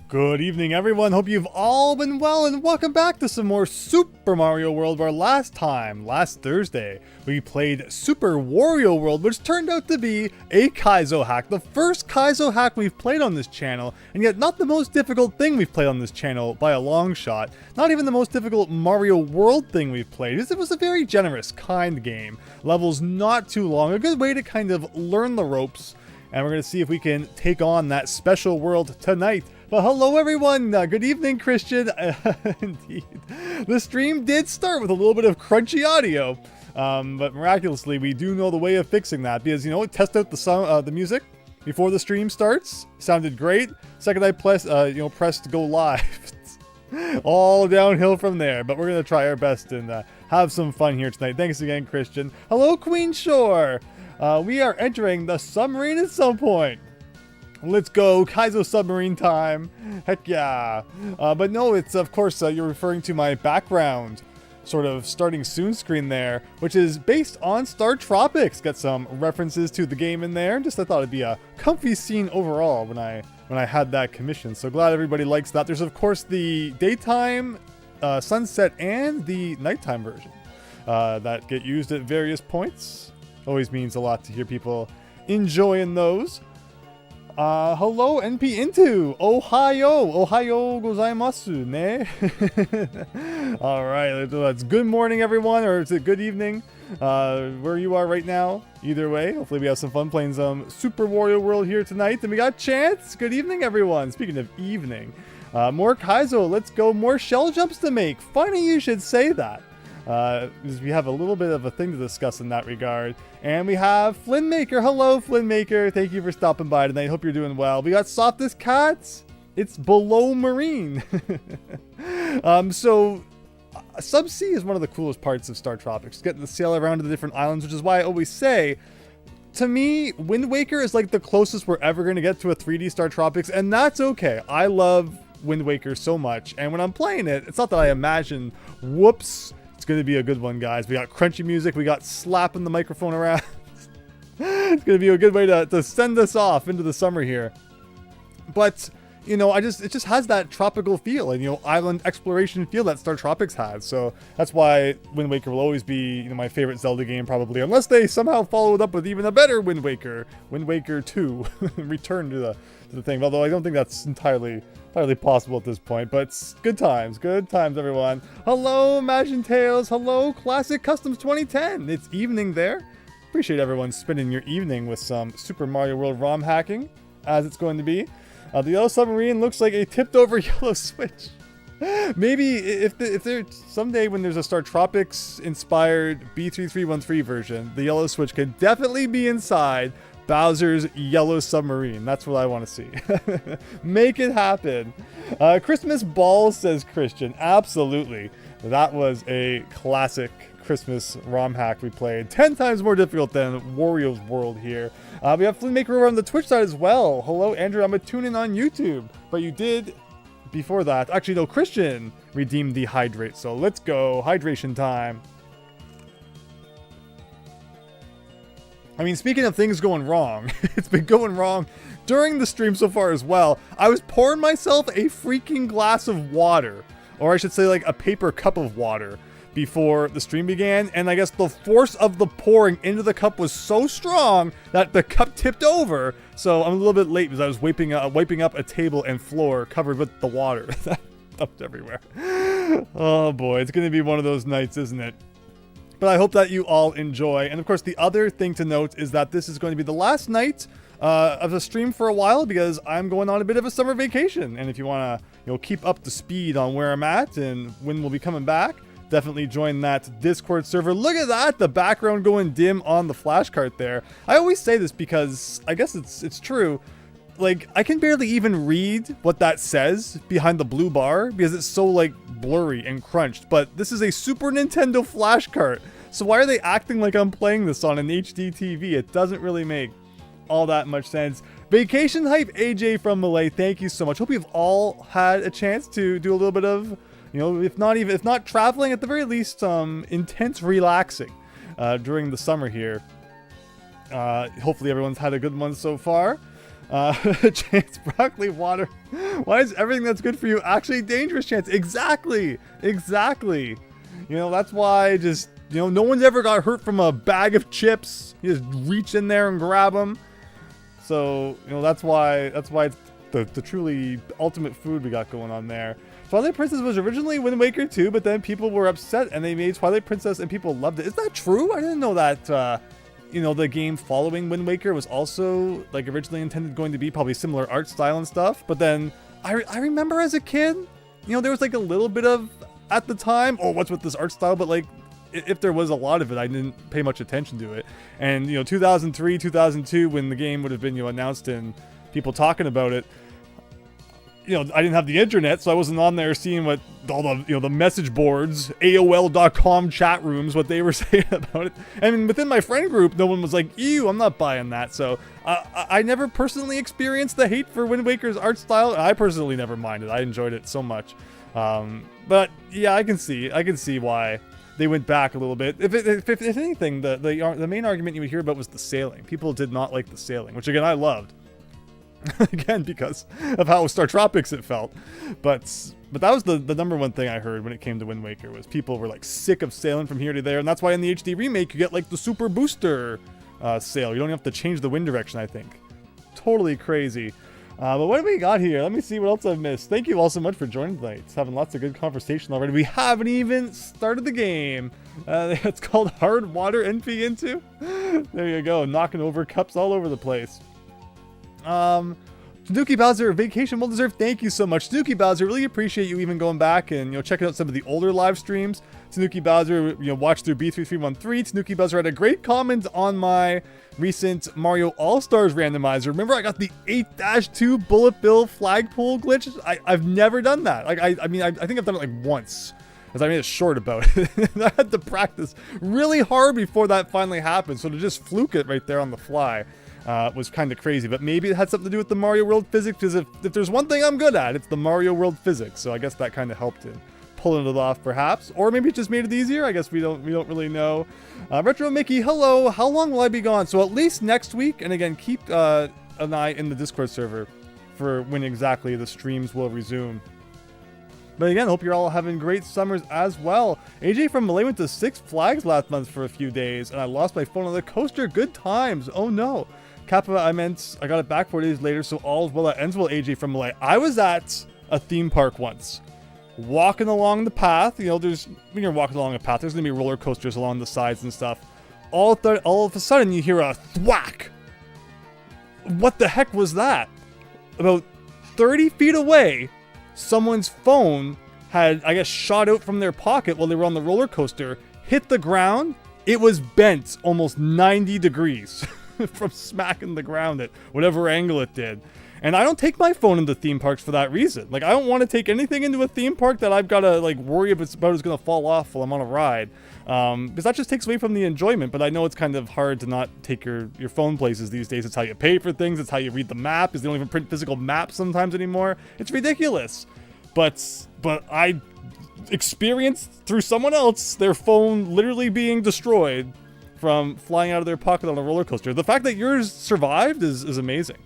Good evening, everyone. Hope you've all been well, and welcome back to some more Super Mario World. Where last Thursday, we played Super Wario World, which turned out to be a Kaizo hack. The first Kaizo hack we've played on this channel, and yet not the most difficult thing we've played on this channel by a long shot. Not even the most difficult Mario World thing we've played. It was a very generous, kind game. Levels not too long, a good way to kind of learn the ropes, and we're going to see if we can take on that special world tonight. But hello everyone, good evening Christian. Indeed, the stream did start with a little bit of crunchy audio, but miraculously we do know the way of fixing that, because test out the music before the stream starts. Sounded great. Second I pressed go live. All downhill from there, but we're gonna try our best and have some fun here tonight. Thanks again, Christian. Hello Queen Shore. We are entering the submarine at some point. Let's go, Kaizo submarine time. Heck yeah. But no, it's of course, you're referring to my background sort of starting soon screen there, which is based on Star Tropics. Got some references to the game in there. Just I thought it'd be a comfy scene overall when I had that commission. So glad everybody likes that. There's of course the daytime, sunset, and the nighttime version that get used at various points. Always means a lot to hear people enjoying those. Hello, NP Into! Ohayo gozaimasu ne? Alright, that's good morning, everyone, or is it good evening? Where you are right now. Either way, hopefully we have some fun playing some Super Wario World here tonight. And we got Chance! Good evening, everyone! Speaking of evening, more Kaizo, let's go, more shell jumps to make. Funny you should say that. Because we have a little bit of a thing to discuss in that regard. And we have Flynnmaker. Hello, Flynnmaker. Thank you for stopping by tonight. Hope you're doing well. We got Softest Cats. It's below marine. So Subsea is one of the coolest parts of Star Tropics. Getting to sail around to the different islands, which is why I always say, to me, Wind Waker is like the closest we're ever going to get to a 3D Star Tropics, and that's okay. I love Wind Waker so much, and when I'm playing it, it's not that I imagine, whoops, it's going to be a good one, guys. We got crunchy music. We got slapping the microphone around. It's going to be a good way to send us off into the summer here. But, it just has that tropical feel and, island exploration feel that Star Tropics has. So that's why Wind Waker will always be, my favorite Zelda game probably. Unless they somehow follow it up with even a better Wind Waker. Wind Waker 2. Return to the thing. Although I don't think that's entirely possible at this point, but good times, everyone. Hello, Imagine Tales. Hello, Classic Customs 2010. It's evening there. Appreciate everyone spending your evening with some Super Mario World ROM hacking, as it's going to be. The yellow submarine looks like a tipped over yellow switch. Maybe if there someday when there's a Star Tropics inspired B3313 version, the yellow switch could definitely be inside Bowser's yellow submarine. That's what I want to see. Make it happen. Christmas balls, says Christian. Absolutely. That was a classic Christmas ROM hack we played. 10 times more difficult than Wario's World here. We have Flynnmaker over on the Twitch side as well. Hello, Andrew. I'm a tune-in on YouTube. But you did, before that, actually no, Christian redeemed the hydrate. So let's go. Hydration time. I mean, speaking of things going wrong, it's been going wrong during the stream so far as well. I was pouring myself a freaking glass of water, or I should say like a paper cup of water, before the stream began, and I guess the force of the pouring into the cup was so strong that the cup tipped over, so I'm a little bit late because I was wiping up a table and floor covered with the water. That dumped everywhere. Oh boy, it's going to be one of those nights, isn't it? But I hope that you all enjoy. And of course, the other thing to note is that this is going to be the last night of the stream for a while, because I'm going on a bit of a summer vacation. And if you want to, keep up to speed on where I'm at and when we'll be coming back, definitely join that Discord server. Look at that, the background going dim on the flashcard there. I always say this because I guess it's true. Like, I can barely even read what that says behind the blue bar because it's so, like, blurry and crunched. But this is a Super Nintendo flashcard. So why are they acting like I'm playing this on an HD TV? It doesn't really make all that much sense. Vacation Hype AJ from Malay, thank you so much. Hope you've all had a chance to do a little bit of, if not traveling, at the very least, intense relaxing during the summer here. Hopefully everyone's had a good one so far. Chance, broccoli water. Why is everything that's good for you actually dangerous, Chance? Exactly. Exactly. You know, that's why just, you know, no one's ever got hurt from a bag of chips. You just reach in there and grab them. So, you know, that's why it's the truly ultimate food we got going on there. Twilight Princess was originally Wind Waker 2, but then people were upset and they made Twilight Princess and people loved it. Is that true? I didn't know that, you know, the game following Wind Waker was also, like, originally intended going to be probably similar art style and stuff. But then I remember as a kid, you know, there was like a little bit of, at the time, oh, what's with this art style? But like, if there was a lot of it, I didn't pay much attention to it. And, you know, 2003, 2002, when the game would have been, you know, announced and people talking about it, you know, I didn't have the internet, so I wasn't on there seeing what all the, you know, the message boards, AOL.com chat rooms, what they were saying about it. And within my friend group, no one was like, ew, I'm not buying that. So I never personally experienced the hate for Wind Waker's art style. I personally never minded. I enjoyed it so much. But yeah, I can see why they went back a little bit. If anything, the main argument you would hear about was the sailing. People did not like the sailing, which again, I loved. Again, because of how Star Tropics it felt. But that was the number one thing I heard when it came to Wind Waker, was people were like sick of sailing from here to there. And that's why in the HD remake, you get like the super booster sail. You don't have to change the wind direction, I think. Totally crazy. But what do we got here? Let me see what else I've missed. Thank you all so much for joining tonight. It's having lots of good conversation already. We haven't even started the game. It's called Hard Water NP Into. There you go. Knocking over cups all over the place. Tanuki Bowser, vacation well deserved. Thank you so much, Tanuki Bowser. Really appreciate you even going back and, you know, checking out some of the older live streams. Tanuki Bowser, you know, watched through B3313. Tanuki Bowser had a great comment on my recent Mario All-Stars randomizer. Remember, I got the 8-2 bullet bill flagpole glitch. I've never done that. Like, I mean, I think I've done it like once, because I made a short about it. I had to practice really hard before that finally happened. So to just fluke it right there on the fly was kind of crazy. But maybe it had something to do with the Mario World physics, because if there's one thing I'm good at, it's the Mario World physics. So I guess that kind of helped in pulling it off, perhaps. Or maybe it just made it easier. I guess we don't really know. Retro Mickey, hello. How long will I be gone? So at least next week. And again, keep an eye in the Discord server for when exactly the streams will resume. But again, hope you're all having great summers as well. AJ from Malay went to Six Flags last month for a few days, and I lost my phone on the coaster. Good times. Oh no. Kappa, I got it back 4 days later, so all's well that ends well, AJ from Malay. I was at a theme park once, walking along the path. You know, when you're walking along a path, there's gonna be roller coasters along the sides and stuff. All of a sudden, you hear a thwack. What the heck was that? About 30 feet away, someone's phone had, I guess, shot out from their pocket while they were on the roller coaster, hit the ground. It was bent almost 90 degrees from smacking the ground at whatever angle it did. And I don't take my phone into theme parks for that reason. Like, I don't want to take anything into a theme park that I've got to, like, worry about it's going to fall off while I'm on a ride. Because that just takes away from the enjoyment. But I know it's kind of hard to not take your phone places these days. It's how you pay for things. It's how you read the map. Because they don't even print physical maps sometimes anymore. It's ridiculous. But I experienced through someone else their phone literally being destroyed from flying out of their pocket on a roller coaster. The fact that yours survived is amazing.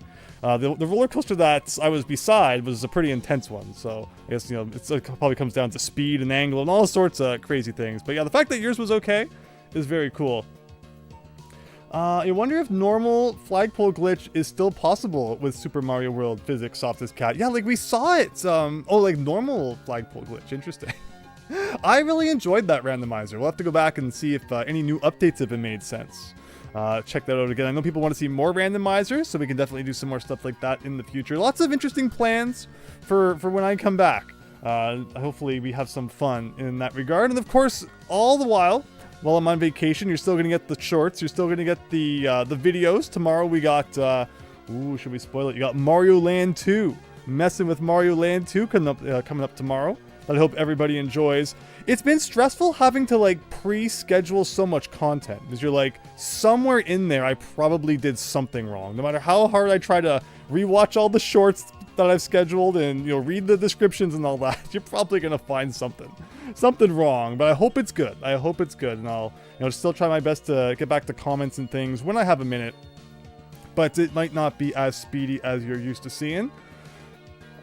The roller coaster that I was beside was a pretty intense one, so I guess, you know, it probably comes down to speed and angle and all sorts of crazy things. But yeah, the fact that yours was okay is very cool. I wonder if normal flagpole glitch is still possible with Super Mario World physics, Softest Cat. Yeah, like we saw it. Oh, like normal flagpole glitch. Interesting. I really enjoyed that randomizer. We'll have to go back and see if any new updates have been made since. Check that out again. I know people want to see more randomizers, so we can definitely do some more stuff like that in the future. Lots of interesting plans for when I come back. Hopefully we have some fun in that regard. And of course, all the while I'm on vacation, you're still going to get the shorts. You're still going to get the videos. Tomorrow we got, should we spoil it? You got Mario Land 2. Messing with Mario Land 2 coming up tomorrow. That I hope everybody enjoys. It's been stressful having to, like, pre-schedule so much content, because you're like, somewhere in there I probably did something wrong. No matter how hard I try to rewatch all the shorts that I've scheduled and, you know, read the descriptions and all that, you're probably gonna find something wrong. But I hope it's good. I hope it's good, and I'll, you know, still try my best to get back to comments and things when I have a minute but it might not be as speedy as you're used to seeing.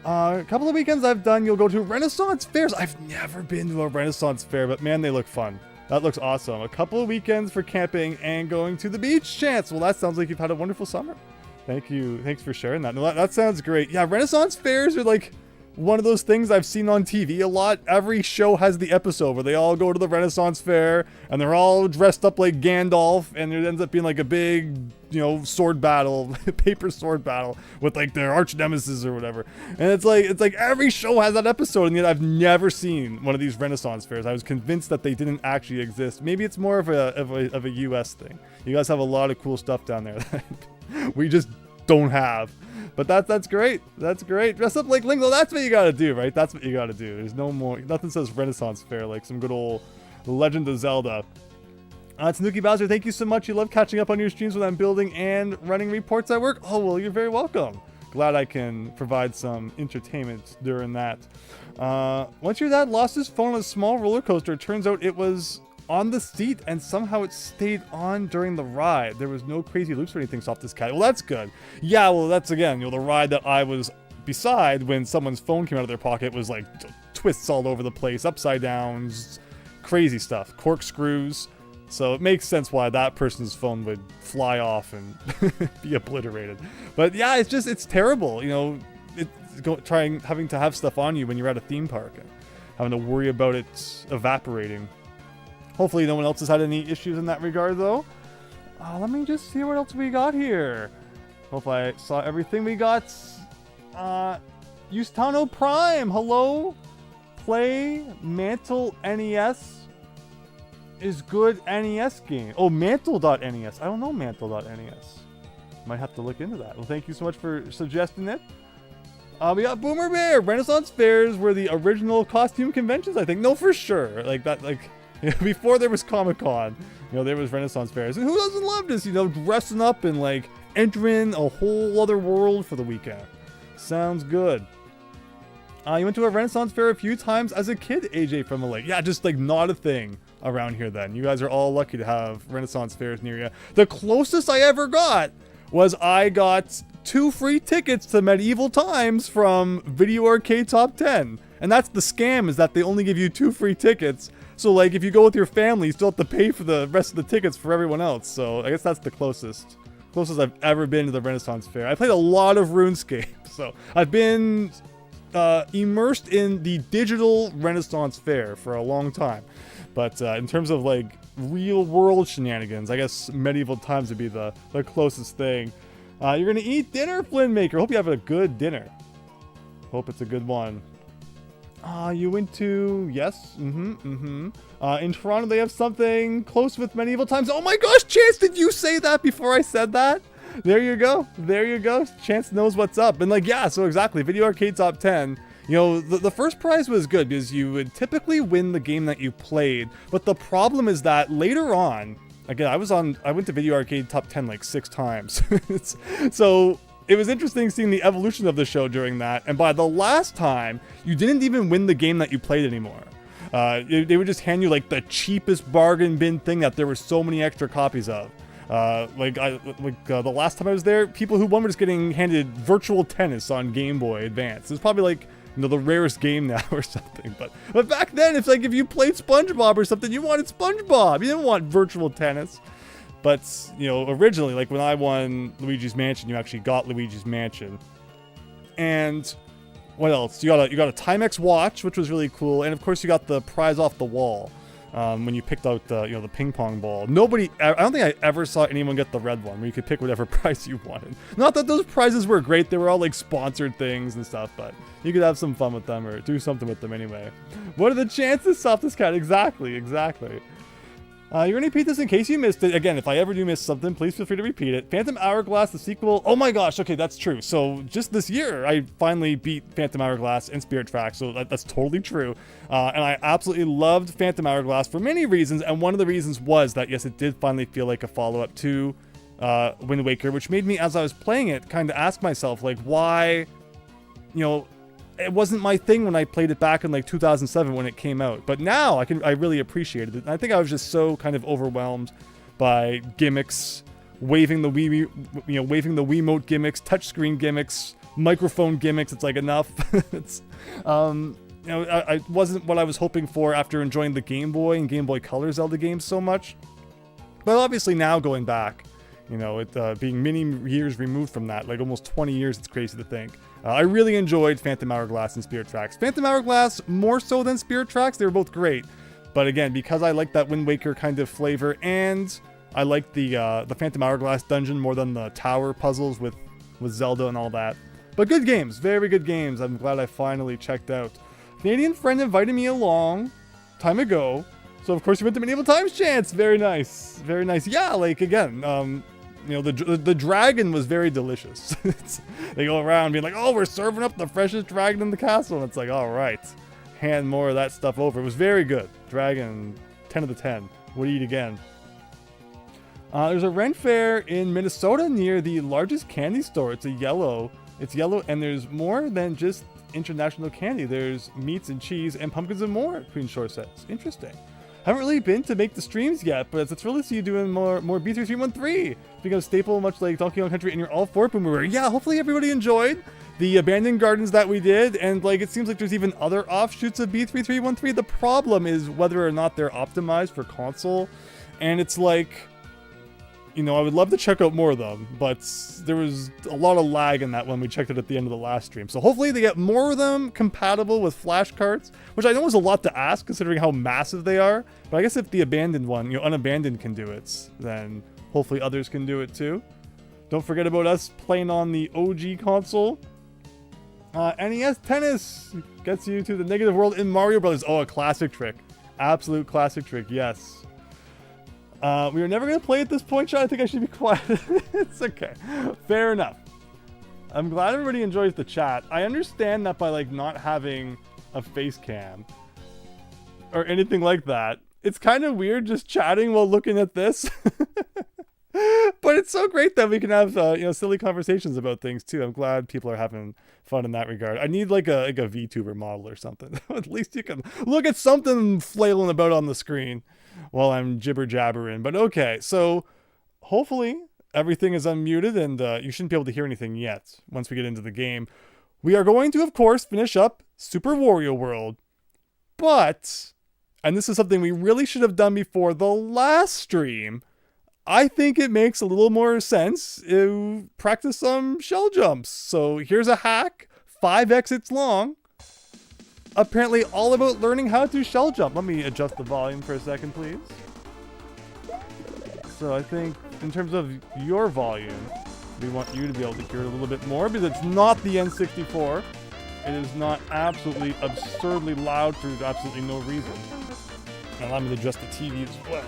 A couple of weekends I've done, you'll go to Renaissance fairs. I've never been to a Renaissance fair, but man, they look fun. That looks awesome. A couple of weekends for camping and going to the beach, Chance. Well, that sounds like you've had a wonderful summer. Thank you. Thanks for sharing that. No, that sounds great. Yeah, Renaissance fairs are like one of those things I've seen on TV a lot. Every show has the episode where they all go to the Renaissance fair and they're all dressed up like Gandalf, and it ends up being like a big, sword battle, paper sword battle with like their arch nemesis or whatever. And it's like every show has that episode, and yet I've never seen one of these Renaissance fairs. I was convinced that they didn't actually exist. Maybe it's more of a US thing. You guys have a lot of cool stuff down there that we just don't have. But that's great. That's great. Dress up like Link. Well, that's what you gotta do, right? That's what you gotta do. There's no more. Nothing says Renaissance fair like some good old Legend of Zelda. Tanuki Bowser, thank you so much. You love catching up on your streams when I'm building and running reports at work. Oh, well, you're very welcome. Glad I can provide some entertainment during that. Once your dad lost his phone on a small roller coaster, it turns out it was on the seat and somehow it stayed on during the ride. There was no crazy loops or anything, so off this cat. Well, that's good. Yeah, well, that's again, the ride that I was beside when someone's phone came out of their pocket was like twists all over the place, upside downs, crazy stuff, corkscrews. So it makes sense why that person's phone would fly off and be obliterated. But yeah, it's terrible. Having to have stuff on you when you're at a theme park and having to worry about it evaporating. Hopefully no one else has had any issues in that regard, though. Let me just see what else we got here. Hope I saw everything we got. Justano Prime, hello. Play Mantle NES is good NES game. Oh, Mantle.NES. I don't know Mantle.NES. Might have to look into that. Well, thank you so much for suggesting it. We got Boomer Bear. Renaissance fairs were the original costume conventions, I think. No, for sure. Before there was Comic-Con, there was Renaissance fairs. And who doesn't love this, dressing up and like entering a whole other world for the weekend. Sounds good. You went to a Renaissance fair a few times as a kid, AJ from LA. Yeah, just like not a thing around here then. You guys are all lucky to have Renaissance fairs near you. The closest I ever got was I got 2 free tickets to Medieval Times from Video Arcade Top 10. And that's the scam, is that they only give you 2 free tickets. So like if you go with your family, you still have to pay for the rest of the tickets for everyone else. So I guess that's the closest I've ever been to the Renaissance fair. I played a lot of RuneScape, so I've been immersed in the digital Renaissance fair for a long time. But in terms of like real world shenanigans, I guess Medieval Times would be the closest thing. You're gonna eat dinner, Flynn Maker. Hope you have a good dinner. Hope it's a good one. You went to, yes, in Toronto they have something close with Medieval Times. Oh my gosh, Chance, did you say that before I said that? There you go. Chance knows what's up. And like, yeah, so exactly, Video Arcade Top 10. The first prize was good because you would typically win the game that you played. But the problem is that later on, again, I went to Video Arcade Top 10 like 6 times. So it was interesting seeing the evolution of the show during that. And by the last time, you didn't even win the game that you played anymore. They would just hand you like the cheapest bargain bin thing that there were so many extra copies of. The last time I was there, people who won were just getting handed Virtual Tennis on Game Boy Advance. It's probably like, the rarest game now or something. But back then, it's like if you played SpongeBob or something, you wanted SpongeBob. You didn't want Virtual Tennis. But, originally, like when I won Luigi's Mansion, you actually got Luigi's Mansion. And what else? You got a Timex watch, which was really cool. And of course, you got the prize off the wall. When you picked out the ping pong ball. I don't think I ever saw anyone get the red one where you could pick whatever prize you wanted. Not that those prizes were great, they were all like sponsored things and stuff, but you could have some fun with them or do something with them anyway. What are the chances, Softest Cat? Exactly. You're going to repeat this in case you missed it. Again, if I ever do miss something, please feel free to repeat it. Phantom Hourglass, the sequel. Oh my gosh, okay, that's true. So just this year, I finally beat Phantom Hourglass and Spirit Tracks, so that's totally true. And I absolutely loved Phantom Hourglass for many reasons, and one of the reasons was that, yes, it did finally feel like a follow-up to Wind Waker, which made me, as I was playing it, kind of ask myself, like, why, it wasn't my thing when I played it back in like 2007 when it came out, but now I really appreciated it. And I think I was just so kind of overwhelmed by gimmicks waving the waving the Wiimote gimmicks, touchscreen gimmicks, microphone gimmicks. It's like enough. It's, I wasn't what I was hoping for after enjoying the Game Boy and Game Boy Color Zelda games so much. But obviously now going back, it being many years removed from that, like almost 20 years, it's crazy to think. I really enjoyed Phantom Hourglass and Spirit Tracks. Phantom Hourglass more so than Spirit Tracks. They were both great. But again, because I like that Wind Waker kind of flavor, and I like the Phantom Hourglass dungeon more than the tower puzzles with Zelda and all that. But good games, very good games. I'm glad I finally checked out. Canadian friend invited me along time ago, so of course you went to Medieval Times Chance. Very nice, very nice. Yeah, like again, the dragon was very delicious. They go around being like, oh, we're serving up the freshest dragon in the castle, and it's like, all right, hand more of that stuff over. It was very good. Dragon, 10 out of 10. Would eat again. There's a Ren Fair in Minnesota near the largest candy store. It's yellow, and there's more than just international candy. There's meats and cheese and pumpkins and more, Queen Shore says. Interesting. Haven't really been to make the streams yet, but it's a thrill to see you doing more B3313. Become a staple, much like Donkey Kong Country, and you're all for Boomerang. Yeah, hopefully everybody enjoyed the abandoned gardens that we did, and like it seems like there's even other offshoots of B3313. The problem is whether or not they're optimized for console, and it's like, I would love to check out more of them, but there was a lot of lag in that when we checked it at the end of the last stream. So hopefully they get more of them compatible with flash carts, which I know is a lot to ask considering how massive they are. But I guess if the abandoned one, unabandoned can do it, then hopefully others can do it too. Don't forget about us playing on the OG console. NES Tennis gets you to the negative world in Mario Brothers. Oh, a classic trick. Absolute classic trick, yes. We were never going to play at this point, Sean. I think I should be quiet. It's okay. Fair enough. I'm glad everybody enjoys the chat. I understand that by like not having a face cam or anything like that, it's kind of weird just chatting while looking at this. But it's so great that we can have silly conversations about things too. I'm glad people are having fun in that regard. I need like a VTuber model or something. At least you can look at something flailing about on the screen while I'm jibber jabbering. But okay, so hopefully everything is unmuted and you shouldn't be able to hear anything yet once we get into the game. We are going to, of course, finish up Super Wario World. But, and this is something we really should have done before the last stream, I think it makes a little more sense to practice some shell jumps. So here's a hack, 5 exits long. Apparently all about learning how to shell jump. Let me adjust the volume for a second, please. So I think in terms of your volume, we want you to be able to hear it a little bit more because it's not the N64. It is not absolutely absurdly loud for absolutely no reason. And allow me to adjust the TV as well.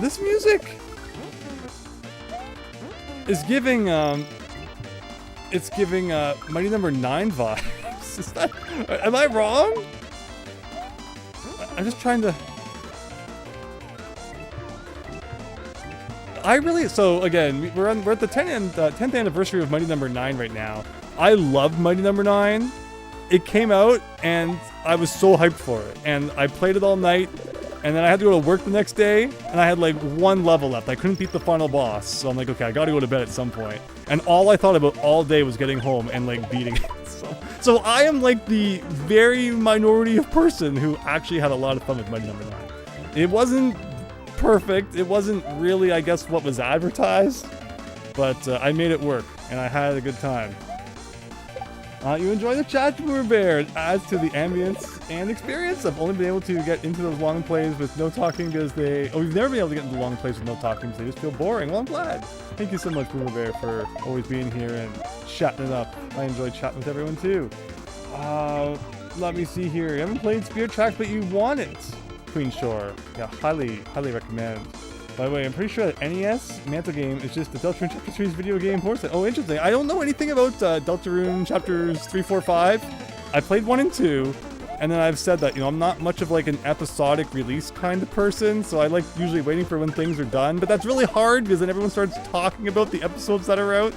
This music is giving, it's giving Mighty Number 9 vibes. Is that, am I wrong? I'm just trying to... So again, we're at the 10th anniversary of Mighty Number 9 right now. I loved Mighty Number 9. It came out and I was so hyped for it. And I played it all night. And then I had to go to work the next day, and I had like 1 level left. I couldn't beat the final boss, so I'm like, okay, I gotta go to bed at some point. And all I thought about all day was getting home and like beating it. So I am like the very minority of person who actually had a lot of fun with Mighty Number 9. It wasn't perfect. It wasn't really, I guess, what was advertised, but I made it work, and I had a good time. You enjoy the chat, Boomer Bear. It adds to the ambience and experience. I've only been able to get into those long plays with no talking because we've never been able to get into long plays with no talking because they just feel boring. Well, I'm glad. Thank you so much, Boomer Bear, for always being here and chatting it up. I enjoy chatting with everyone too. Let me see here. You haven't played Spirit Tracks, but you want it. Queen Shore. Yeah, highly recommend. By the way, I'm pretty sure that NES Mantle game is just the Deltarune Chapter 3's video game horse. Oh, interesting. I don't know anything about Deltarune Chapters 3, 4, 5. I played 1 and 2. And then I've said that, you know, I'm not much of like an episodic release kind of person, so I like usually waiting for when things are done. But that's really hard because then everyone starts talking about the episodes that are out.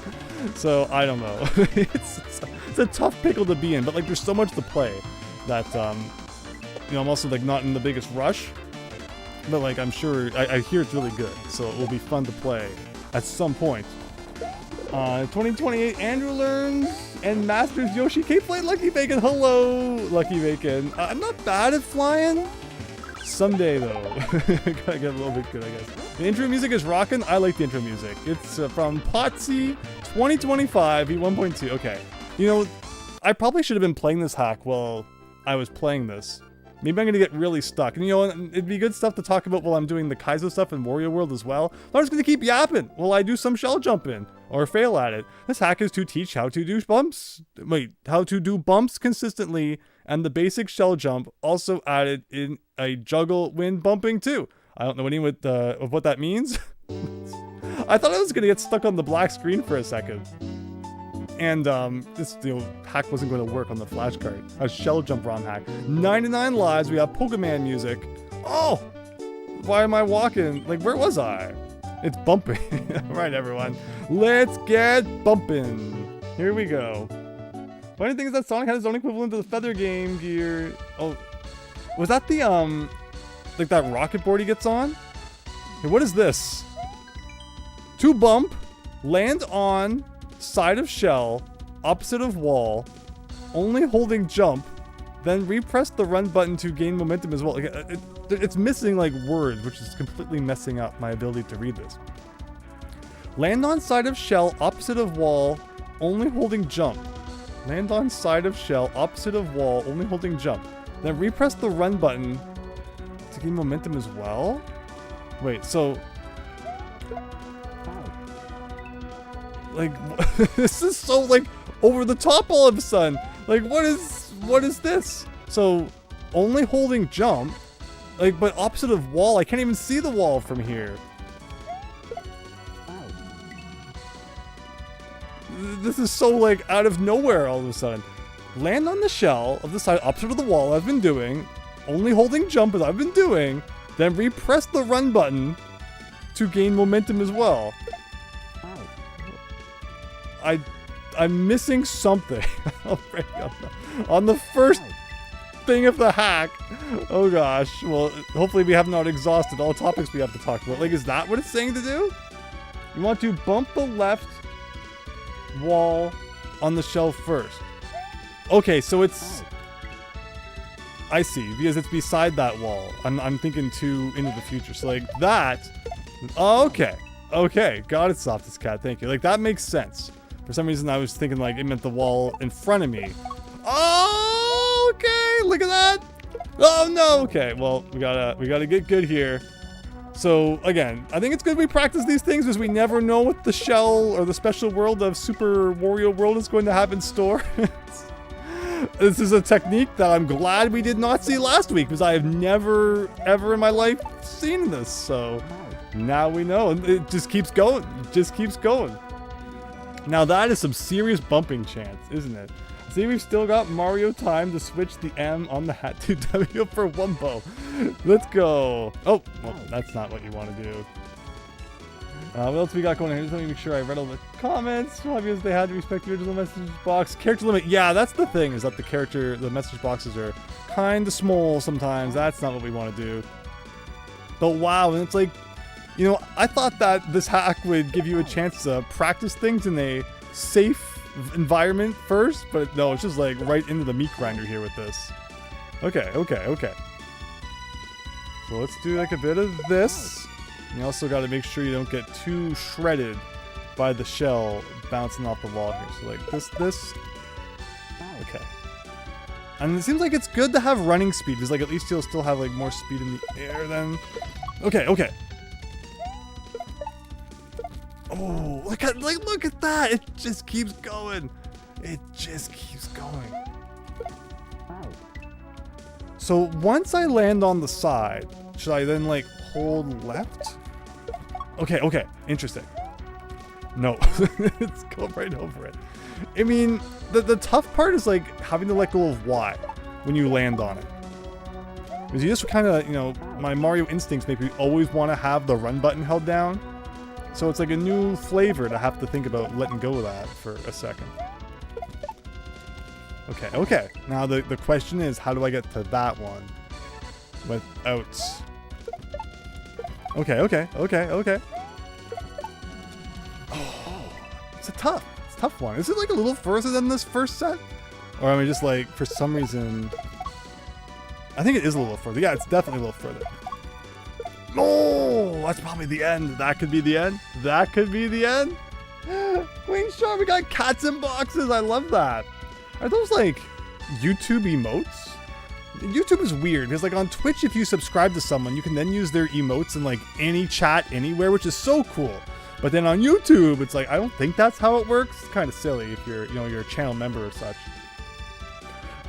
So I don't know. it's a tough pickle to be in, but like there's so much to play that, you know, I'm also like not in the biggest rush. But like I'm sure, I hear it's really good, so it will be fun to play at some point. 2028 Andrew learns and masters Yoshi K-Play Lucky Bacon. Hello, Lucky Bacon. I'm not bad at flying. Someday though, gotta get a little bit good, I guess. The intro music is rocking. I like the intro music. It's from Potsy 2025 V1.2. Okay, you know, I probably should have been playing this hack while I was playing this. Maybe I'm gonna get really stuck. And you know, it'd be good stuff to talk about while I'm doing the Kaizo stuff in Wario World as well. I'm just gonna keep yapping while I do some shell jumping or fail at it. This hack is to teach how to do bumps. Wait, how to do bumps consistently, and the basic shell jump also added in a juggle when bumping too. I don't know any of what that means. I thought I was gonna get stuck on the black screen for a second. And this hack wasn't going to work on the flashcard. A shell jump ROM hack. 99 lives. We have Pokemon music. Oh! Why am I walking? Like, where was I? It's bumping. Alright, everyone. Let's get bumping. Here we go. Funny thing is that Sonic had his own equivalent to the Feather Game gear. Oh. Was that the, like that rocket board he gets on? Hey, what is this? To bump, land on side of shell, opposite of wall, only holding jump, then repress the run button to gain momentum as well. It's missing like words, which is completely messing up my ability to read this. Land on side of shell, opposite of wall, only holding jump. Land on side of shell, opposite of wall, only holding jump. Then repress the run button to gain momentum as well? Wait, so like, this is so, like, over the top all of a sudden. Like, what is this? So, only holding jump, like, but opposite of wall. I can't even see the wall from here. This is so, like, out of nowhere all of a sudden. Land on the shell of the side opposite of the wall, I've been doing. Only holding jump as I've been doing. Then repress the run button to gain momentum as well. I'm missing something. On the first thing of the hack. Oh gosh. Well, hopefully we have not exhausted all topics we have to talk about. Like, is that what it's saying to do? You want to bump the left wall on the shell first. Okay, so it's... I see, because it's beside that wall. I'm thinking too into the future. So like that... Okay. Okay, got it, Softest Cat. Thank you. Like, that makes sense. For some reason, I was thinking, like, it meant the wall in front of me. Oh, okay, look at that. Oh, no. Okay, well, we gotta get good here. So, again, I think it's good we practice these things because we never know what the shell or the special world of Super Wario World is going to have in store. This is a technique that I'm glad we did not see last week because I have never, ever in my life seen this. So, now we know. And it just keeps going. It just keeps going. Now that is some serious bumping chance, isn't it? See, we've still got Mario time to switch the M on the hat to W for Wumbo. Let's go. Oh, well, that's not what you want to do. What else we got going on here? Just let me make sure I read all the comments. Obviously, they had to respect the original message box. Character limit. Yeah, that's the thing, is that the message boxes are kind of small sometimes. That's not what we want to do. But wow, and it's like, you know, I thought that this hack would give you a chance to practice things in a safe environment first, but no, it's just like right into the meat grinder here with this. Okay. So let's do like a bit of this. You also got to make sure you don't get too shredded by the shell bouncing off the wall here. So like this. Okay. And it seems like it's good to have running speed, because like at least you'll still have like more speed in the air then. Okay. Oh, look at that! It just keeps going. It just keeps going. So once I land on the side, should I then like hold left? Okay, interesting. No, let's go right over it. I mean, the tough part is like having to let go of Y. when you land on it. Because you just kind of, you know, my Mario instincts make me always want to have the run button held down. So it's like a new flavor to have to think about letting go of that for a second. Okay, okay. Now the question is, how do I get to that one without... Okay, okay, okay, okay. Oh, it's a tough one. Is it like a little further than this first set? Or am I just like, for some reason... I think it is a little further. Yeah, it's definitely a little further. No, that's probably the end. That could be the end. That could be the end. Wayne Shaw, we got cats in boxes. I love that. Are those like YouTube emotes? YouTube is weird because like on Twitch, if you subscribe to someone, you can then use their emotes in like any chat anywhere, which is so cool. But then on YouTube, it's like, I don't think that's how it works. It's kind of silly if you're, you know, you're a channel member or such.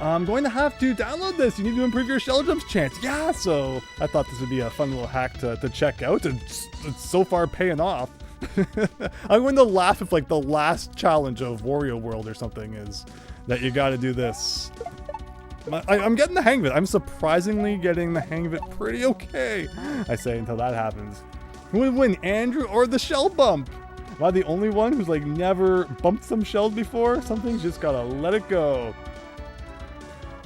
I'm going to have to download this. You need to improve your shell jumps chance. Yeah, so I thought this would be a fun little hack to check out. It's so far paying off. I'm going to laugh if like the last challenge of Wario World or something is that you got to do this. I'm getting the hang of it. I'm surprisingly getting the hang of it pretty okay, I say, until that happens. Who would win, Andrew or the shell bump? Am I the only one who's like never bumped some shells before? Something's just gotta let it go.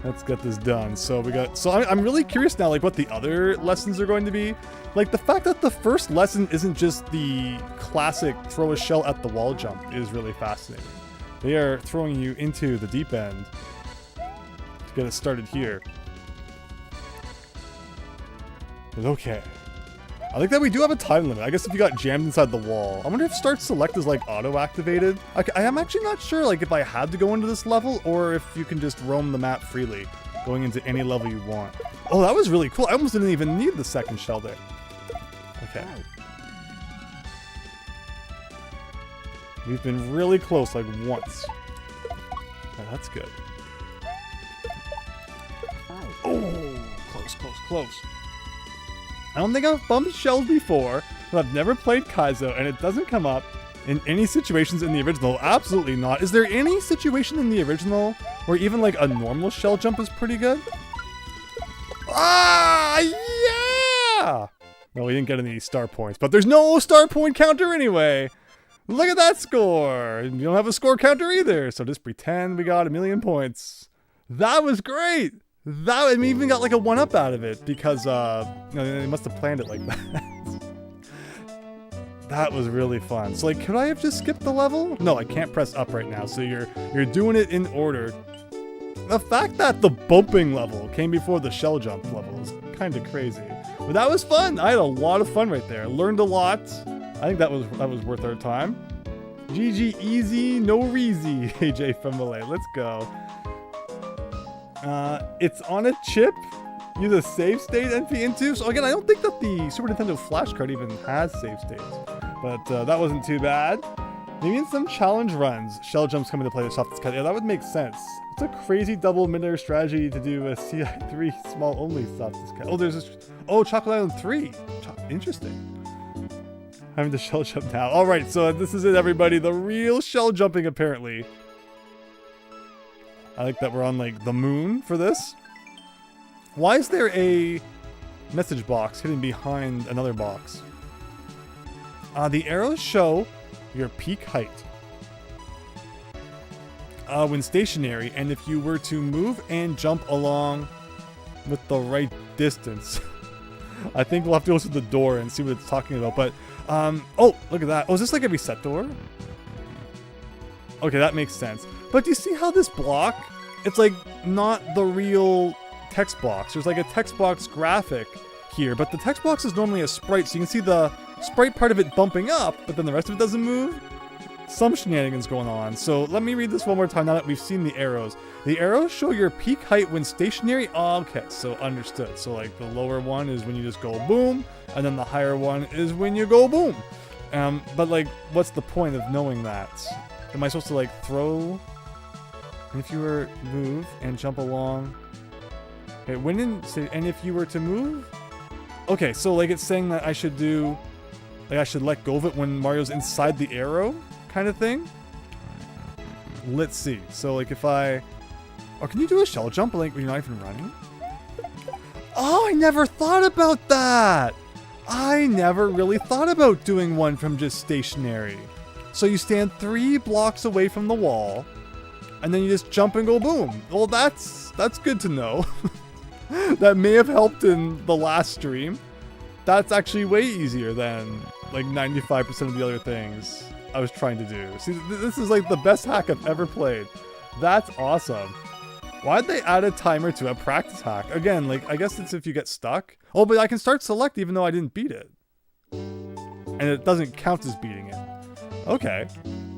Let's get this done. So we got, so I'm really curious now, like what the other lessons are going to be. Like the fact that the first lesson isn't just the classic throw a shell at the wall jump is really fascinating. They are throwing you into the deep end to get it started here. But okay. I like that we do have a time limit. I guess if you got jammed inside the wall. I wonder if Start Select is like auto-activated. I am actually not sure like if I had to go into this level or if you can just roam the map freely, going into any level you want. Oh, that was really cool. I almost didn't even need the second shell there. Okay. We've been really close like once. Okay, that's good. Oh, close, close, close. I don't think I've bumped shells before, but I've never played Kaizo, and it doesn't come up in any situations in the original. Absolutely not. Is there any situation in the original where even like a normal shell jump is pretty good? Ah, yeah! No, we didn't get any star points, but there's no star point counter anyway. Look at that score. You don't have a score counter either, so just pretend we got 1,000,000 points. That was great. That, and we even got like a 1-up out of it because you know, they must have planned it like that. That was really fun. So like, could I have just skipped the level? No, I can't press up right now. So you're doing it in order. The fact that the bumping level came before the shell jump level is kind of crazy. But that was fun. I had a lot of fun right there. I learned a lot. I think that was worth our time. GG easy, no reezy. AJ from Malay. Let's go. It's on a chip. Use a save state NP into. So again, I don't think that the Super Nintendo Flash card even has save states, but that wasn't too bad. Maybe in some challenge runs, shell jumps come into play to softest cut. Yeah, that would make sense. It's a crazy double mid-air strategy to do a CI3 small only softest cut. Oh, there's this. Oh, Chocolate Island 3. Interesting. Having to shell jump now. All right, so this is it, everybody. The real shell jumping, apparently. I like that we're on like the moon for this. Why is there a message box hidden behind another box? The arrows show your peak height when stationary, and if you were to move and jump along with the right distance. I think we'll have to go to the door and see what it's talking about. But oh, look at that. Oh, is this like a reset door? Okay, that makes sense. But do you see how this block, it's like not the real text box. There's like a text box graphic here, but the text box is normally a sprite, so you can see the sprite part of it bumping up, but then the rest of it doesn't move. Some shenanigans going on. So let me read this one more time now that we've seen the arrows. The arrows show your peak height when stationary. Oh, okay, so understood. So like the lower one is when you just go boom, and then the higher one is when you go boom. But like, what's the point of knowing that? Am I supposed to like throw? And if you were move and jump along. Okay, when in, and if you were to move? Okay, so like it's saying that I should do, like I should let go of it when Mario's inside the arrow kind of thing. Let's see. So like if I Or can you do a shell jump like when you're not even running? Oh, I never thought about that. I never really thought about doing one from just stationary. So you stand 3 blocks away from the wall, and then you just jump and go boom. Well, that's good to know. That may have helped in the last stream. That's actually way easier than like 95% of the other things I was trying to do. See, this is like the best hack I've ever played. That's awesome. Why'd they add a timer to a practice hack? Again, like, I guess it's if you get stuck. Oh, but I can start select even though I didn't beat it. And it doesn't count as beating it. Okay.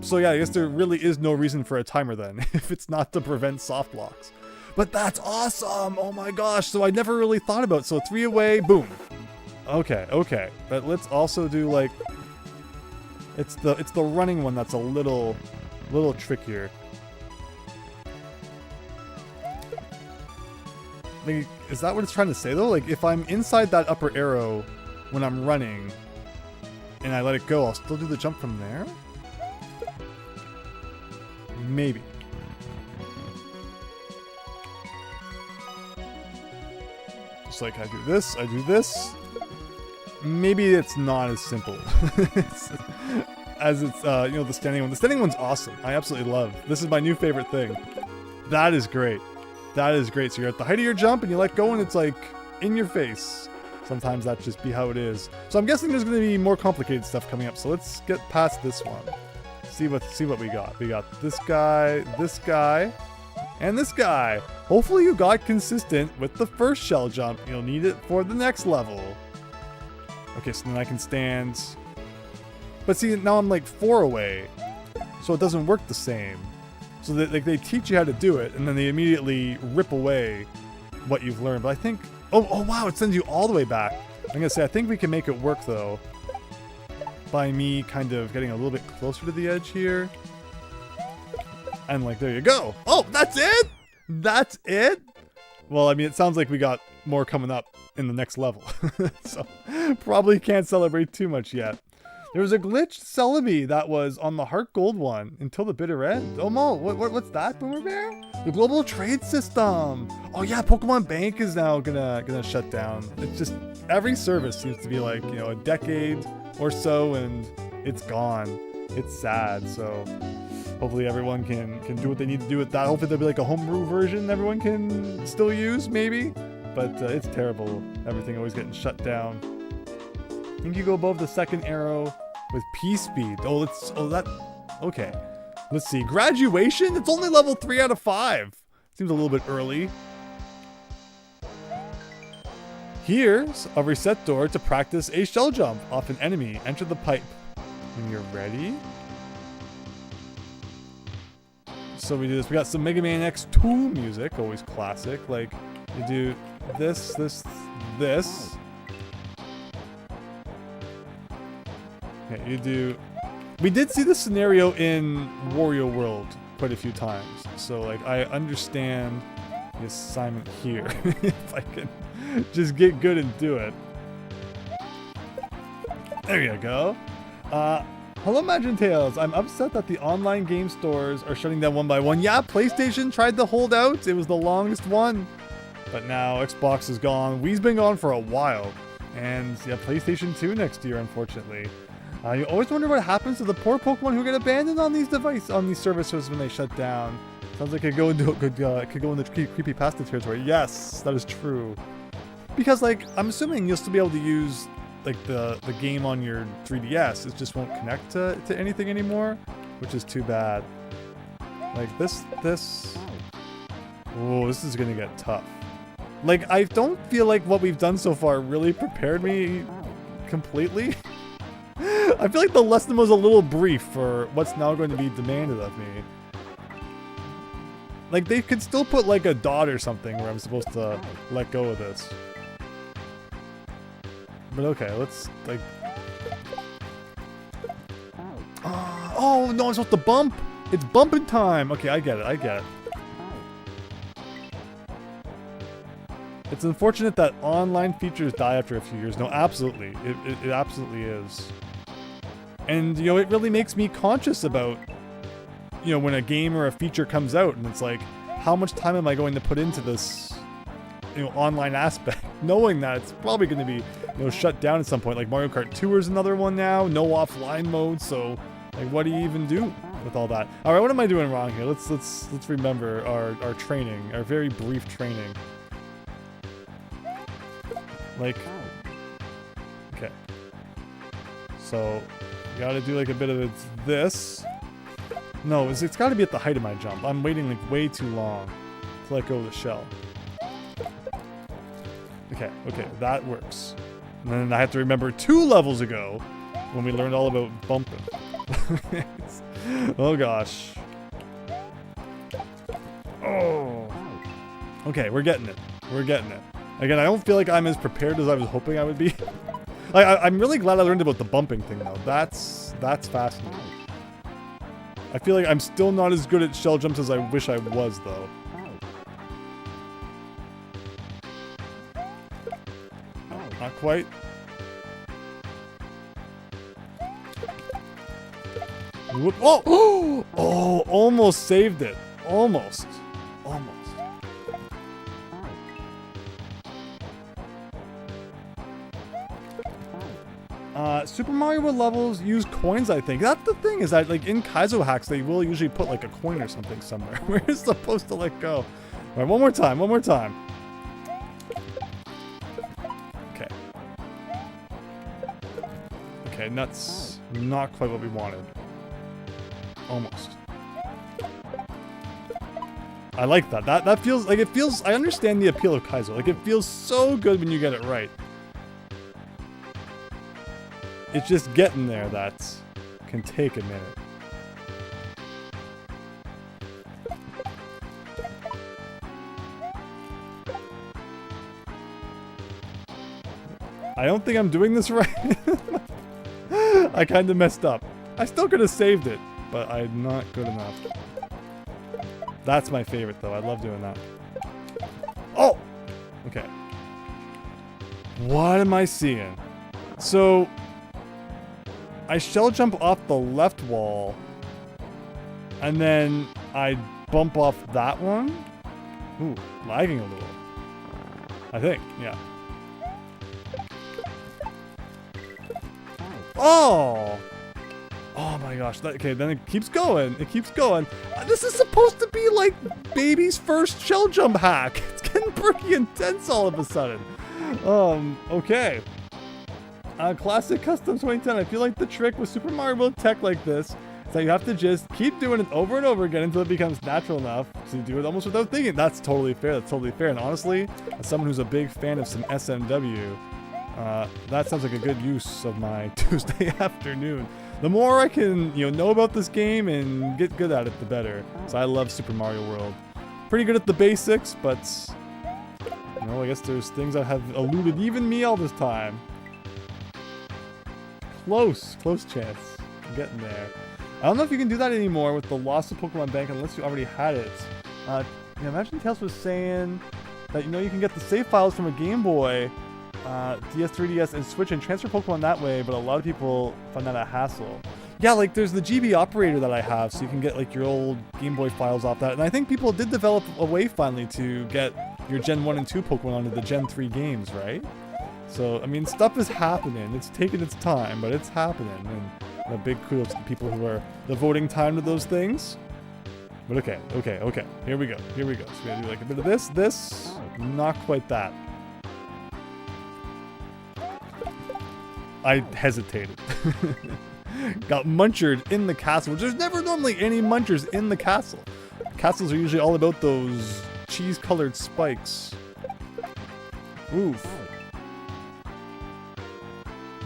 So yeah, I guess there really is no reason for a timer then, if it's not to prevent soft blocks. But that's awesome! Oh my gosh, so I never really thought about it. So 3 away, boom. Okay, okay. But let's also do like... It's the running one that's a little trickier. Like, is that what it's trying to say though? Like, if I'm inside that upper arrow when I'm running and I let it go, I'll still do the jump from there? Maybe. Just like I do this. Maybe it's not as simple as it's, you know, the standing one. The standing one's awesome. I absolutely love. This is my new favorite thing. That is great. That is great. So you're at the height of your jump and you let go and it's like in your face. Sometimes that just be how it is. So I'm guessing there's going to be more complicated stuff coming up. So let's get past this one. See what we got. We got this guy, and this guy. Hopefully you got consistent with the first shell jump. You'll need it for the next level. Okay, so then I can stand. But see, now I'm like 4 away. So it doesn't work the same. So they teach you how to do it, and then they immediately rip away what you've learned. But I think... Oh wow, it sends you all the way back. I'm going to say, I think we can make it work, though, by me kind of getting a little bit closer to the edge here. And, like, there you go. Oh, that's it? That's it? Well, I mean, it sounds like we got more coming up in the next level. So, probably can't celebrate too much yet. There was a glitched Celebi that was on the Heart Gold one until the bitter end. Oh, Mo, what's that, Boomer Bear? The global trade system. Oh yeah, Pokemon Bank is now gonna shut down. It's just every service seems to be like, you know, a decade or so, and it's gone. It's sad. So hopefully everyone can do what they need to do with that. Hopefully there'll be like a homebrew version everyone can still use, maybe. But it's terrible. Everything always getting shut down. I think you go above the second arrow with P-Speed. Okay. Let's see. Graduation? It's only level 3 out of 5. Seems a little bit early. Here's a reset door to practice a shell jump off an enemy. Enter the pipe when you're ready. So we do this. We got some Mega Man X2 music. Always classic. Like, you do this. Okay, you do... We did see this scenario in Wario World quite a few times. So, like, I understand the assignment here. If I can just get good and do it. There you go. Hello, Imagine Tales. I'm upset that the online game stores are shutting down one by one. Yeah, PlayStation tried to hold out. It was the longest one. But now Xbox is gone. Wii's been gone for a while. And, yeah, PlayStation 2 next year, unfortunately. You always wonder what happens to the poor Pokemon who get abandoned on these services when they shut down. Sounds like it could go into creepypasta territory. Yes, that is true. Because, like, I'm assuming you'll still be able to use like the game on your 3DS. It just won't connect to anything anymore, which is too bad. Like this. Oh, this is gonna get tough. Like, I don't feel like what we've done so far really prepared me completely. I feel like the lesson was a little brief for what's now going to be demanded of me. Like, they could still put like a dot or something where I'm supposed to let go of this. But okay, let's like... Oh no, I'm supposed to bump! It's bumping time! Okay, I get it. It's unfortunate that online features die after a few years. No, absolutely. It absolutely is. And, you know, it really makes me conscious about, you know, when a game or a feature comes out and it's like, how much time am I going to put into this, you know, online aspect, knowing that it's probably going to be, you know, shut down at some point. Like Mario Kart Tour is another one now, no offline mode. So, like, what do you even do with all that? All right, what am I doing wrong here? Let's remember our training, our very brief training. Like, okay. So, you gotta do like a bit of this. No, it's gotta be at the height of my jump. I'm waiting like way too long to let go of the shell. Okay, that works. And then I have to remember 2 levels ago when we learned all about bumping. Oh gosh. Oh. Okay, we're getting it. We're getting it. Again, I don't feel like I'm as prepared as I was hoping I would be. I'm really glad I learned about the bumping thing though. That's fascinating. I feel like I'm still not as good at shell jumps as I wish I was though. Not quite. Whoop. Oh! Oh, almost saved it. Almost. Super Mario World levels use coins, I think. That's the thing, is that like in Kaizo hacks, they will usually put like a coin or something somewhere where it's supposed to let go. Alright, one more time. Okay, nuts. Not quite what we wanted. Almost. I like that. That feels like I understand the appeal of Kaizo. Like, it feels so good when you get it right. It's just getting there that can take a minute. I don't think I'm doing this right. I kind of messed up. I still could have saved it, but I'm not good enough. That's my favorite, though. I love doing that. Oh! Okay. What am I seeing? So, I shell jump off the left wall, and then I bump off that one. Ooh, lagging a little. I think, yeah. Oh! Oh my gosh. Okay, then it keeps going. This is supposed to be like baby's first shell jump hack. It's getting pretty intense all of a sudden. Okay. Classic Custom 2010. I feel like the trick with Super Mario World tech like this is that you have to just keep doing it over and over again until it becomes natural enough to do it almost without thinking. That's totally fair. And honestly, as someone who's a big fan of some SMW, that sounds like a good use of my Tuesday afternoon. The more I can, know about this game and get good at it, the better. So I love Super Mario World. Pretty good at the basics, but I guess there's things that have eluded even me all this time. Close chance. I'm getting there. I don't know if you can do that anymore with the loss of Pokemon Bank unless you already had it. Imagine Tails was saying that you can get the save files from a Game Boy, DS, 3DS, and Switch and transfer Pokemon that way, but a lot of people find that a hassle. Yeah, like there's the GB operator that I have, so you can get like your old Game Boy files off that. And I think people did develop a way finally to get your Gen 1 and 2 Pokemon onto the Gen 3 games, right? So, I mean, stuff is happening. It's taking its time, but it's happening. And a big kudos to the people who are devoting time to those things. But okay. Here we go. So we're gonna do like a bit of this, not quite that. I hesitated. Got munchered in the castle, which there's never normally any munchers in the castle. Castles are usually all about those cheese-colored spikes. Oof.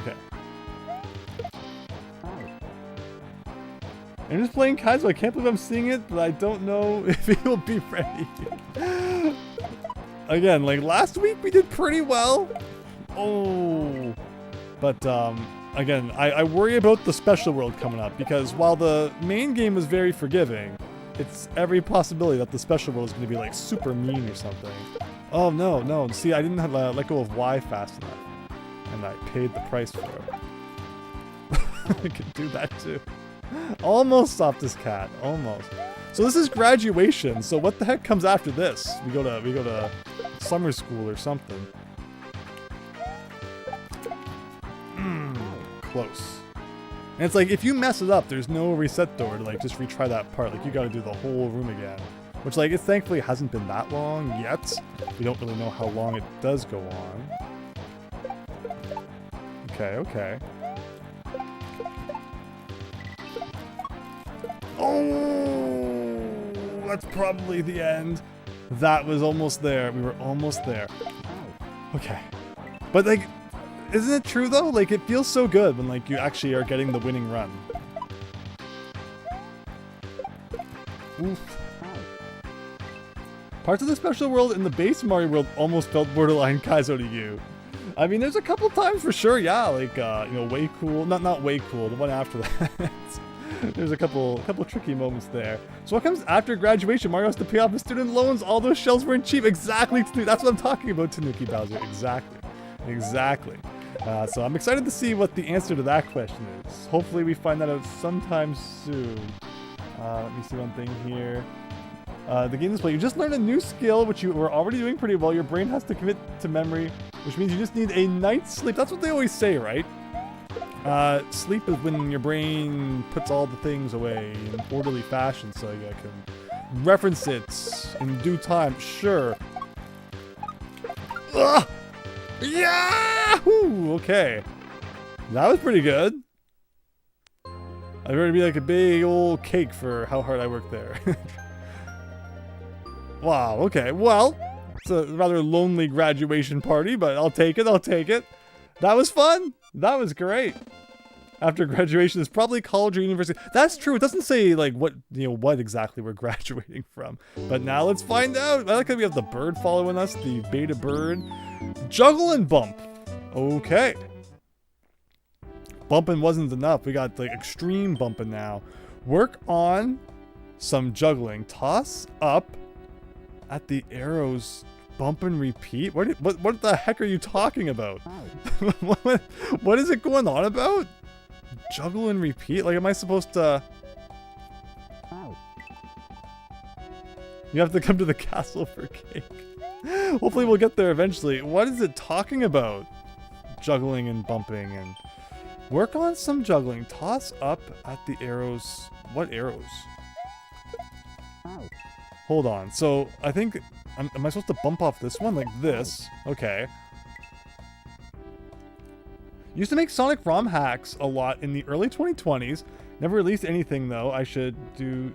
Okay. I'm just playing Kaizo. I can't believe I'm seeing it, but I don't know if it will be ready. Again, like last week we did pretty well. Oh. But, again, I worry about the special world coming up, because while the main game was very forgiving, it's every possibility that the special world is going to be, like, super mean or something. Oh, no. See, I didn't have let go of Y fast enough, and I paid the price for it. I could do that, too. Almost stopped this cat. Almost. So this is graduation. So what the heck comes after this? We go to summer school or something. Close. And it's like, if you mess it up, there's no reset door to like just retry that part. Like you got to do the whole room again, which like it thankfully hasn't been that long yet. We don't really know how long it does go on. Okay, okay. Oh, that's probably the end. That was almost there. We were almost there. Okay. But like, isn't it true though? Like it feels so good when like you actually are getting the winning run. Oof. Parts of the special world in the base Mario world almost felt borderline Kaizo to you. I mean, there's a couple times for sure, yeah, like, you know, way cool. Not way cool, the one after that. There's a couple tricky moments there. So what comes after graduation? Mario has to pay off his student loans. All those shells weren't cheap. Exactly. That's what I'm talking about, Tanuki Bowser. Exactly. Exactly. So I'm excited to see what the answer to that question is. Hopefully we find that out sometime soon. Let me see one thing here. The game display. You just learned a new skill, which you were already doing pretty well. Your brain has to commit to memory, which means you just need a night's sleep. That's what they always say, right? Sleep is when your brain puts all the things away in orderly fashion so you can reference it in due time. Sure. Ugh! Yahoo! Okay. That was pretty good. I'd rather be like a big old cake for how hard I worked there. Wow, okay. Well, it's a rather lonely graduation party, but I'll take it, I'll take it. That was fun. That was great. After graduation is probably college or university. That's true. It doesn't say like what exactly we're graduating from. But now let's find out. I like that we have the bird following us, the beta bird. Juggle and bump. Okay. Bumping wasn't enough. We got like extreme bumping now. Work on some juggling. Toss up at the arrows. Bump and repeat? What the heck are you talking about? What is it going on about? Juggle and repeat? Like, am I supposed to... You have to come to the castle for cake. Hopefully we'll get there eventually. What is it talking about? Juggling and bumping and... Work on some juggling. Toss up at the arrows. What arrows? Hold on. So, I think... Am I supposed to bump off this one? Like this. Okay. Used to make Sonic ROM hacks a lot in the early 2020s. Never released anything though. I should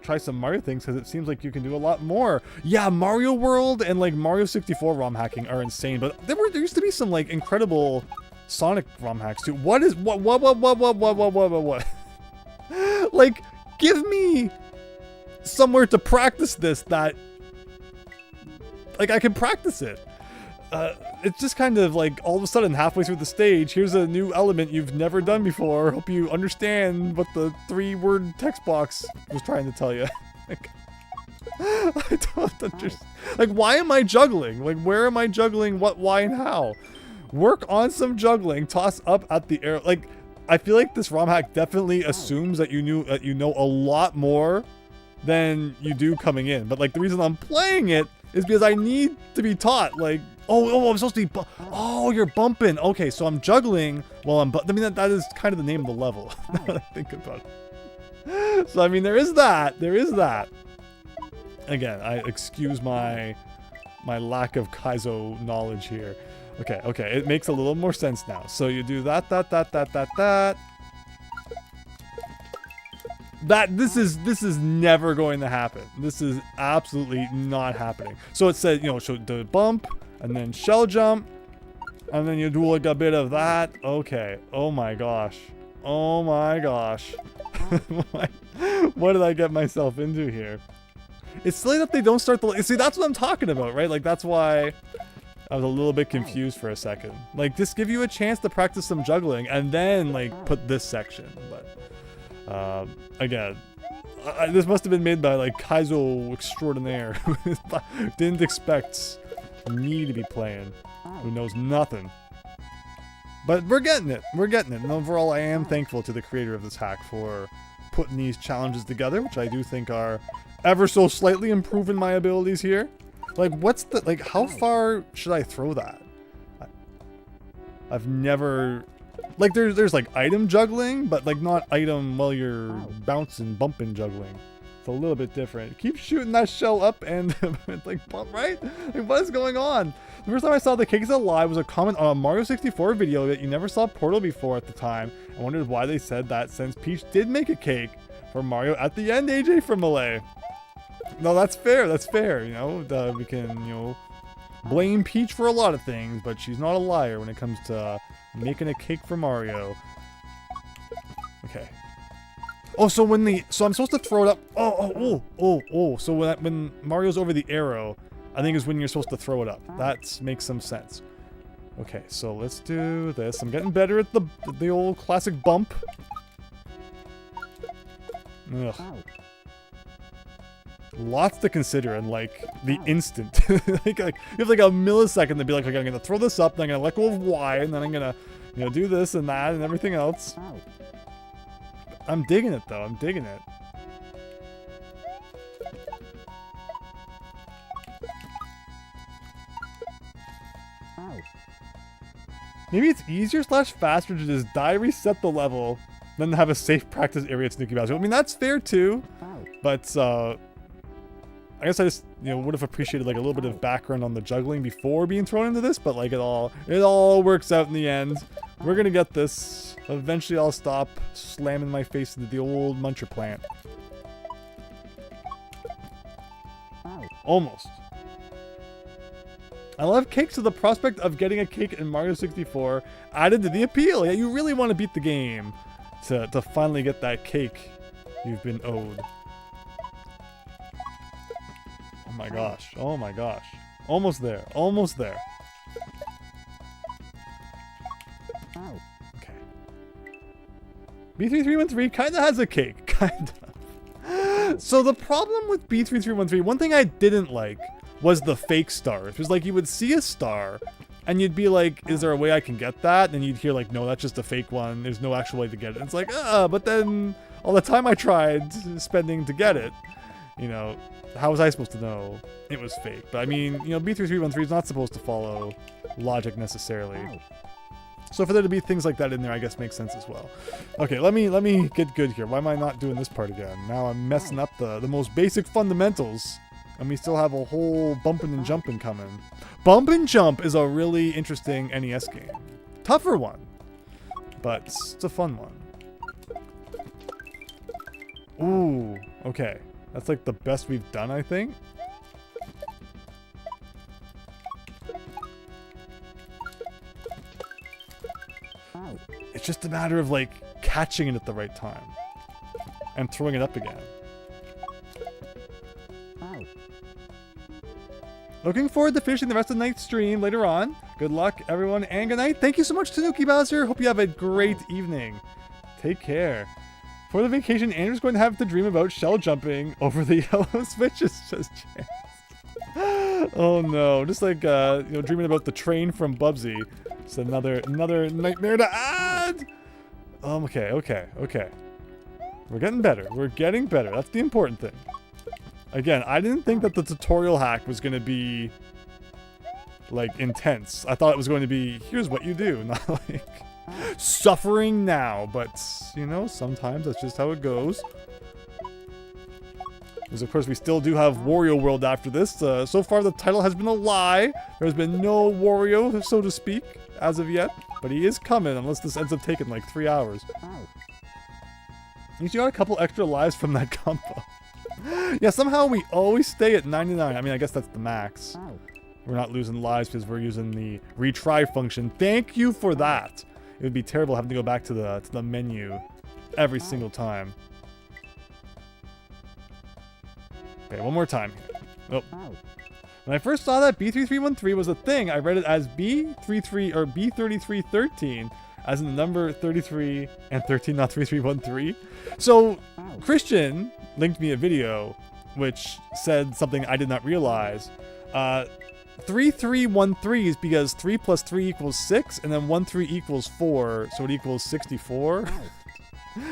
try some Mario things because it seems like you can do a lot more. Yeah, Mario World and like Mario 64 ROM hacking are insane, but there used to be some like incredible Sonic ROM hacks too. What? Like, give me somewhere to practice this that like I can practice it. It's just kind of like all of a sudden halfway through the stage, here's a new element you've never done before. Hope you understand what the 3-word text box was trying to tell you. Like, I don't understand. Like, why am I juggling? Like, where am I juggling? What, why, and how? Work on some juggling. Toss up at the arrow. Like, I feel like this ROM hack definitely assumes that you know a lot more than you do coming in. But like the reason I'm playing it is because I need to be taught. Like, oh, I'm supposed to be. Oh, you're bumping. Okay, so I'm juggling while I'm. I mean, that is kind of the name of the level. Now that I think about it. So I mean, there is that. There is that. Again, I excuse my lack of Kaizo knowledge here. Okay, okay, it makes a little more sense now. So you do that. This is never going to happen. This is absolutely not happening. So it said, so the bump, and then shell jump, and then you do like a bit of that. Okay. Oh my gosh. Oh my gosh. What did I get myself into here? It's silly that they don't start the... See, that's what I'm talking about, right? Like, that's why I was a little bit confused for a second. Like, just give you a chance to practice some juggling, and then, like, put this section. But, again, this must have been made by, like, Kaizo extraordinaire, who didn't expect me to be playing, who knows nothing. But we're getting it. We're getting it. And overall, I am thankful to the creator of this hack for putting these challenges together, which I do think are ever so slightly improving my abilities here. Like, what's the, like, how far should I throw that? I've never, like, there's like item juggling, but like not item while you're bouncing, bumping juggling. It's a little bit different. Keep shooting that shell up and like bump, right? Like, what is going on? The first time I saw the cakes alive was a comment on a Mario 64 video that you never saw Portal before at the time. I wondered why they said that since Peach did make a cake for Mario at the end, AJ from Malay. No, that's fair. That's fair. You know, we can, you know, blame Peach for a lot of things, but she's not a liar when it comes to making a cake for Mario. Okay. Oh, so when so I'm supposed to throw it up. So when Mario's over the arrow, I think is when you're supposed to throw it up. That makes some sense. Okay, so let's do this. I'm getting better at the old classic bump. Ugh. Lots to consider in like the instant. like you have like a millisecond to be like, okay, I'm gonna throw this up, then I'm gonna let go of Y, and then I'm gonna, you know, do this and that and everything else. I'm digging it though. I'm digging it. Maybe it's easier / faster to just die, reset the level, than to have a safe practice area at Snooki Bowser. I mean, that's fair too, but I guess I just, you know, would have appreciated like a little bit of background on the juggling before being thrown into this, but like it all works out in the end. We're gonna get this. Eventually I'll stop slamming my face into the old muncher plant. Almost. I love cakes, so the prospect of getting a cake in Mario 64 added to the appeal. Yeah, you really want to beat the game to finally get that cake you've been owed. Oh my gosh. Oh my gosh. Almost there. Almost there. Okay. B3313 kind of has a cake. Kind of. So the problem with B3313, one thing I didn't like was the fake stars. It was like you would see a star and you'd be like, is there a way I can get that? And you'd hear like, no, that's just a fake one. There's no actual way to get it. And it's like, but then all the time I tried spending to get it, you know, how was I supposed to know it was fake? But I mean, you know, B3313 is not supposed to follow logic necessarily. So for there to be things like that in there, I guess makes sense as well. Okay, let me get good here. Why am I not doing this part again? Now I'm messing up the most basic fundamentals. And we still have a whole bumping and jumping coming. Bump and Jump is a really interesting NES game. Tougher one, but it's a fun one. Ooh, okay. That's like the best we've done, I think. It's just a matter of like catching it at the right time and throwing it up again. Looking forward to finishing the rest of the night's stream later on. Good luck, everyone, and good night. Thank you so much, Tanuki Bowser. Hope you have a great evening. Take care. For the vacation, Andrew's going to have to dream about shell jumping over the yellow switches. Just chance. Oh no, just like you know, dreaming about the train from Bubsy. It's another nightmare to add. Okay. We're getting better. We're getting better. That's the important thing. Again, I didn't think that the tutorial hack was going to be, like, intense. I thought it was going to be, here's what you do, not like, suffering now. But, you know, sometimes that's just how it goes. Because, of course, we still do have Wario World after this. So far, the title has been a lie. There's been no Wario, so to speak, as of yet. But he is coming, unless this ends up taking, like, 3 hours. At least you got a couple extra lives from that combo. Yeah, somehow we always stay at 99. I mean, I guess that's the max. We're not losing lives because we're using the retry function. Thank you for that. It would be terrible having to go back to the menu every single time. Okay, one more time. Oh. When I first saw that B3313 was a thing, I read it as B33 or B3313, as in the number 33 and 13, not 3313. So Christian linked me a video which said something I did not realize. 3313 is because 3 plus 3 equals 6, and then 13 equals 4, so it equals 64.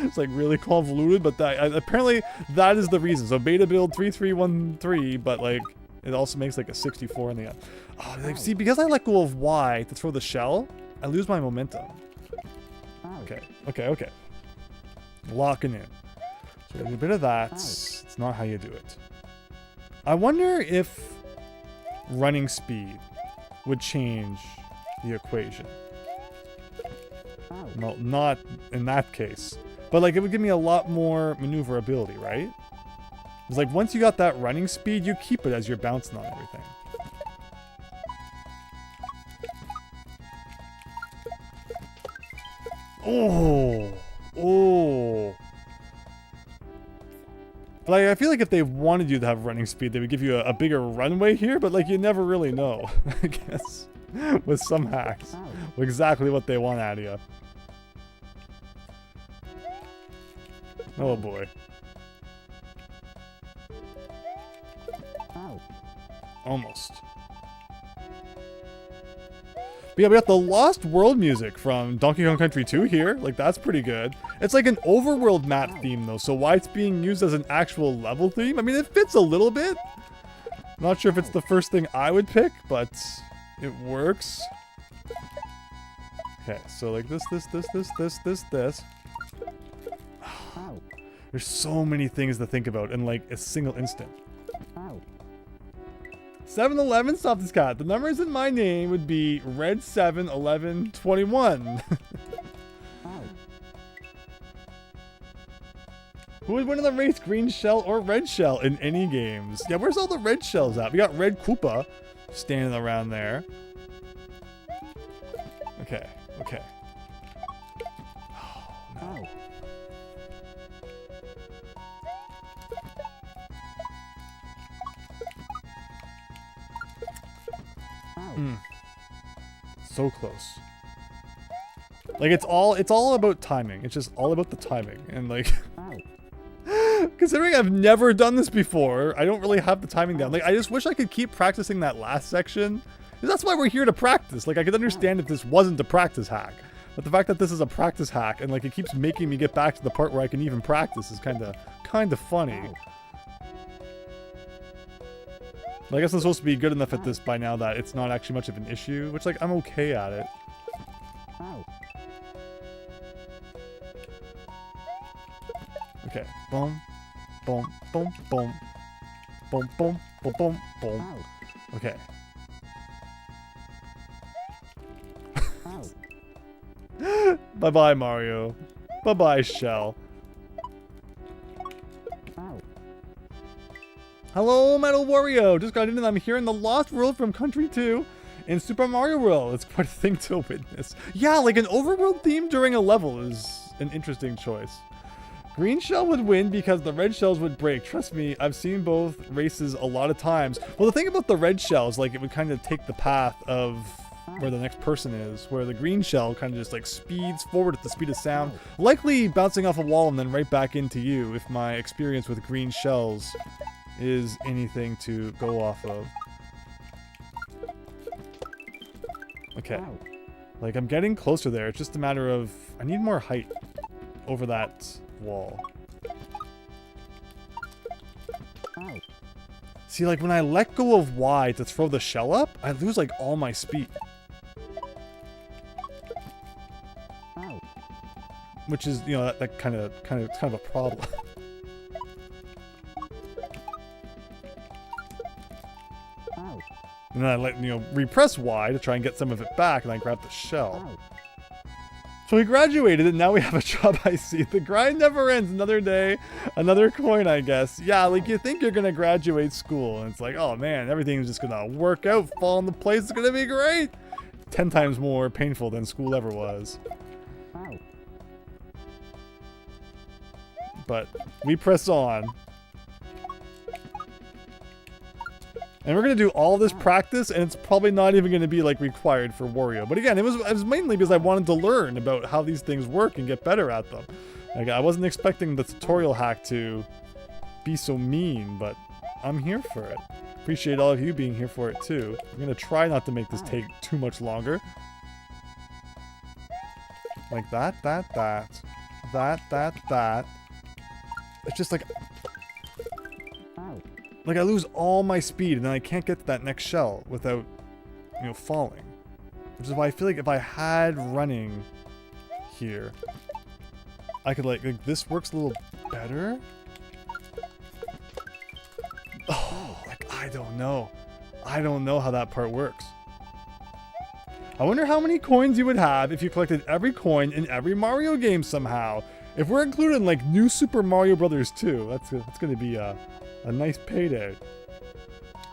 It's like really convoluted, but that apparently that is the reason. So beta build 3313, but like it also makes like a 64 in the end. Oh, like, see, because I let go of Y to throw the shell, I lose my momentum. Okay. Locking in. So a bit of that. It's not how you do it. I wonder if running speed would change the equation. Well, not in that case. But like it would give me a lot more maneuverability, right? It's like once you got that running speed, you keep it as you're bouncing on everything. Oh. Like, I feel like if they wanted you to have running speed, they would give you a bigger runway here, but like you never really know, I guess, with some hacks, exactly what they want out of you. Oh boy. Almost. But yeah, we got the Lost World music from Donkey Kong Country 2 here. Like, that's pretty good. It's like an overworld map theme, though, so why it's being used as an actual level theme? I mean, it fits a little bit. Not sure if it's the first thing I would pick, but it works. Okay, so like this. There's so many things to think about in like a single instant. 7-Eleven Softest Cat. The numbers in my name would be Red 7, 11, 21. Who would win in the race, green shell or red shell in any games? Yeah, where's all the red shells at? We got Red Koopa standing around there. Okay. Oh, no. So close. Like it's all about timing. It's just all about the timing. And like considering I've never done this before, I don't really have the timing down. Like I just wish I could keep practicing that last section. Because that's why we're here to practice. Like I could understand if this wasn't a practice hack. But the fact that this is a practice hack and like it keeps making me get back to the part where I can even practice is kind of funny. I guess I'm supposed to be good enough at this by now that it's not actually much of an issue, which, like, I'm okay at it. Okay. Boom. Boom. Boom. Boom. Boom. Boom. Boom. Boom. Boom. Okay. Bye-bye, Mario. Bye-bye, Shell. Hello, Metal Wario! Just got in and I'm here in the Lost World from Country 2 in Super Mario World. It's quite a thing to witness. Yeah, like an overworld theme during a level is an interesting choice. Green shell would win because the red shells would break. Trust me, I've seen both races a lot of times. Well, the thing about the red shells, like it would kind of take the path of where the next person is, where the green shell kind of just like speeds forward at the speed of sound, likely bouncing off a wall and then right back into you if my experience with green shells is anything to go off of. Okay. Like, I'm getting closer there. It's just a matter of... I need more height over that wall. See, like, when I let go of Y to throw the shell up, I lose, like, all my speed. Which is, you know, that kind of a problem. And then I let, you know, repress Y to try and get some of it back, and I grab the shell. So we graduated, and now we have a job, I see. The grind never ends. Another day, another coin, I guess. Yeah, like, you think you're gonna graduate school, and it's like, oh man, everything's just gonna work out, fall into place, it's gonna be great! 10 times more painful than school ever was. But we press on. And we're going to do all this practice, and it's probably not even going to be, like, required for Wario. But again, it was mainly because I wanted to learn about how these things work and get better at them. Like, I wasn't expecting the tutorial hack to be so mean, but I'm here for it. Appreciate all of you being here for it, too. I'm going to try not to make this take too much longer. Like that. that. It's just like I lose all my speed and then I can't get to that next shell without, you know, falling. Which is why I feel like if I had running here, I could like this works a little better. Oh, like I don't know. I don't know how that part works. I wonder how many coins you would have if you collected every coin in every Mario game somehow. If we're including like new Super Mario Brothers 2, that's gonna be a nice payday.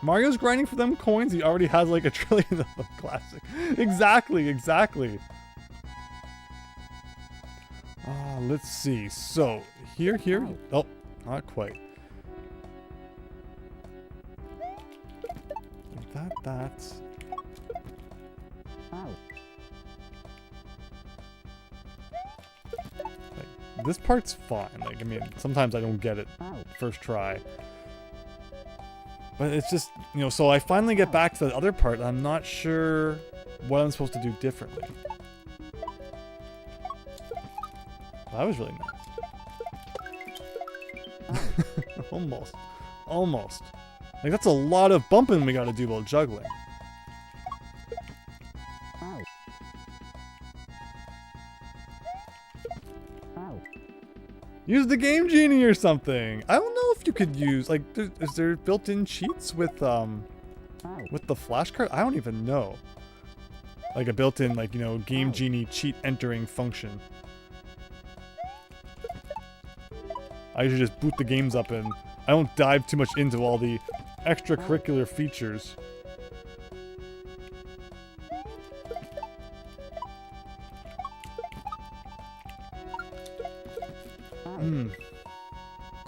Mario's grinding for them coins. He already has like 1 trillion of them. Classic. Exactly. Let's see. So here. Oh, not quite. That's. Like, this part's fine. Like, I mean, sometimes I don't get it first try. But it's just, you know, so I finally get back to the other part. I'm not sure what I'm supposed to do differently. That was really nice. Almost. Like, that's a lot of bumping we gotta do while juggling. Use the Game Genie or something. I don't know if you could use, like, is there built-in cheats with the flashcard? I don't even know. Like a built-in, like, you know, Game Genie cheat entering function. I usually just boot the games up and I don't dive too much into all the extracurricular features.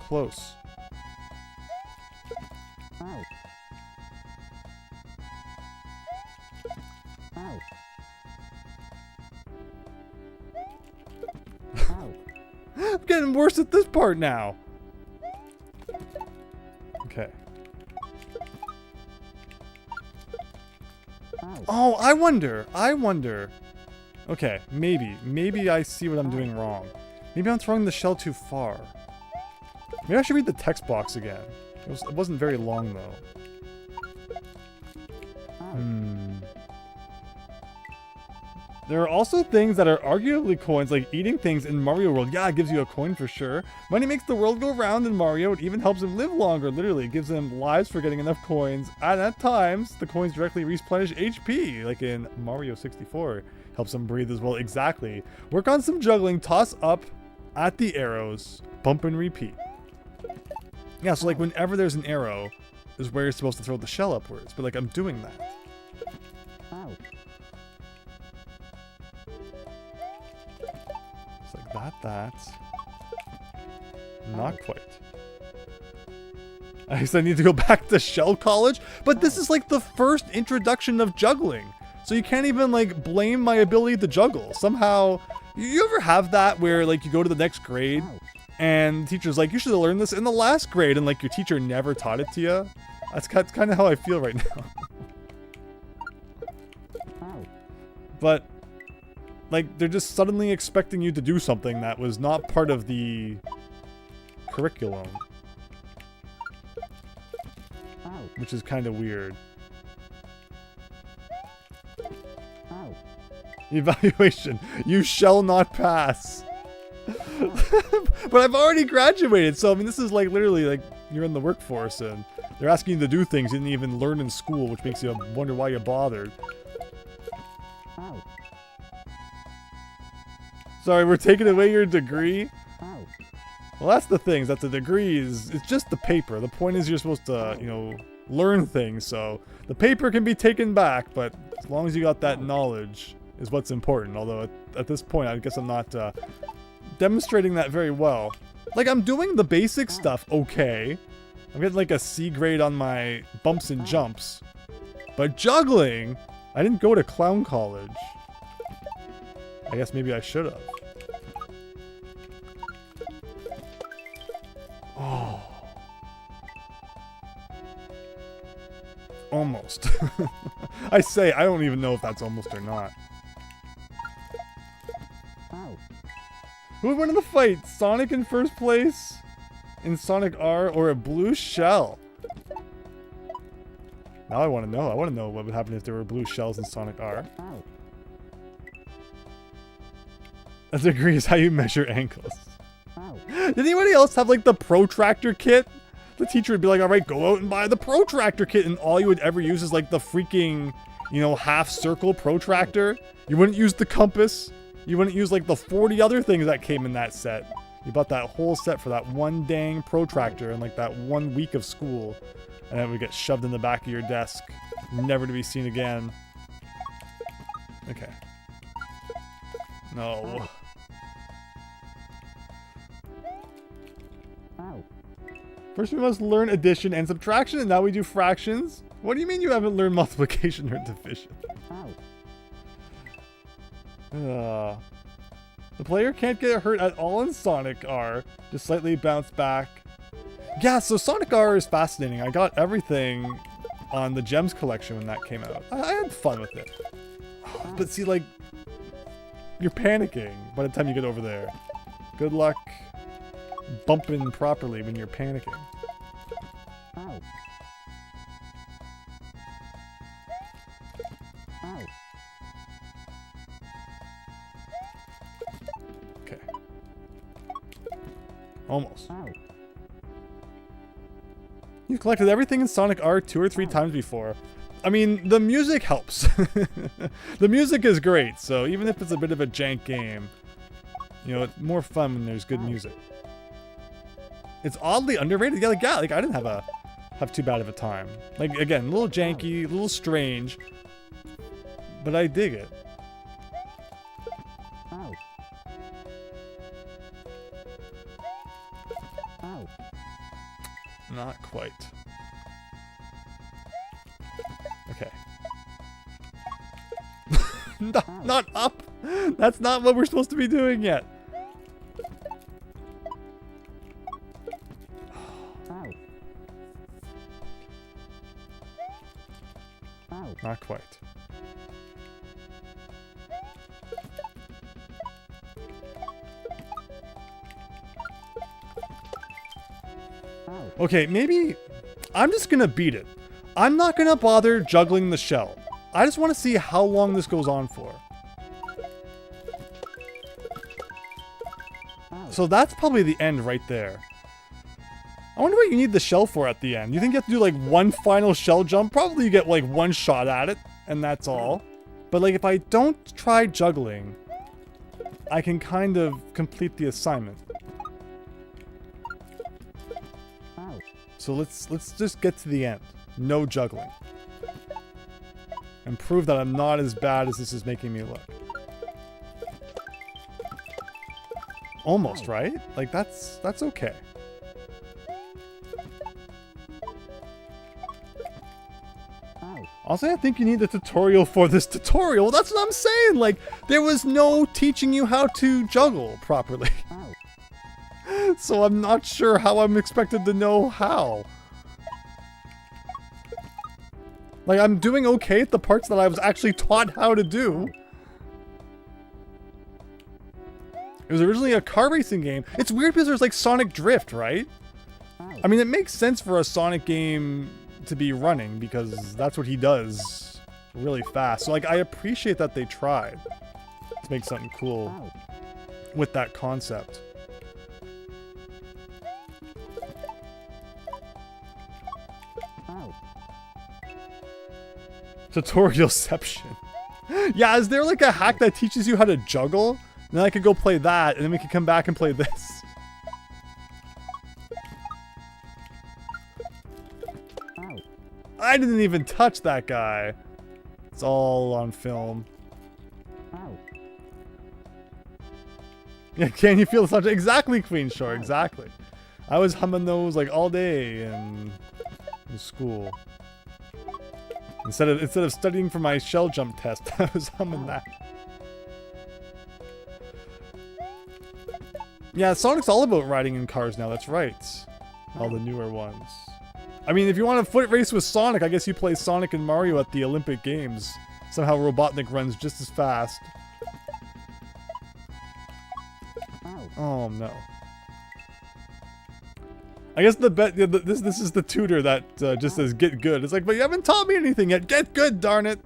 Close. I'm getting worse at this part now. Okay. Oh, I wonder. Okay, maybe I see what I'm doing wrong. Maybe I'm throwing the shell too far. Maybe I should read the text box again. It wasn't very long, though. There are also things that are arguably coins, like eating things in Mario World. Yeah, it gives you a coin for sure. Money makes the world go round in Mario. It even helps him live longer, literally. It gives him lives for getting enough coins. And at times, the coins directly replenish HP, like in Mario 64. Helps him breathe as well. Exactly. Work on some juggling. Toss up at the arrows. Bump and repeat. Yeah, so like whenever there's an arrow is where you're supposed to throw the shell upwards. But like I'm doing that. It's like that's not quite. I guess I need to go back to shell college, but this is like the first introduction of juggling. So you can't even like blame my ability to juggle. Somehow, you ever have that where like you go to the next grade and the teacher's like, you should have learned this in the last grade, and like your teacher never taught it to you? That's kind of how I feel right now. But like they're just suddenly expecting you to do something that was not part of the curriculum. Which is kind of weird. Evaluation. You shall not pass. But I've already graduated, so I mean this is like literally like you're in the workforce and they're asking you to do things you didn't even learn in school, which makes you wonder why you bothered. Sorry, we're taking away your degree? Well, that's the thing, is that the degree it's just the paper. The point is you're supposed to, you know, learn things, so the paper can be taken back, but as long as you got that knowledge is what's important. Although at this point, I guess I'm not demonstrating that very well. Like, I'm doing the basic stuff okay. I'm getting like a C grade on my bumps and jumps. But juggling, I didn't go to clown college. I guess maybe I should have. Oh. Almost. I say, I don't even know if that's almost or not. Who would win in the fight? Sonic in first place in Sonic R or a blue shell? Now I want to know. I want to know what would happen if there were blue shells in Sonic R. A degree is how you measure ankles. Did anybody else have like the protractor kit? The teacher would be like, all right, go out and buy the protractor kit. And all you would ever use is like the freaking, you know, half circle protractor. You wouldn't use the compass. You wouldn't use like the 40 other things that came in that set. You bought that whole set for that one dang protractor in like that 1 week of school. And then it would get shoved in the back of your desk. Never to be seen again. Okay. No. First we must learn addition and subtraction, and now we do fractions? What do you mean you haven't learned multiplication or division? The player can't get hurt at all in Sonic R, just slightly bounce back. Yeah, so Sonic R is fascinating. I got everything on the Gems collection when that came out. I had fun with it. But see, like, you're panicking by the time you get over there. Good luck bumping properly when you're panicking. Okay. Almost. You've collected everything in Sonic R 2 or 3 times before. I mean, the music helps. The music is great, so even if it's a bit of a jank game, you know, it's more fun when there's good music. It's oddly underrated. Yeah, like I didn't have too bad of a time. Like, again, a little janky, a little strange, but I dig it. Not quite. Okay. Not up! That's not what we're supposed to be doing yet. Not quite. Okay, maybe I'm just gonna beat it. I'm not gonna bother juggling the shell. I just want to see how long this goes on for. So that's probably the end right there. I wonder what you need the shell for at the end. You think you have to do like one final shell jump? Probably you get like one shot at it, and that's all. But like if I don't try juggling, I can kind of complete the assignment. So let's just get to the end. No juggling. And prove that I'm not as bad as this is making me look. Almost, right? Like that's okay. Also, I think you need the tutorial for this tutorial. Well, that's what I'm saying. Like, there was no teaching you how to juggle properly. So I'm not sure how I'm expected to know how. Like, I'm doing okay at the parts that I was actually taught how to do. It was originally a car racing game. It's weird because there's like Sonic Drift, right? I mean, it makes sense for a Sonic game to be running because that's what he does really fast. So like, I appreciate that they tried to make something cool with that concept. Tutorialception. Yeah, is there like a hack that teaches you how to juggle? And then I could go play that, and then we could come back and play this. I didn't even touch that guy. It's all on film. Yeah, can you feel the subject? Exactly, Queen Shore, exactly. I was humming those like all day in school. Instead of studying for my shell jump test, I was humming that. Yeah, Sonic's all about riding in cars now, that's right. All the newer ones. I mean, if you want a foot race with Sonic, I guess you play Sonic and Mario at the Olympic Games. Somehow Robotnik runs just as fast. Oh no. I guess this is the tutor that just says get good. It's like, but you haven't taught me anything yet. Get good, darn it.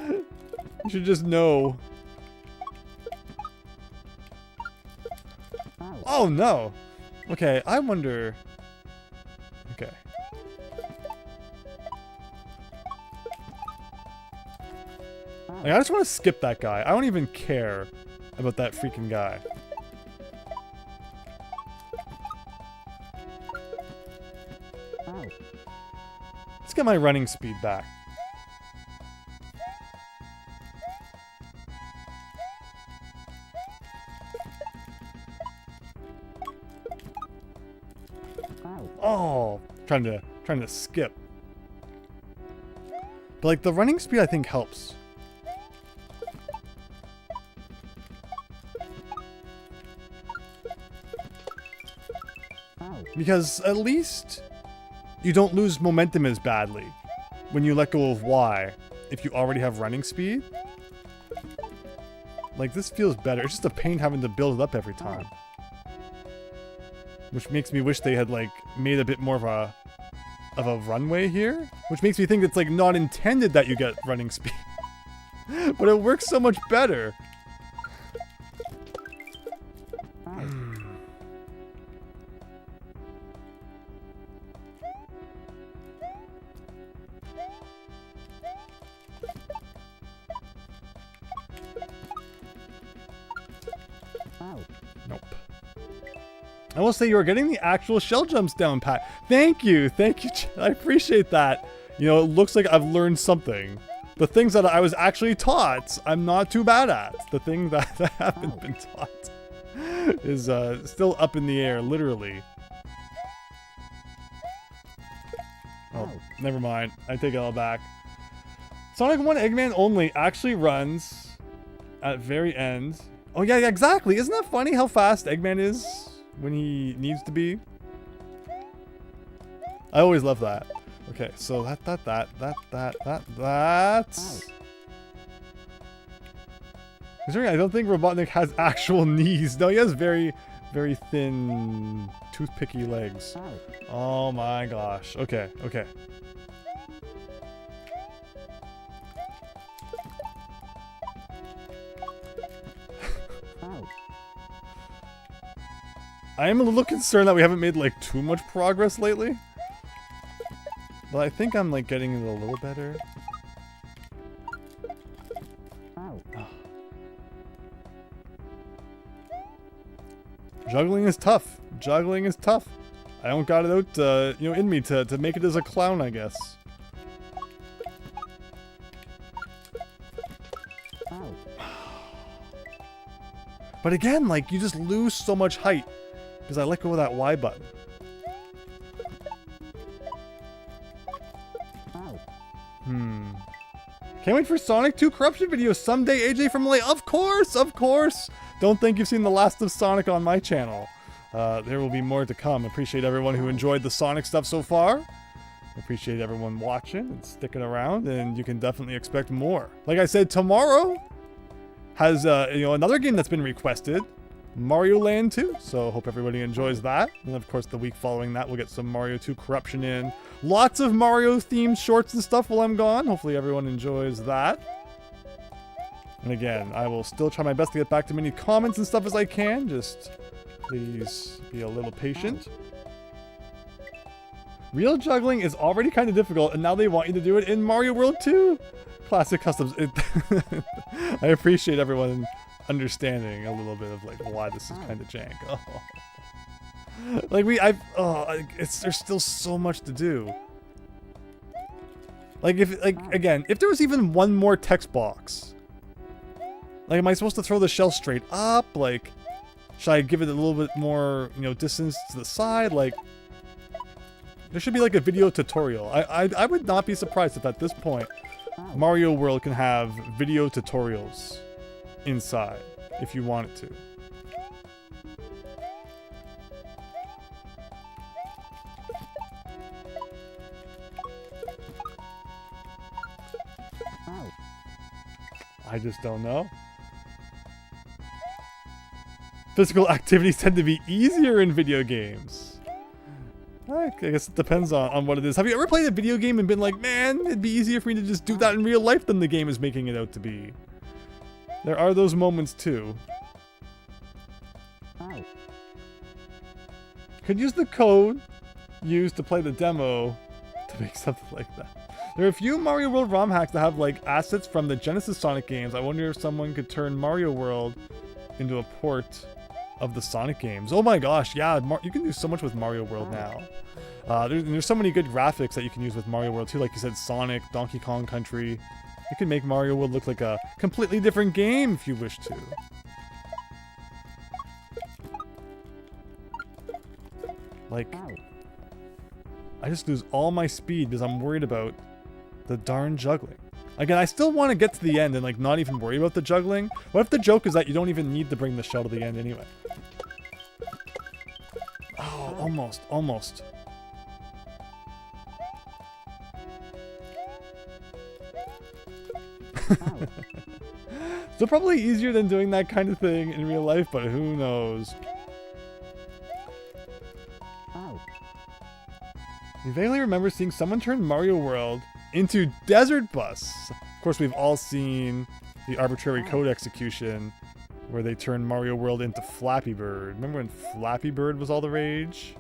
You should just know. Oh no. Okay, I wonder. Okay. Like, I just want to skip that guy. I don't even care about that freaking guy. Let's get my running speed back. Oh, trying to skip. But like the running speed I think helps. Because at least you don't lose momentum as badly when you let go of Y if you already have running speed. Like, this feels better. It's just a pain having to build it up every time. Which makes me wish they had, like, made a bit more of a runway here. Which makes me think it's, like, not intended that you get running speed. But it works so much better. Nope. I will say you're getting the actual shell jumps down pat. Thank you, I appreciate that. You know, it looks like I've learned something. The things that I was actually taught, I'm not too bad at. The thing that I haven't been taught is still up in the air, literally. Oh, never mind. I take it all back. Sonic 1 Eggman only actually runs at very end. Oh yeah, exactly. Isn't that funny how fast Eggman is when he needs to be? I always love that. Okay, so that. Considering I don't think Robotnik has actual knees. No, he has very, very thin, toothpicky legs. Oh my gosh. Okay, okay. I am a little concerned that we haven't made like too much progress lately. But I think I'm like getting it a little better. Juggling is tough. Juggling is tough. I don't got it out, you know, in me to make it as a clown, I guess. But again, like, you just lose so much height because I let go of that Y button. Can't wait for Sonic 2 corruption videos someday, AJ from LA. Of course, of course. Don't think you've seen the last of Sonic on my channel. There will be more to come. Appreciate everyone who enjoyed the Sonic stuff so far. Appreciate everyone watching and sticking around, and you can definitely expect more. Like I said, tomorrow has you know, another game that's been requested, Mario Land 2. So hope everybody enjoys that. And of course, the week following that, we'll get some Mario 2 corruption in. Lots of Mario themed shorts and stuff while I'm gone. Hopefully everyone enjoys that. And again, I will still try my best to get back to many comments and stuff as I can. Just please be a little patient. Real juggling is already kind of difficult, and now they want you to do it in Mario World 2. Classic customs. I appreciate everyone understanding a little bit of like why this is kind of jank. Oh. Like there's still so much to do. Like again, if there was even one more text box, like am I supposed to throw the shell straight up? Like, should I give it a little bit more, you know, distance to the side? Like, there should be like a video tutorial. I would not be surprised if at this point Mario World can have video tutorials inside if you want it to. I just don't know. physical activities tend to be easier in video games. I guess it depends on what it is. Have you ever played a video game and been like, man, it'd be easier for me to just do that in real life than the game is making it out to be? There are those moments too. Could use the code used to play the demo to make something like that. There are a few Mario World ROM hacks that have like assets from the Genesis Sonic games. I wonder if someone could turn Mario World into a port of the Sonic games. Oh my gosh, yeah, you can do so much with Mario World now. There's so many good graphics that you can use with Mario World too. Like you said, Sonic, Donkey Kong Country. You can make Mario World look like a completely different game if you wish to. Like, I just lose all my speed because I'm worried about the darn juggling. Again, I still want to get to the end and like not even worry about the juggling. What if the joke is that you don't even need to bring the shell to the end anyway? Oh, almost. Still probably easier than doing that kind of thing in real life, but who knows? You vaguely remember seeing someone turn Mario World into Desert Bus. Of course, we've all seen the arbitrary code execution where they turned Mario World into Flappy Bird. Remember when Flappy Bird was all the rage?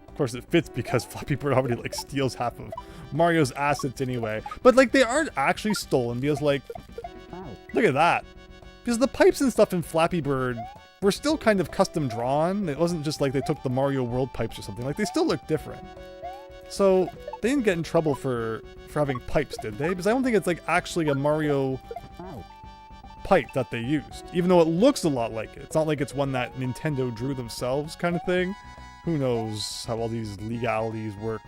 Of course, it fits because Flappy Bird already like steals half of Mario's assets anyway. But like they aren't actually stolen because like, look at that. Because the pipes and stuff in Flappy Bird were still kind of custom drawn. It wasn't just like they took the Mario World pipes or something. Like they still look different. So they didn't get in trouble for having pipes, did they? Because I don't think it's like actually a Mario pipe that they used, even though it looks a lot like it. It's not like it's one that Nintendo drew themselves kind of thing. Who knows how all these legalities work.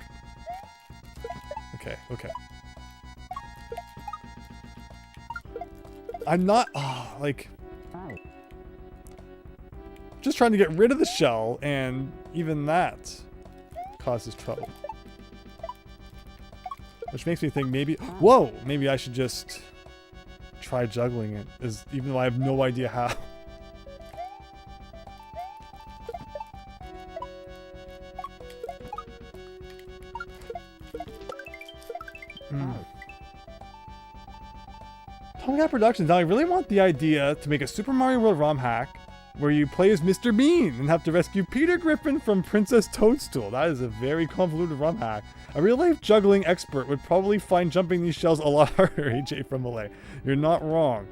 Okay. I'm not, like, just trying to get rid of the shell, and even that causes trouble. Which makes me think maybe, whoa, maybe I should just try juggling it, even though I have no idea how. Tomcat Productions, now I really want the idea to make a Super Mario World ROM hack where you play as Mr. Bean and have to rescue Peter Griffin from Princess Toadstool. That is a very convoluted ROM hack. A real-life juggling expert would probably find jumping these shells a lot harder, AJ from Malay. You're not wrong.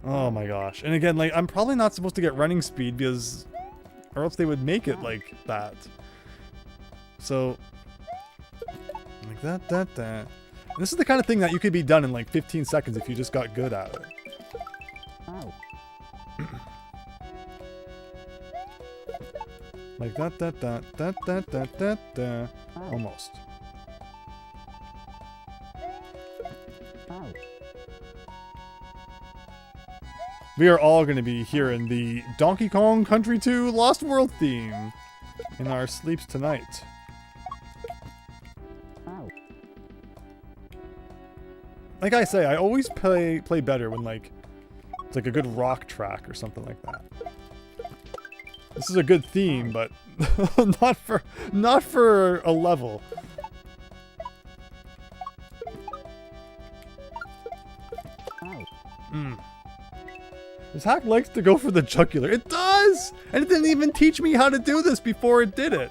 Oh my gosh. And again, like, I'm probably not supposed to get running speed because, or else they would make it like that. So, like that. This is the kind of thing that you could be done in like 15 seconds if you just got good at it. Like that. Almost. We are all going to be hearing the Donkey Kong Country 2 Lost World theme in our sleeps tonight. Like I say, I always play better when like it's like a good rock track or something like that. This is a good theme, but not for a level. This hack likes to go for the jugular. It does! And it didn't even teach me how to do this before it did it.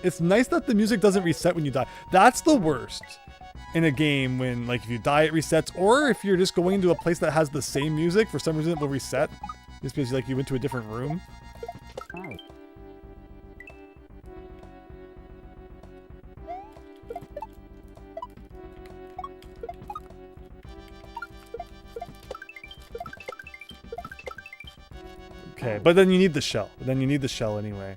It's nice that the music doesn't reset when you die. That's the worst in a game when, like, if you die, it resets. Or if you're just going into a place that has the same music, for some reason it will reset. Just because, like, you went to a different room. Okay, but then you need the shell. Anyway.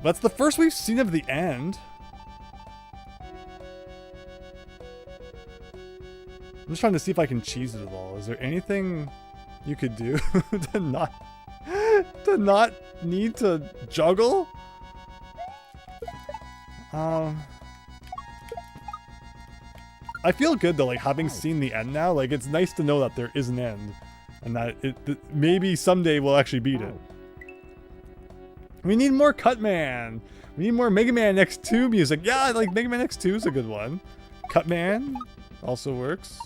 That's the first we've seen of the end. I'm just trying to see if I can cheese it at all. Is there anything you could do to not need to juggle? I feel good though, like having seen the end now, like it's nice to know that there is an end and that maybe someday we'll actually beat it. We need more Cutman. We need more Mega Man X2 music. Yeah, like Mega Man X2 is a good one. Cutman also works.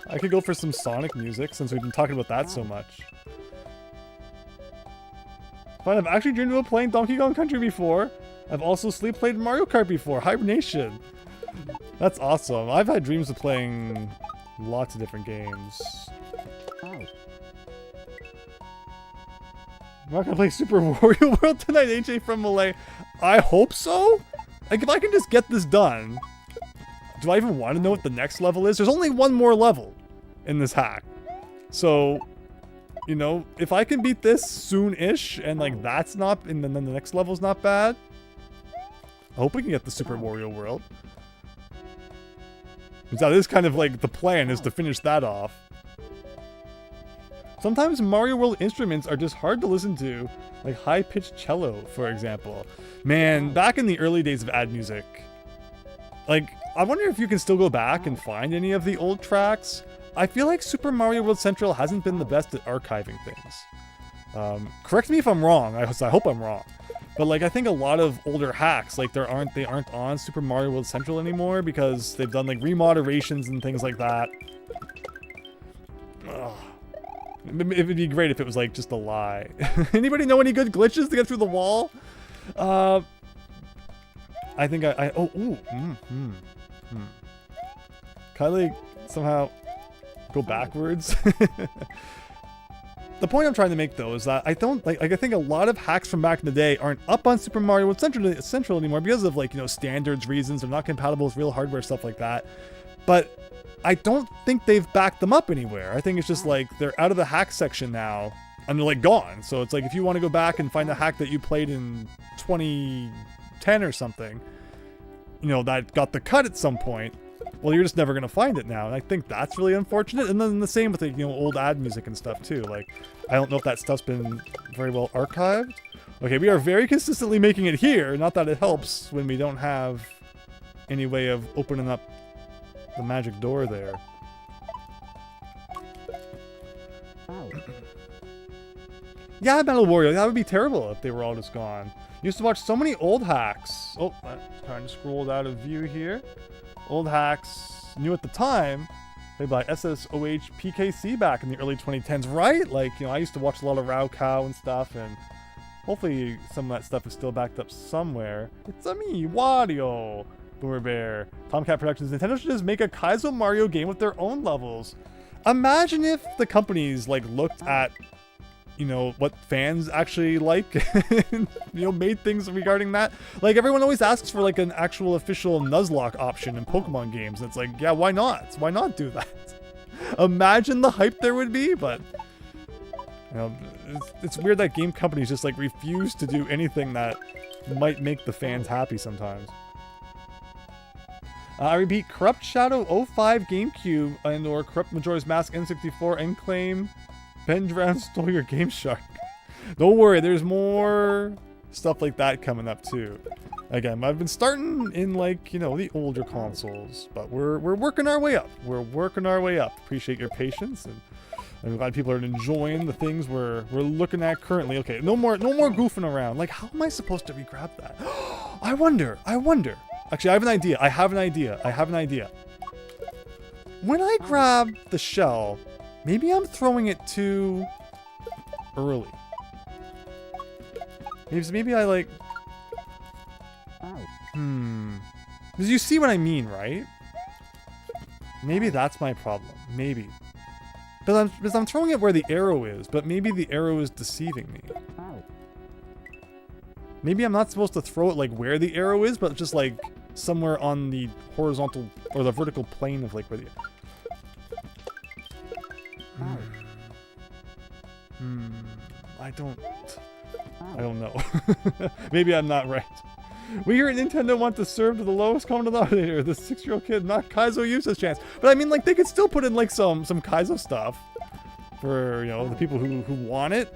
I could go for some Sonic music since we've been talking about that so much. Fine, I've actually dreamed about playing Donkey Kong Country before. I've also sleep played Mario Kart before. Hibernation. That's awesome. I've had dreams of playing lots of different games. I'm not gonna play Super Wario World tonight, AJ from Malay. I hope so? Like, if I can just get this done, do I even want to know what the next level is? There's only one more level in this hack. So, you know, if I can beat this soon-ish, and like that's not, and then the next level's not bad, I hope we can get the Super Wario World. Because that is kind of like the plan, is to finish that off. Sometimes Mario World instruments are just hard to listen to, like high-pitched cello, for example. Man, back in the early days of ad music, like, I wonder if you can still go back and find any of the old tracks. I feel like Super Mario World Central hasn't been the best at archiving things. Correct me if I'm wrong, I hope I'm wrong. But like, I think a lot of older hacks, like they aren't on Super Mario World Central anymore because they've done like remoderations and things like that. Ugh. It would be great if it was like just a lie. Anybody know any good glitches to get through the wall? I think Can I like somehow go backwards? The point I'm trying to make though is that I don't like I think a lot of hacks from back in the day aren't up on Super Mario World Central anymore because of like, you know, standards reasons. They're not compatible with real hardware, stuff like that. But I don't think they've backed them up anywhere. I think it's just like they're out of the hack section now and they're like gone. So it's like if you want to go back and find a hack that you played in 2010 or something, you know, that got the cut at some point, well, you're just never going to find it now. And I think that's really unfortunate. And then the same with the, you know, old ad music and stuff too. Like, I don't know if that stuff's been very well archived. Okay, we are very consistently making it here. Not that it helps when we don't have any way of opening up the magic door there. Yeah, Battle Wario. That would be terrible if they were all just gone. Used to watch so many old hacks. Oh, I'm trying to scroll out of view here. Old hacks, new at the time, played by SSOH PKC back in the early 2010s, right? Like, you know, I used to watch a lot of Rao Cow and stuff, and hopefully some of that stuff is still backed up somewhere. It's a me, Wario. Boomer Bear. Tomcat Productions. Nintendo should just make a Kaizo Mario game with their own levels. Imagine if the companies, like, looked at, you know, what fans actually like and, you know, made things regarding that. Like, everyone always asks for like an actual official Nuzlocke option in Pokemon games. And it's like, yeah, why not? Why not do that? Imagine the hype there would be, but you know, it's weird that game companies just like refuse to do anything that might make the fans happy sometimes. I repeat, Corrupt Shadow 05 GameCube and or Corrupt Majora's Mask N64 and claim Ben Drown stole your Game Shark. Don't worry, there's more stuff like that coming up too. Again, I've been starting in like, you know, the older consoles, but we're working our way up. We're working our way up. Appreciate your patience, and I'm glad people are enjoying the things we're looking at currently. Okay, no more goofing around. Like, how am I supposed to regrab that? I wonder. Actually, I have an idea. When I grab the shell, maybe I'm throwing it too early. Maybe I like... Because you see what I mean, right? Maybe that's my problem. Maybe. Because I'm throwing it where the arrow is, but maybe the arrow is deceiving me. Maybe I'm not supposed to throw it like where the arrow is, but just like somewhere on the horizontal or the vertical plane of like where the... I don't know. Maybe I'm not right. We here at Nintendo want to serve to the lowest common denominator, the 6-year-old kid, not Kaizo uses chance. But I mean, like, they could still put in like some Kaizo stuff for, you know, the people who want it.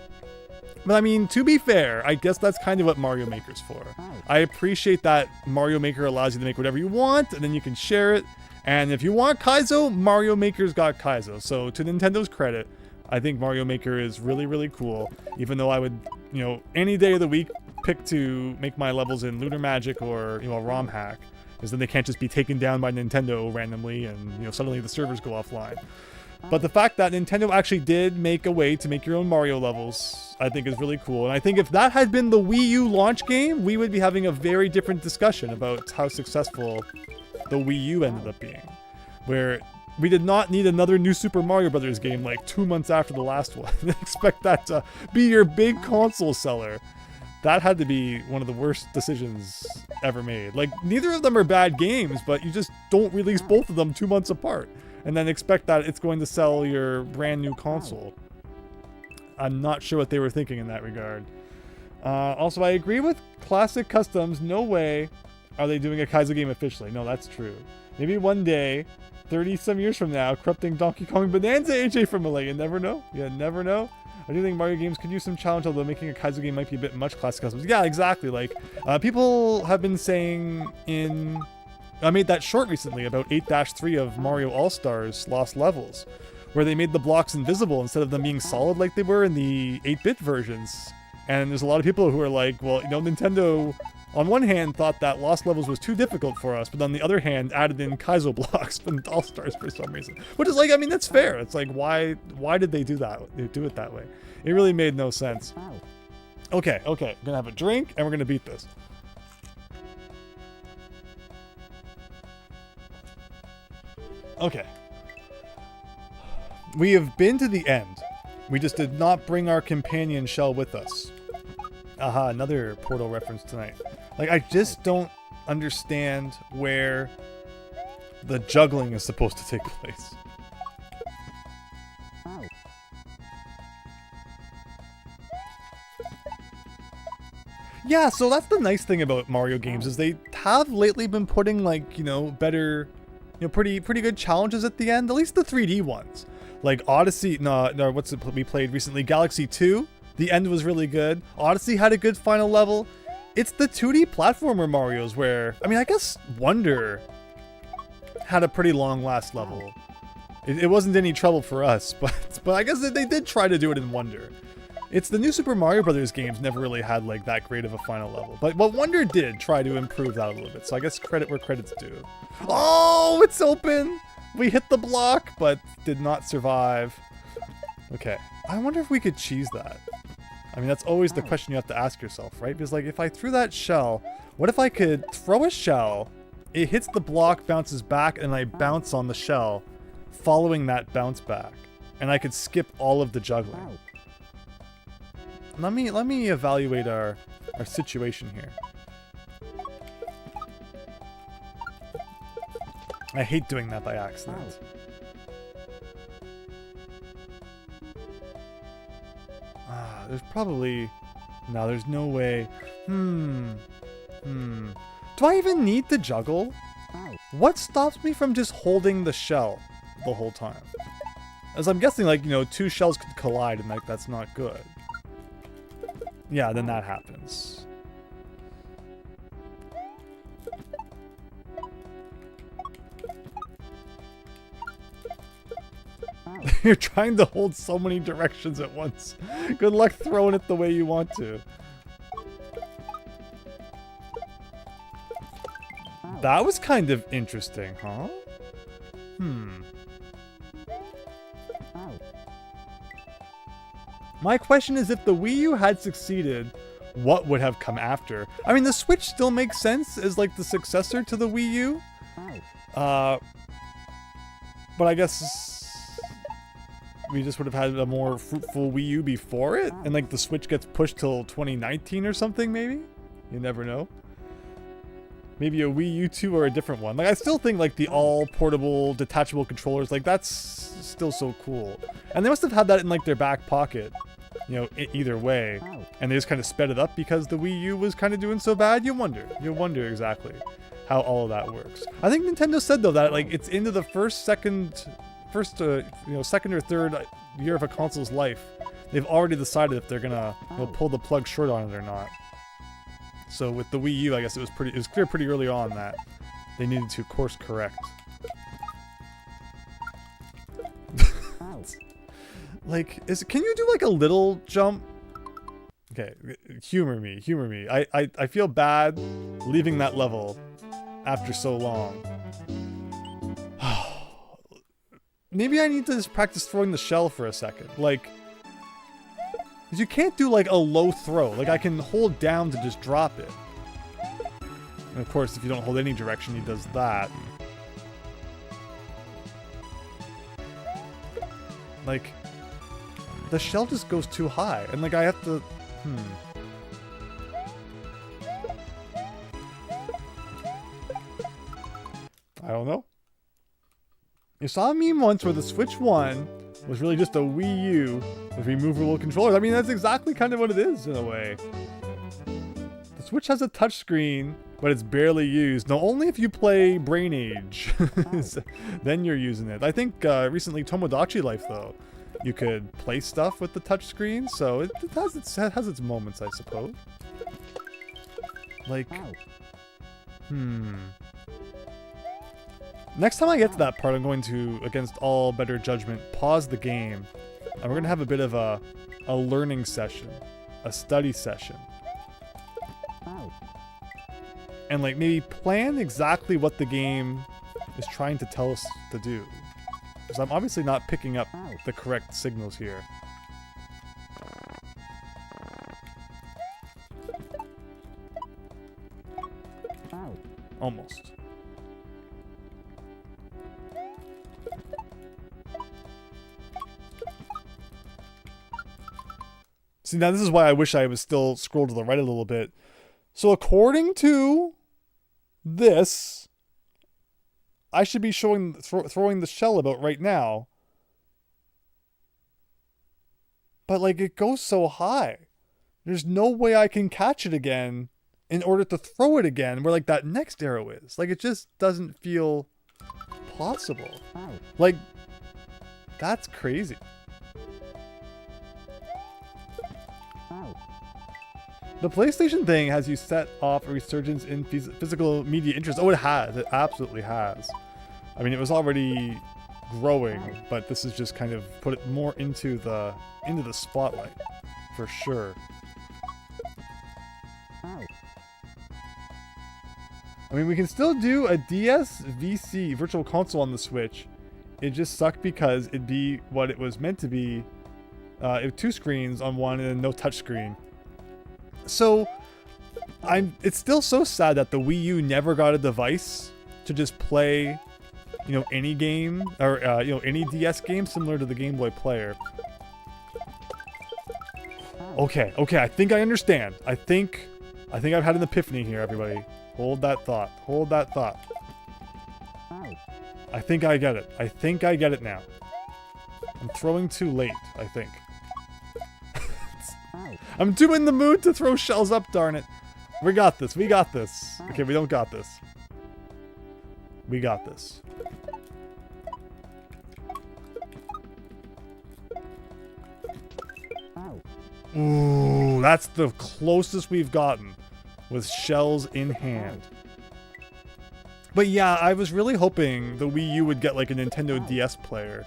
But I mean, to be fair, I guess that's kind of what Mario Maker's for. I appreciate that Mario Maker allows you to make whatever you want, and then you can share it. And if you want Kaizo, Mario Maker's got Kaizo. So to Nintendo's credit, I think Mario Maker is really, really cool. Even though I would, you know, any day of the week pick to make my levels in Lunar Magic or, you know, a ROM hack, because then they can't just be taken down by Nintendo randomly and, you know, suddenly the servers go offline. But the fact that Nintendo actually did make a way to make your own Mario levels, I think is really cool. And I think if that had been the Wii U launch game, we would be having a very different discussion about how successful the Wii U ended up being. Where we did not need another new Super Mario Brothers game like 2 months after the last one. Expect that to be your big console seller. That had to be one of the worst decisions ever made. Like, neither of them are bad games, but you just don't release both of them 2 months apart. And then expect that it's going to sell your brand new console. I'm not sure what they were thinking in that regard. Also, I agree with Classic Customs. No way are they doing a Kaizo game officially. No, that's true. Maybe one day, 30-some years from now, corrupting Donkey Kong Bonanza AJ from Malay. You never know. You never know. I do think Mario games could use some challenge, although making a Kaizo game might be a bit much. Classic Customs. Yeah, exactly. Like, people have been saying in... I made that short recently about 8-3 of Mario All-Stars Lost Levels, where they made the blocks invisible instead of them being solid like they were in the 8-bit versions. And there's a lot of people who are like, well, you know, Nintendo, on one hand, thought that Lost Levels was too difficult for us, but on the other hand, added in Kaizo blocks from All-Stars for some reason. Which is like, I mean, that's fair. It's like, why did they do that? They do it that way. It really made no sense. Okay, I'm gonna have a drink, and we're gonna beat this. Okay. We have been to the end. We just did not bring our companion shell with us. Aha, another Portal reference tonight. Like, I just don't understand where the juggling is supposed to take place. Yeah, so that's the nice thing about Mario games, is they have lately been putting, like, you know, better... You know, pretty good challenges at the end. At least the 3D ones, like Odyssey. No, what's it we played recently? Galaxy 2. The end was really good. Odyssey had a good final level. It's the 2D platformer Mario's where, I mean, I guess Wonder had a pretty long last level. It wasn't any trouble for us, but I guess they did try to do it in Wonder. It's the new Super Mario Brothers games never really had like that great of a final level, but Wonder did try to improve that a little bit. So I guess credit where credit's due. Oh, it's open! We hit the block, but did not survive. Okay, I wonder if we could cheese that. I mean, that's always the question you have to ask yourself, right? Because like, if I threw that shell, what if I could throw a shell, it hits the block, bounces back, and I bounce on the shell, following that bounce back, and I could skip all of the juggling. Let me evaluate our situation here. I hate doing that by accident. There's probably... No, there's no way. Do I even need to juggle? What stops me from just holding the shell the whole time? As I'm guessing, like, you know, two shells could collide and like that's not good. Yeah, then that happens. You're trying to hold so many directions at once. Good luck throwing it the way you want to. That was kind of interesting, huh? My question is, if the Wii U had succeeded, what would have come after? I mean, the Switch still makes sense as like the successor to the Wii U. But I guess we just would have had a more fruitful Wii U before it, and like the Switch gets pushed till 2019 or something, maybe? You never know. Maybe a Wii U 2 or a different one. Like, I still think like the all portable detachable controllers, like that's still so cool. And they must have had that in like their back pocket, you know, either way. And they just kind of sped it up because the Wii U was kind of doing so bad. You wonder exactly how all of that works. I think Nintendo said though that like it's into the second or third year of a console's life they've already decided if they're gonna pull the plug short on it or not. So with the Wii U, I guess it was clear pretty early on that they needed to course correct. Like, can you do like a little jump? Okay, humor me. I feel bad leaving that level after so long. Maybe I need to just practice throwing the shell for a second. Like, because you can't do like a low throw. Like, I can hold down to just drop it. And of course, if you don't hold any direction, he does that. Like, the shell just goes too high. And like, I have to... I don't know. You saw a meme once where the Switch 1 was really just a Wii U with removable controllers. I mean, that's exactly kind of what it is in a way. The Switch has a touchscreen, but it's barely used. No, only if you play Brain Age. Then you're using it. I think recently Tomodachi Life, though, you could play stuff with the touchscreen, so it has its moments, I suppose. Like, next time I get to that part, I'm going to, against all better judgment, pause the game, and we're going to have a bit of a learning session, a study session. And like, maybe plan exactly what the game is trying to tell us to do. Because I'm obviously not picking up the correct signals here. Almost. See, now this is why I wish I was still scrolled to the right a little bit. So according to this, I should be throwing the shell about right now. But like, it goes so high. There's no way I can catch it again in order to throw it again where like that next arrow is. Like, it just doesn't feel possible. Like, that's crazy. The PlayStation thing has you set off a resurgence in physical media interest. Oh, it has. It absolutely has. I mean, it was already growing, but this has just kind of put it more into the spotlight, for sure. I mean, we can still do a DS VC, Virtual Console, on the Switch. It just sucked because it'd be what it was meant to be. It was 2 screens on one and no touchscreen. So, it's still so sad that the Wii U never got a device to just play, you know, any game, or, you know, any DS game similar to the Game Boy Player. Okay, I think I understand. I think I've had an epiphany here, everybody. Hold that thought. Hold that thought. I think I get it. I think I get it now. I'm throwing too late, I think. I'm too in the mood to throw shells up, darn it. We got this. We got this. Okay, we don't got this. We got this. Ooh, that's the closest we've gotten with shells in hand. But yeah, I was really hoping the Wii U would get like a Nintendo DS player.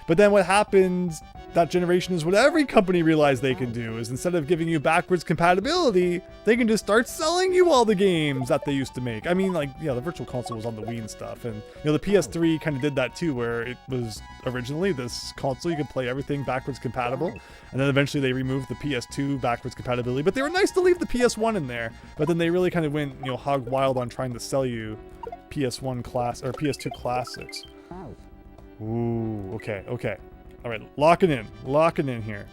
But then what happened that generation is what every company realized they can do, is instead of giving you backwards compatibility, they can just start selling you all the games that they used to make. I mean, like, yeah, the Virtual Console was on the Wii and stuff, and, you know, the PS3 kind of did that too, where it was originally this console, you could play everything backwards compatible, and then eventually they removed the PS2 backwards compatibility, but they were nice to leave the PS1 in there, but then they really kind of went, you know, hog wild on trying to sell you PS1 or PS2 classics. Ooh, okay. All right, lock it in here.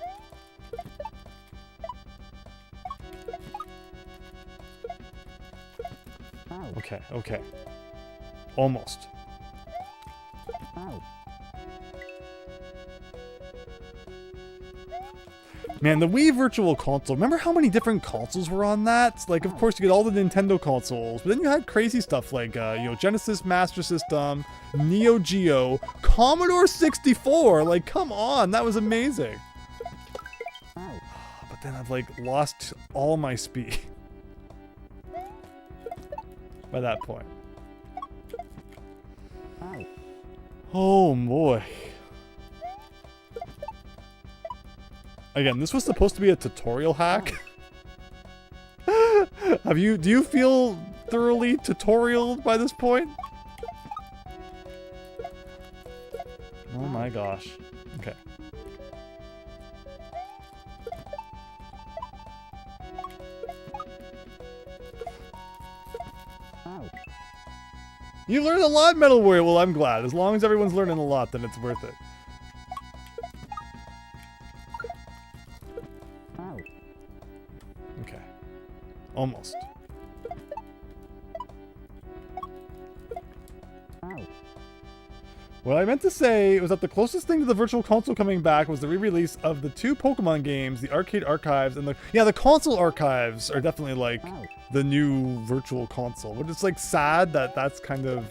Okay. Almost. Man, the Wii Virtual Console, remember how many different consoles were on that? Like, of course, you get all the Nintendo consoles, but then you had crazy stuff like, you know, Genesis Master System, Neo Geo, Commodore 64. Like, come on, that was amazing. then I've like lost all my speed by that point. Oh boy. Again, this was supposed to be a tutorial hack. Do you feel thoroughly tutorialed by this point? Oh my gosh. Okay. You learned a lot, Metal Warrior. Well, I'm glad. As long as everyone's learning a lot, then it's worth it. Okay. Almost. What I meant to say was that the closest thing to the Virtual Console coming back was the re-release of the 2 Pokemon games, the arcade archives, and the console archives are definitely like the new Virtual Console. But it's like sad that that's kind of,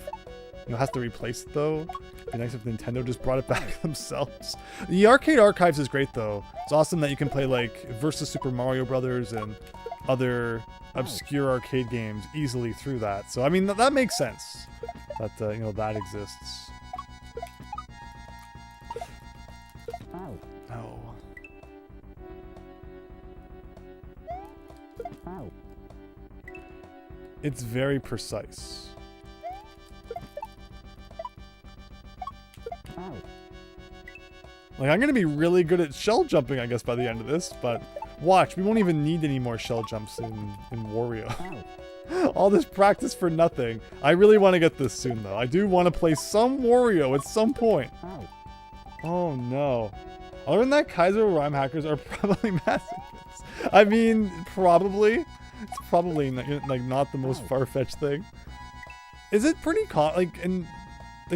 has to replace it though. It'd be nice if Nintendo just brought it back themselves. The arcade archives is great though. It's awesome that you can play like Versus Super Mario Brothers and other obscure arcade games easily through that. So I mean that makes sense that that exists. No. It's very precise. Like, I'm gonna be really good at shell jumping, I guess, by the end of this, but watch, we won't even need any more shell jumps in Wario. All this practice for nothing. I really want to get this soon, though. I do want to play some Wario at some point. Oh, no. Other than that, Kaizo rhyme hackers are probably masochists. I mean, probably. It's probably not the most far-fetched thing. Is it pretty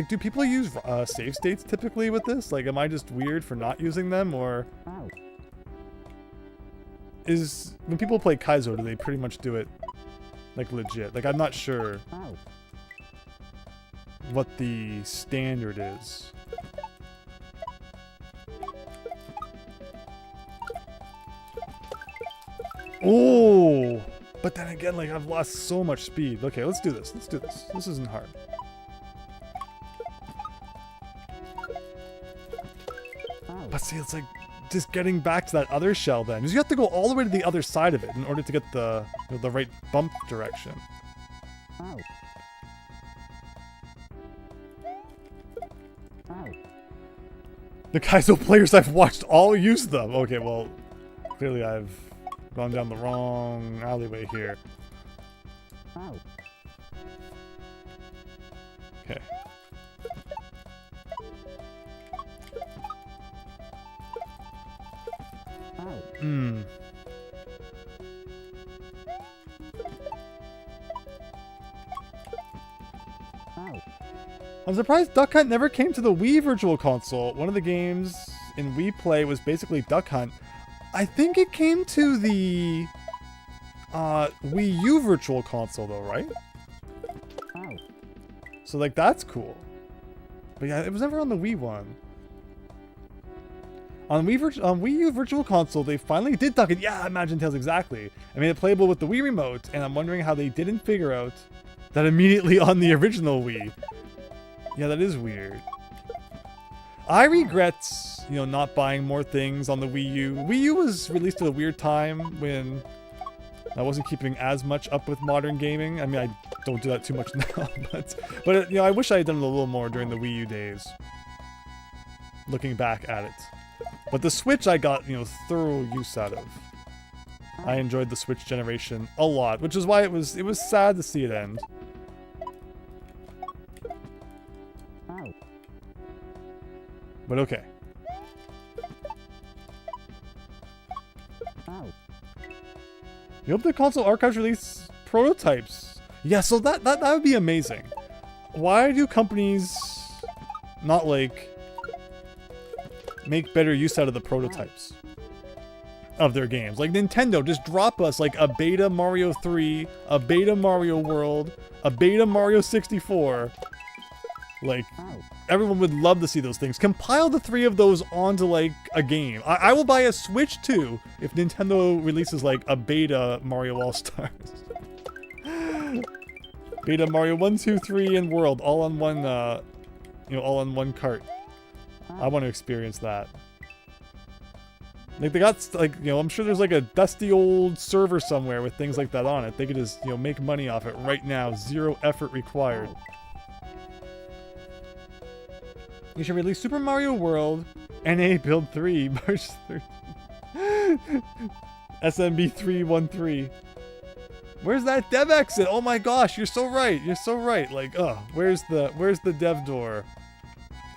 do people use save states typically with this? Like, am I just weird for not using them, or when people play Kaizo, do they pretty much do it like legit? Like, I'm not sure what the standard is. Oh, but then again, like, I've lost so much speed. Okay, let's do this. Let's do this. This isn't hard. But see, it's like just getting back to that other shell then. Because you have to go all the way to the other side of it in order to get the the right bump direction. The Kaizo players I've watched all use them. Okay, well, clearly I've gone down the wrong alleyway here. Okay. Hmm. I'm surprised Duck Hunt never came to the Wii Virtual Console. One of the games in Wii Play was basically Duck Hunt. I think it came to the Wii U Virtual Console though, right? So like that's cool. But yeah, it was never on the Wii one. On Wii U Virtual Console, they finally did Duck Hunt. Yeah, Imagine Tales, exactly. I made it playable with the Wii Remote, and I'm wondering how they didn't figure out that immediately on the original Wii. Yeah, that is weird. I regret, not buying more things on the Wii U. Wii U was released at a weird time when I wasn't keeping as much up with modern gaming. I mean, I don't do that too much now, but I wish I had done it a little more during the Wii U days. Looking back at it. But the Switch I got, thorough use out of. I enjoyed the Switch generation a lot, which is why it was sad to see it end. But okay. You hope the console archives release prototypes. Yeah, so that would be amazing. Why do companies not make better use out of the prototypes of their games? Like Nintendo, just drop us like a beta Mario 3, a beta Mario World, a beta Mario 64. Like, everyone would love to see those things. Compile the 3 of those onto, like, a game. I will buy a Switch 2 if Nintendo releases, like, a beta Mario All-Stars. Beta Mario 1, 2, 3, and World, all on one, you know, all on one cart. I want to experience that. Like, they got, like, you know, I'm sure there's, like, a dusty old server somewhere with things like that on it. They could just, you know, make money off it right now. 0 effort required. You should release Super Mario World, NA Build 3, March 13th. SMB 313. Where's that dev exit? Oh my gosh, you're so right. You're so right. Like, where's the dev door?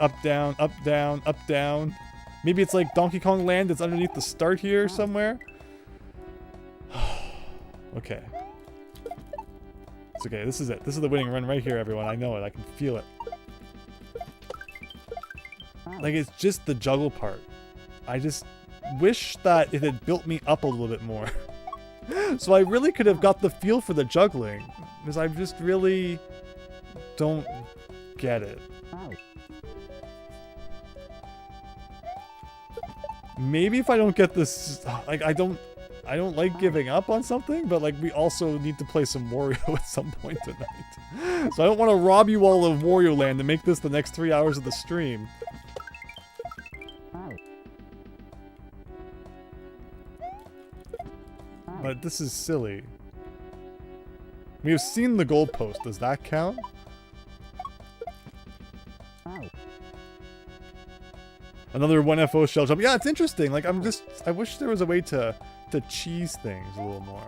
Up, down, up, down, up, down. Maybe it's like Donkey Kong Land that's underneath the start here somewhere. Okay. It's okay. This is it. This is the winning run right here, everyone. I know it. I can feel it. Like, it's just the juggle part. I just wish that it had built me up a little bit more. So I really could have got the feel for the juggling. Because I just really don't get it. Maybe if I don't get this, like, I don't like giving up on something, but like we also need to play some Wario at some point tonight. So I don't want to rob you all of Wario Land and make this the next 3 hours of the stream. But this is silly. We have seen the goalpost. Does that count? Another 1FO shell jump. Yeah, it's interesting. Like, I wish there was a way to cheese things a little more.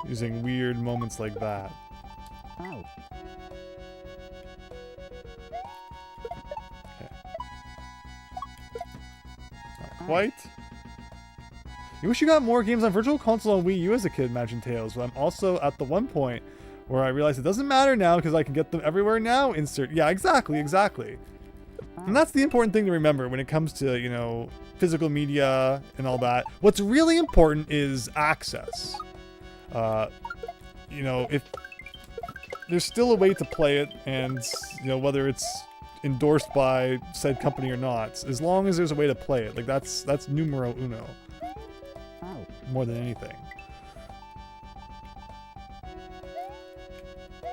Using weird moments like that. Okay. Not quite. You wish you got more games on Virtual Console on Wii U as a kid, Imagine Tales, but I'm also at the one point where I realized it doesn't matter now because I can get them everywhere now. Insert. Yeah, exactly. And that's the important thing to remember when it comes to, you know, physical media and all that. What's really important is access. You know, if there's still a way to play it, and, you know, whether it's endorsed by said company or not, as long as there's a way to play it, like that's numero uno. More than anything.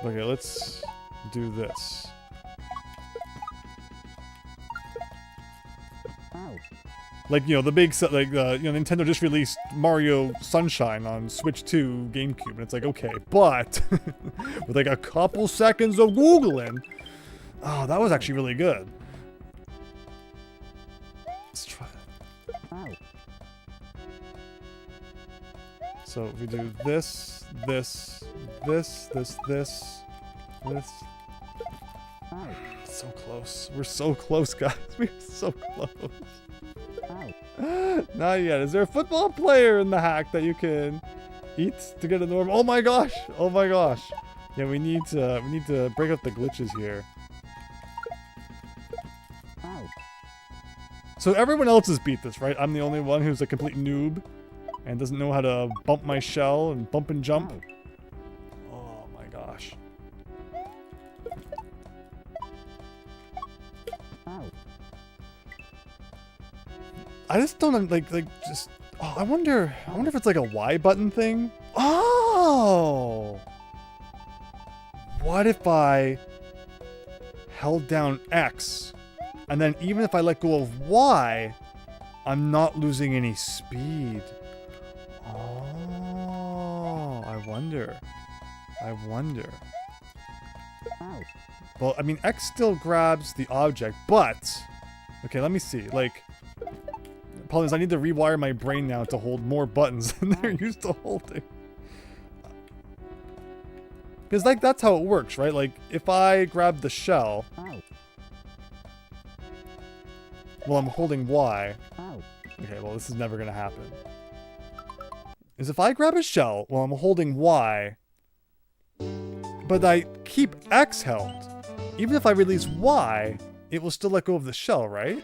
Okay, let's do this. Like, you know, the big, like, you know, Nintendo just released Mario Sunshine on Switch 2 GameCube, and it's like, okay, but with like a couple seconds of Googling, oh, that was actually really good. Let's try it. So we do this, this, this, this, this, this. So close. We're so close, guys. We're so close. Not yet. Is there a football player in the hack that you can eat to get a normal? Oh my gosh! Oh my gosh! Yeah, we need to break up the glitches here. So everyone else has beat this, right? I'm the only one who's a complete noob and doesn't know how to bump my shell and bump and jump. Oh my gosh. I just don't just. Oh, I wonder if it's like a Y button thing. Oh, what if I held down X, and then even if I let go of Y, I'm not losing any speed. Oh, I wonder. Well, I mean, X still grabs the object, but okay, let me see. Like. Problem is, I need to rewire my brain now to hold more buttons than they're used to holding. Because, like, that's how it works, right? Like, if I grab the shell... Well, I'm holding Y. Okay, well, this is never going to happen. Is if I grab a shell while I'm holding Y, but I keep X held, even if I release Y, it will still let go of the shell, right?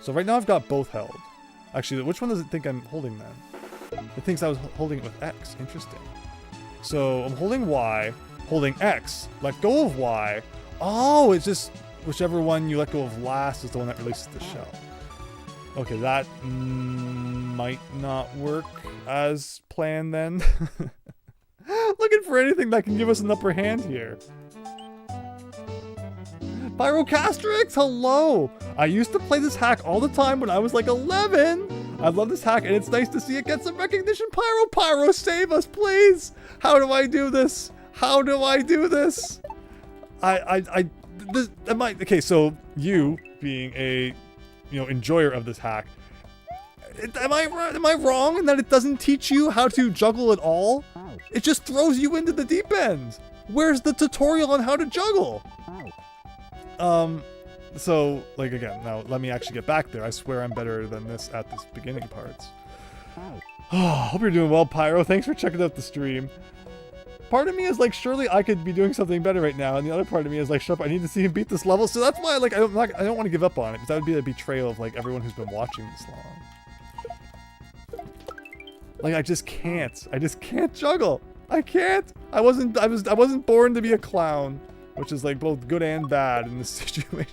So right now I've got both held. Actually, which one does it think I'm holding then? It thinks I was holding it with X. Interesting. So I'm holding Y, holding X, let go of Y. Oh, it's just whichever one you let go of last is the one that releases the shell. Okay, that might not work as planned then. Looking for anything that can give us an upper hand here. Pyrocastrix, hello! I used to play this hack all the time when I was like 11. I love this hack, and it's nice to see it get some recognition. Pyro, save us, please! How do I do this? How do I do this? Okay, so you being a, enjoyer of this hack, am I wrong in that it doesn't teach you how to juggle at all? It just throws you into the deep end. Where's the tutorial on how to juggle? So, like, again, now let me actually get back there. I swear I'm better than this at this beginning parts. Hope you're doing well, Pyro. Thanks for checking out the stream. Part of me is like, surely I could be doing something better right now, and the other part of me is like, shut up, I need to see him beat this level. So that's why, like, I don't want to give up on it, because that would be a betrayal of like everyone who's been watching this long. Like, I just can't juggle. I can't. I wasn't born to be a clown, which is like both good and bad in this situation.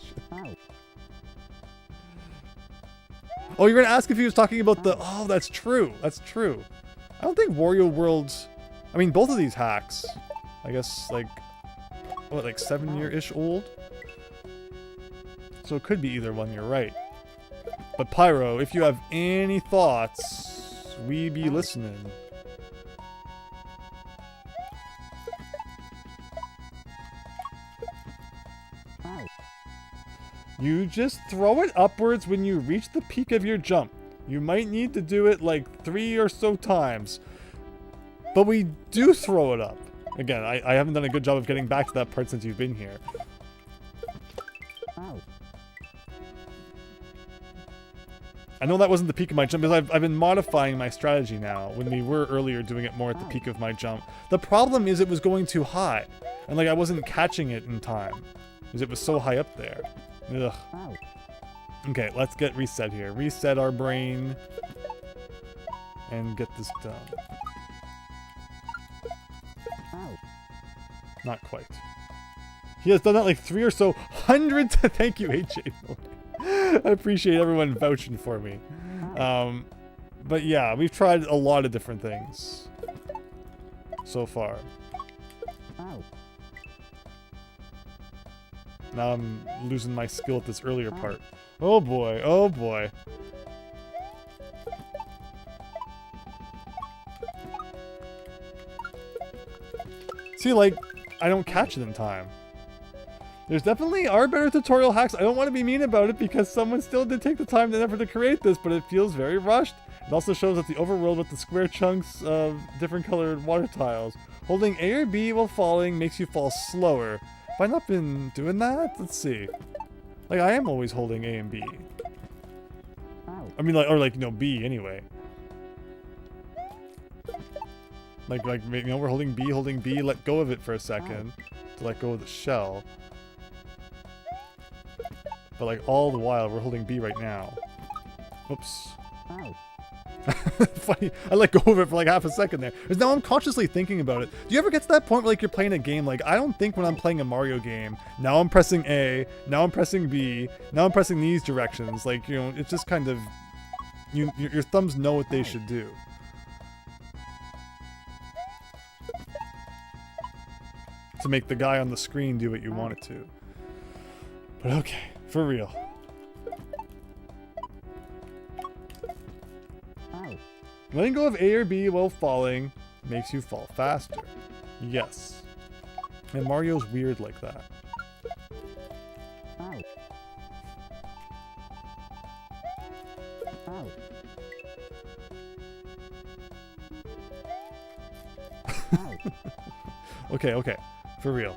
Oh, you're gonna ask if he was talking about the... Oh, that's true. That's true. I don't think Wario World... I mean, both of these hacks, I guess, like, what, like 7-year-ish old? So it could be either one, you're right. But Pyro, if you have any thoughts, we be listening. You just throw it upwards when you reach the peak of your jump. You might need to do it like 3 or so times. But we do throw it up. Again, I haven't done a good job of getting back to that part since you've been here. I know that wasn't the peak of my jump, because I've been modifying my strategy now, when we were earlier doing it more at the peak of my jump. The problem is it was going too high, and like I wasn't catching it in time, because it was so high up there. Ugh. Okay, let's get reset here. Reset our brain, and get this done. Not quite. He has done that like 3 or so hundreds. Thank you, AJ. I appreciate everyone vouching for me. But yeah, we've tried a lot of different things so far. Now I'm losing my skill at this earlier part. Oh boy, oh boy. See, like, I don't catch it in time. There's definitely are better tutorial hacks. I don't want to be mean about it because someone still did take the time and effort to create this, but it feels very rushed. It also shows that the overworld with the square chunks of different colored water tiles. Holding A or B while falling makes you fall slower. Have I not been doing that? Let's see. Like, I am always holding A and B. I mean, like, or like, B anyway. Like, we're holding B, let go of it for a second to let go of the shell. But like, all the while, we're holding B right now. Whoops. Funny, I let go of it for like half a second there. Because now I'm consciously thinking about it. Do you ever get to that point where like you're playing a game, like, I don't think when I'm playing a Mario game, now I'm pressing A, now I'm pressing B, now I'm pressing these directions. Like, it's just kind of, your thumbs know what they should do. To make the guy on the screen do what you want it to. But okay, for real. Letting go of A or B while falling makes you fall faster. Yes. And Mario's weird like that. Okay. For real.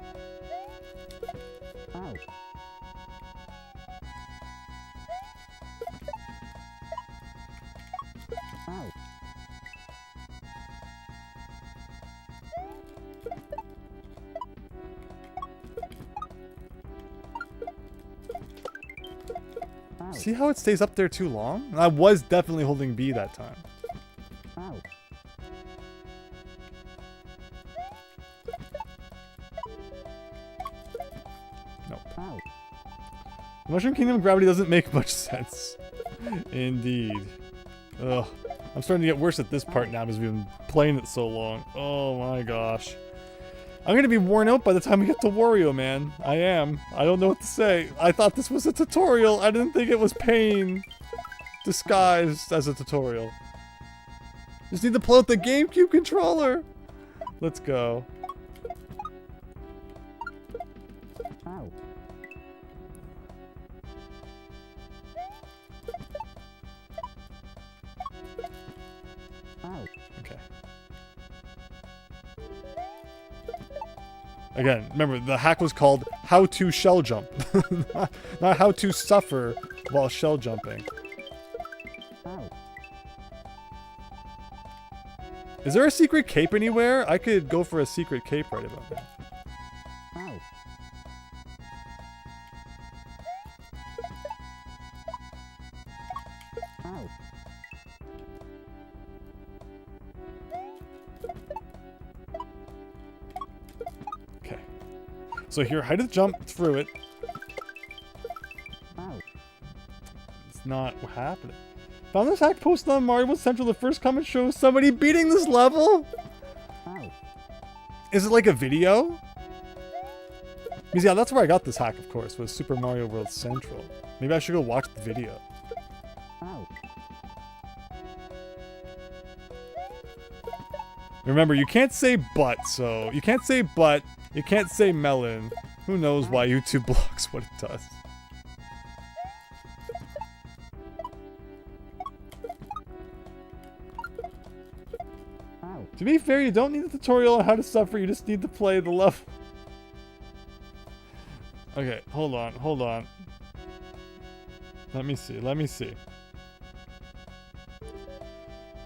See how it stays up there too long? I was definitely holding B that time. Mushroom Kingdom gravity doesn't make much sense. Indeed. Ugh. I'm starting to get worse at this part now because we've been playing it so long. Oh my gosh. I'm gonna be worn out by the time we get to Wario, man. I am. I don't know what to say. I thought this was a tutorial. I didn't think it was pain disguised as a tutorial. Just need to pull out the GameCube controller. Let's go. Okay. Again, remember, the hack was called How to Shell Jump. Not how to suffer while shell jumping. Is there a secret cape anywhere? I could go for a secret cape right about now. Okay. So here, I just jump through it. It's not happening. Found this hack posted on Mario World Central. The first comment shows somebody beating this level. Is it like a video? Because yeah, that's where I got this hack, of course, was Super Mario World Central. Maybe I should go watch the video. Remember, you can't say but, so you can't say but, you can't say melon. Who knows why YouTube blocks what it does. To be fair, you don't need a tutorial on how to suffer, you just need to play the level. Okay, hold on, hold on. Let me see, let me see.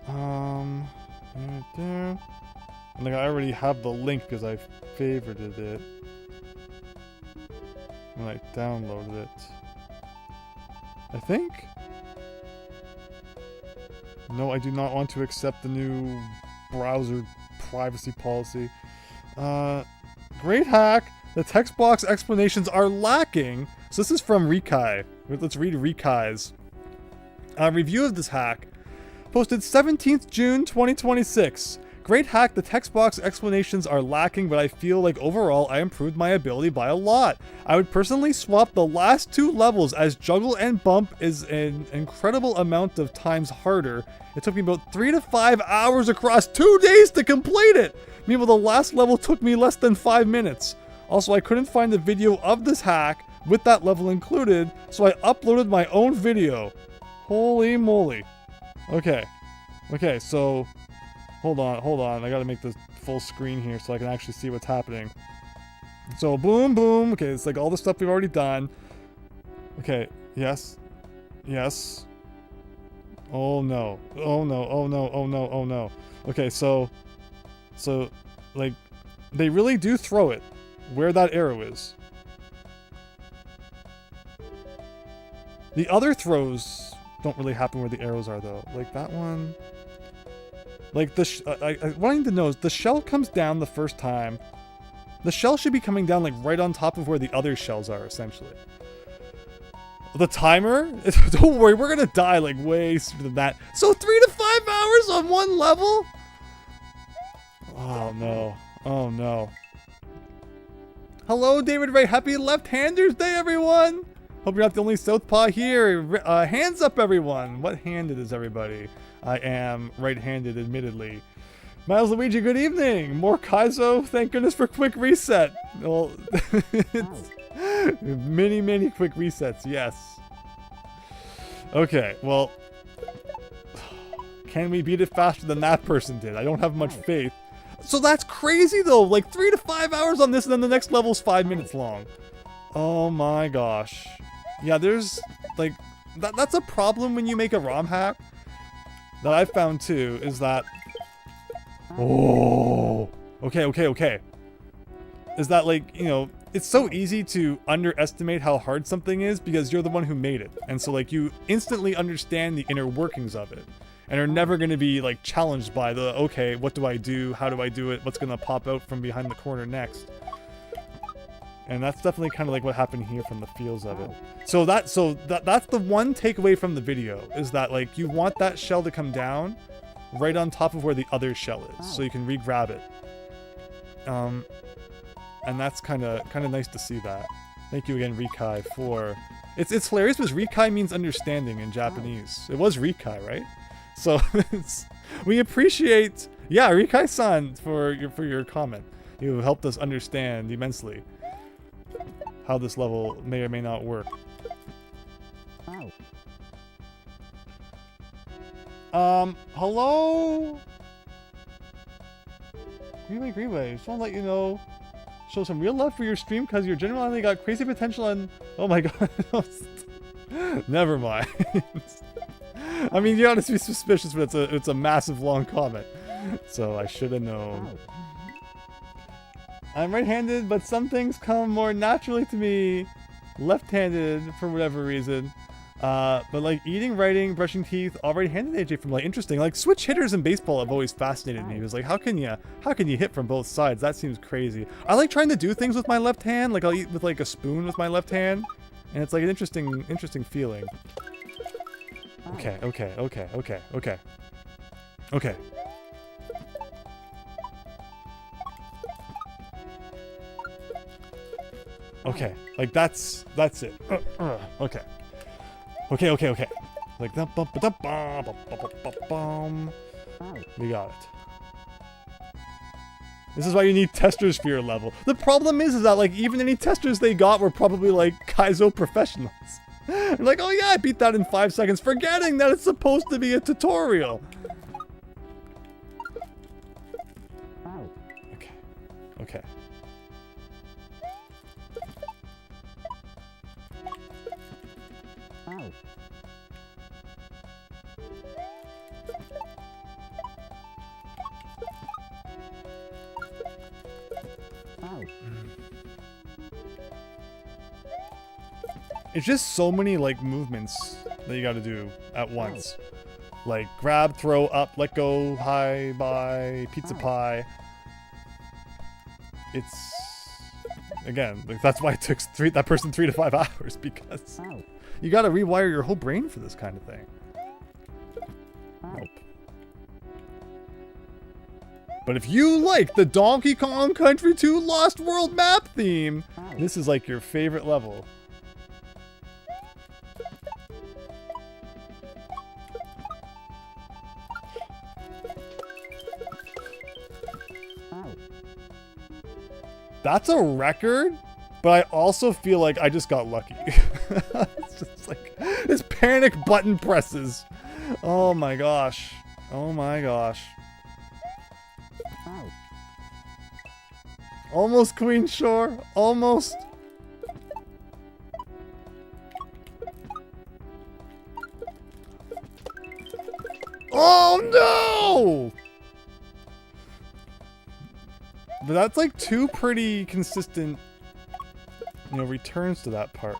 Right there. I think I already have the link because I favorited it. And I downloaded it. I think? No, I do not want to accept the new browser privacy policy. Great hack. The text box explanations are lacking. So this is from Rikai. Let's read Rikai's review of this hack. Posted 17th June 2026. Great hack, the text box explanations are lacking, but I feel like overall I improved my ability by a lot. I would personally swap the last two levels as juggle and bump is an incredible amount of times harder. It took me about 3 to 5 hours across 2 days to complete it. Meanwhile, the last level took me less than 5 minutes. Also, I couldn't find the video of this hack with that level included, so I uploaded my own video. Holy moly. Okay. Okay, so hold on. I gotta make this full screen here so I can actually see what's happening. So boom, boom. Okay, it's like all the stuff we've already done. Okay, yes. Yes. Oh no. Oh no, oh no, oh no, oh no. Okay, so like they really do throw it where that arrow is. The other throws don't really happen where the arrows are though. Like that one. Like what I need to know is the shell comes down the first time. The shell should be coming down like right on top of where the other shells are essentially. The timer? Don't worry, we're gonna die like way sooner than that. So 3 to 5 hours on one level? Oh no. Oh no. Hello, David Ray. Happy Left-Handers Day, everyone. Hope you're not the only Southpaw here. Hands up, everyone. What handed is everybody? I am right-handed, admittedly. Miles Luigi, good evening. More Kaizo. Thank goodness for quick reset. Well, it's many quick resets. Yes. Okay. Well, can we beat it faster than that person did? I don't have much faith. So that's crazy though. Like 3 to 5 hours on this, and then the next level's 5 minutes long. Oh my gosh. Yeah, there's like that's a problem when you make a ROM hack that I've found too, is that okay. Is that like, you know, it's so easy to underestimate how hard something is because you're the one who made it. And so like you instantly understand the inner workings of it and are never going to be like challenged by the, okay, what do I do? How do I do it? What's going to pop out from behind the corner next? And that's definitely kind of like what happened here from the feels of it. So that's the one takeaway from the video, is that like you want that shell to come down right on top of where the other shell is, so you can re-grab it. And that's kind of nice to see that. Thank you again, Rikai, for... It's hilarious because Rikai means understanding in Japanese. It was Rikai, right? So we appreciate, yeah, Rikai-san, for your comment. You helped us understand immensely how this level may or may not work. Hello? Greenway, just want to let you know, show some real love for your stream because you're genuinely got crazy potential and, oh my god. Never mind. I mean, you ought to be suspicious, but it's a massive long comment. So I should have known. I'm right-handed, but some things come more naturally to me left-handed for whatever reason. But like eating, writing, brushing teeth, all right-handed AJ from like interesting. Like switch hitters in baseball have always fascinated me. It was like, how can you hit from both sides? That seems crazy. I like trying to do things with my left hand. Like I'll eat with like a spoon with my left hand, and it's like an interesting feeling. Okay. Okay, like that's it. Okay. Okay. Like that. We got it. This is why you need testers for your level. The problem is that like even any testers they got were probably like Kaizo professionals. They're like, oh yeah, I beat that in 5 seconds, forgetting that it's supposed to be a tutorial. Okay. It's just so many like movements that you gotta do at once. Like grab, throw, up, let go, hi, bye, pizza pie. It's again, like that's why it took that person 3 to 5 hours, because you gotta rewire your whole brain for this kind of thing. Nope. But if you like the Donkey Kong Country 2 Lost World map theme, this is like your favorite level. That's a record, but I also feel like I just got lucky. It's just like, it's panic button presses. Oh my gosh. Oh my gosh. Almost Queen Shore. Almost. Oh no! But that's like 2 pretty consistent, you know, returns to that part.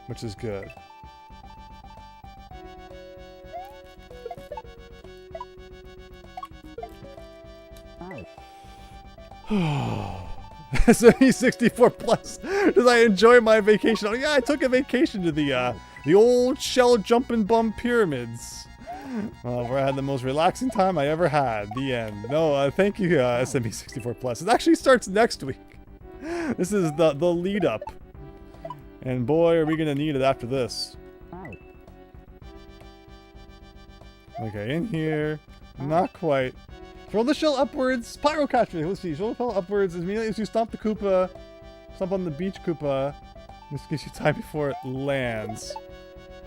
Which is good. SME 64 plus. Did I enjoy my vacation? Oh yeah, I took a vacation to the old shell jumping bum pyramids. Where I had the most relaxing time I ever had. The end. No, thank you, SME 64 plus. It actually starts next week. This is the lead up, and boy, are we gonna need it after this. Okay, in here, not quite. Throw the shell upwards. Pyro catch me. Let's see. Throw the shell upwards immediately as you stomp the Koopa. Stomp on the beach Koopa. This gives you time before it lands.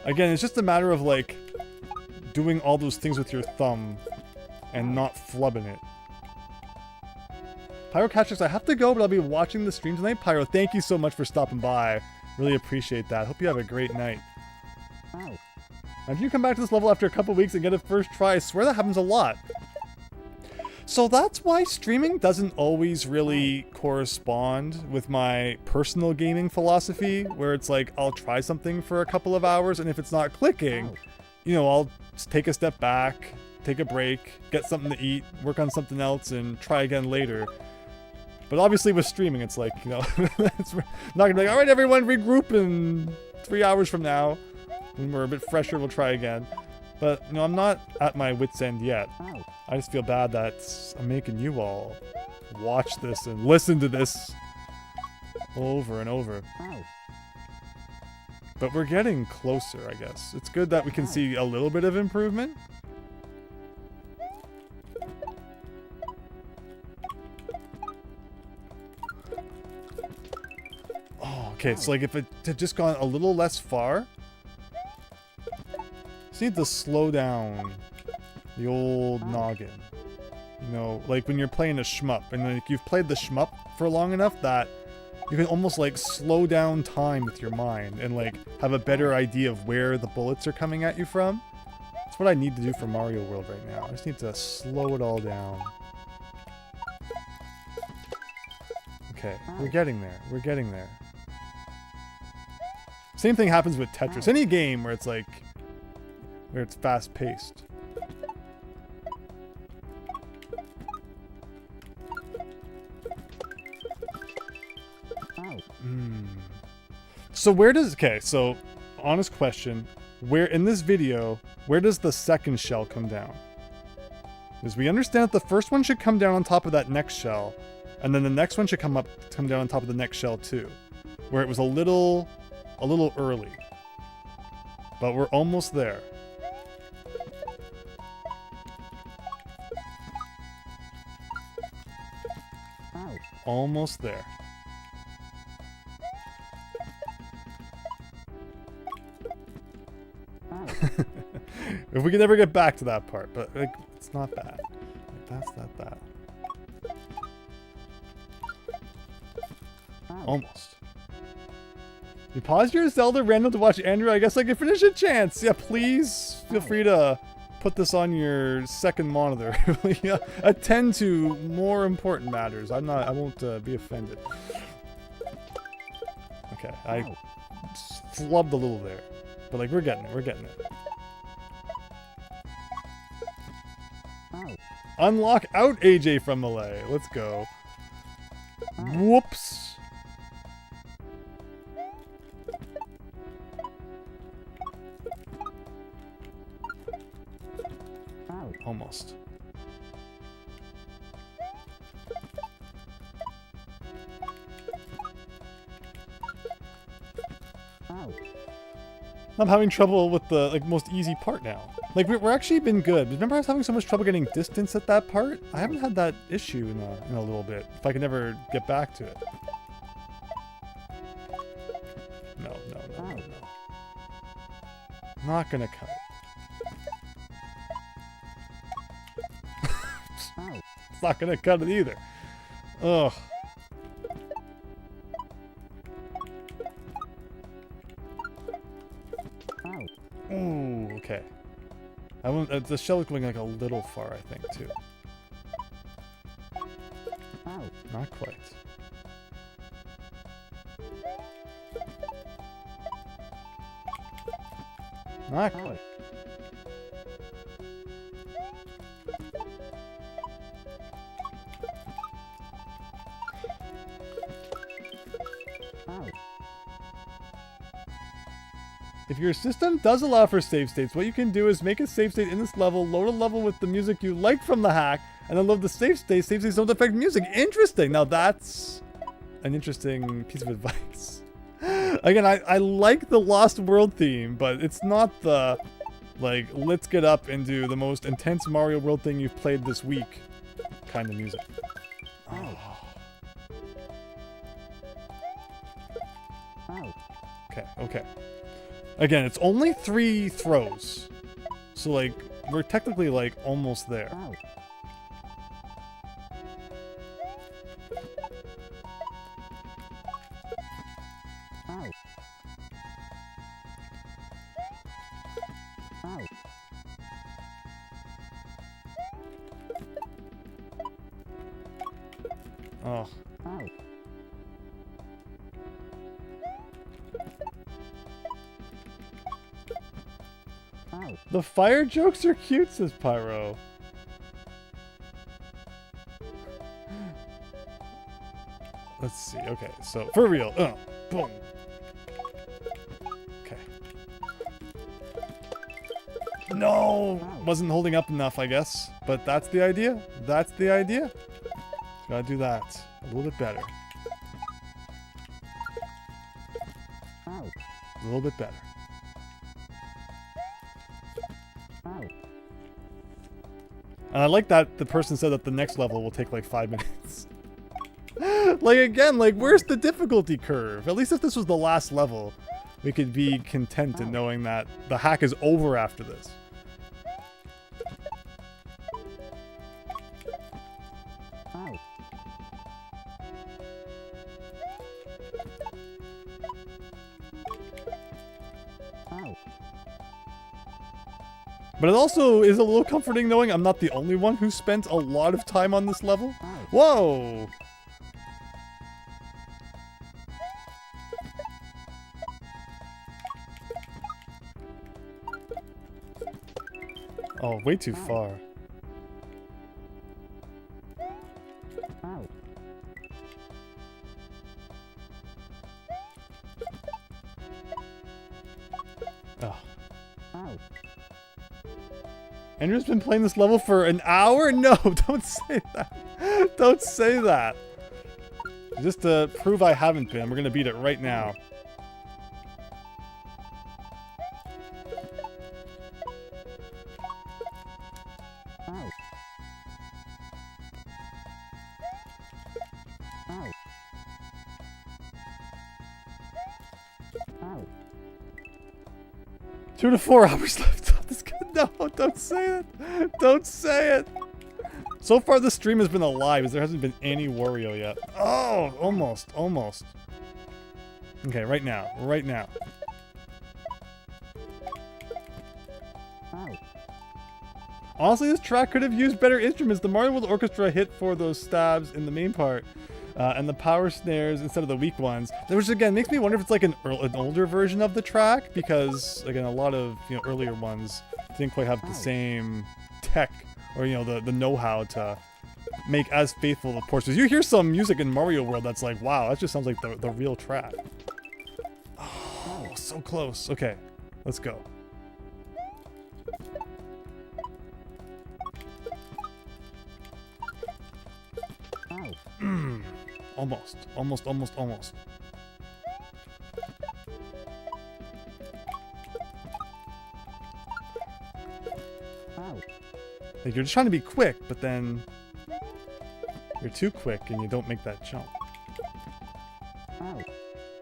Again, it's just a matter of like doing all those things with your thumb and not flubbing it. Pyrocatrix, I have to go, but I'll be watching the stream tonight. Pyro, thank you so much for stopping by. Really appreciate that. Hope you have a great night. If you come back to this level after a couple weeks and get a first try, I swear that happens a lot. So that's why streaming doesn't always really correspond with my personal gaming philosophy, where it's like, I'll try something for a couple of hours, and if it's not clicking, you know, I'll just take a step back, take a break, get something to eat, work on something else, and try again later. But obviously with streaming, it's like, you know, it's not gonna be like, all right, everyone, regroup in 3 hours from now. When we're a bit fresher, we'll try again. But, you know, I'm not at my wit's end yet. I just feel bad that I'm making you all watch this and listen to this over and over. But we're getting closer, I guess. It's good that we can see a little bit of improvement. Oh, okay, so like if it had just gone a little less far, just need to slow down the old noggin. You know, like when you're playing a shmup, and like you've played the shmup for long enough that you can almost like slow down time with your mind and like have a better idea of where the bullets are coming at you from. That's what I need to do for Mario World right now. I just need to slow it all down. Okay, we're getting there. We're getting there. Same thing happens with Tetris. Any game where it's like, where it's fast paced. So where does, okay, so honest question, where in this video, where does the second shell come down? Because we understand that the first one should come down on top of that next shell, and then the next one should come down on top of the next shell too, where it was a little early, but we're almost there. Almost there. If we can ever get back to that part, but like, it's not bad. Like, that's not bad. Almost. You paused your Zelda random to watch Andrew. I guess I can finish a chance. Yeah, please feel free to put this on your second monitor. Yeah, attend to more important matters. I won't be offended. Okay, I flubbed a little there, but like we're getting it. We're getting it. Unlock out AJ from Malay. Let's go. Whoops. Almost. I'm having trouble with the like most easy part now. Like we're actually been good. Remember I was having so much trouble getting distance at that part? I haven't had that issue in a little bit. If I can ever get back to it. No. Not gonna cut it. It's not gonna cut it either. Ugh. Ooh, okay. The shell is going like a little far, I think, too. Not quite. Not quite. If your system does allow for save states, what you can do is make a save state in this level, load a level with the music you like from the hack, and then load the save state. Save states don't affect music. Interesting. Now that's an interesting piece of advice. Again, I like the Lost World theme, but it's not the, like, let's get up and do the most intense Mario World thing you've played this week kind of music. Oh. Okay. Again, it's only 3 throws. So, like, we're technically, like, almost there. Oh. The fire jokes are cute, says Pyro. Let's see. Okay, so for real. Boom. Okay. No! Wasn't holding up enough, I guess. But that's the idea. That's the idea. Gotta do that a little bit better. A little bit better. And I like that the person said that the next level will take like 5 minutes. Like, again, like, where's the difficulty curve? At least if this was the last level, we could be content in knowing that the hack is over after this. But it also is a little comforting knowing I'm not the only one who spent a lot of time on this level. Whoa! Oh, way too far. Oh. Andrew's been playing this level for an hour? No, don't say that. Don't say that. Just to prove I haven't been, we're gonna beat it right now. Two to 4 hours left. No, don't say it. Don't say it. So far, this stream has been a lie because there hasn't been any Wario yet. Oh, almost, almost. Okay, right now, right now. Honestly, this track could have used better instruments. The Mario World Orchestra hit for those stabs in the main part. And the power snares instead of the weak ones. Which again makes me wonder if it's like an older version of the track, because again a lot of earlier ones didn't quite have the same tech or the know-how to make as faithful of portions. You hear some music in Mario World that's like, wow, that just sounds like the real track. Oh, so close. Okay, let's go. Almost, almost, almost, almost. Like, you're just trying to be quick, but then you're too quick and you don't make that jump.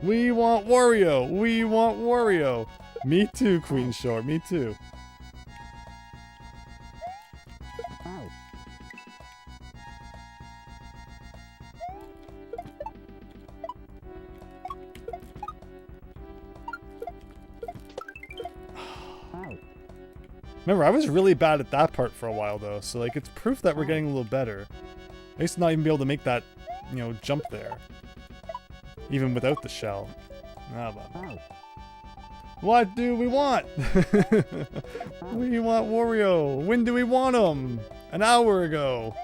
We want Wario! We want Wario! Me too, Queen Shore, me too. Remember, I was really bad at that part for a while, though, so, like, it's proof that we're getting a little better. I used to not even be able to make that, jump there. Even without the shell. Ah, but... What do we want? We want Wario. When do we want him? An hour ago.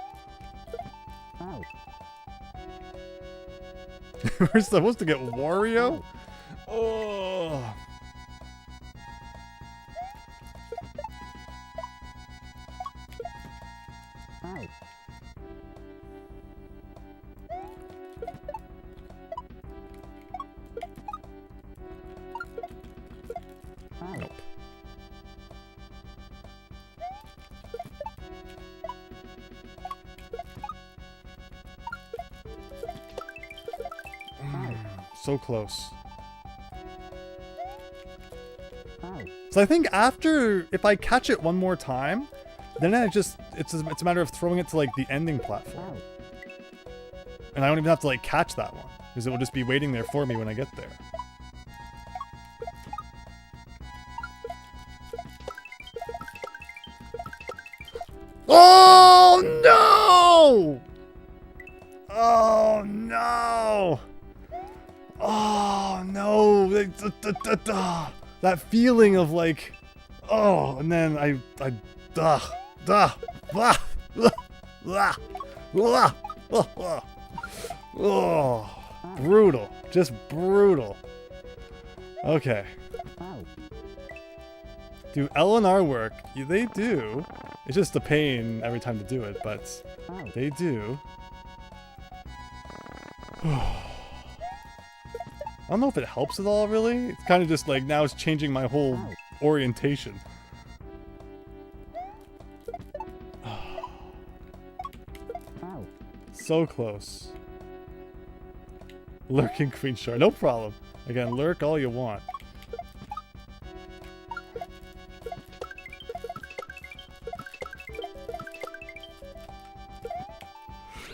We're supposed to get Wario? Oh... Nope. So close. So I think after, if I catch it one more time, then it's a matter of throwing it to like the ending platform. And I don't even have to like catch that one, because it will just be waiting there for me when I get there. Oh no! Oh no! Oh no! That feeling of like, oh, and then oh. Brutal. Just brutal. Okay. Do L and R work? Yeah, they do. It's just a pain every time to do it, but they do. I don't know if it helps at all, really. It's kind of just like, now it's changing my whole orientation. So close. Lurking Queen Shark. No problem. Again, lurk all you want.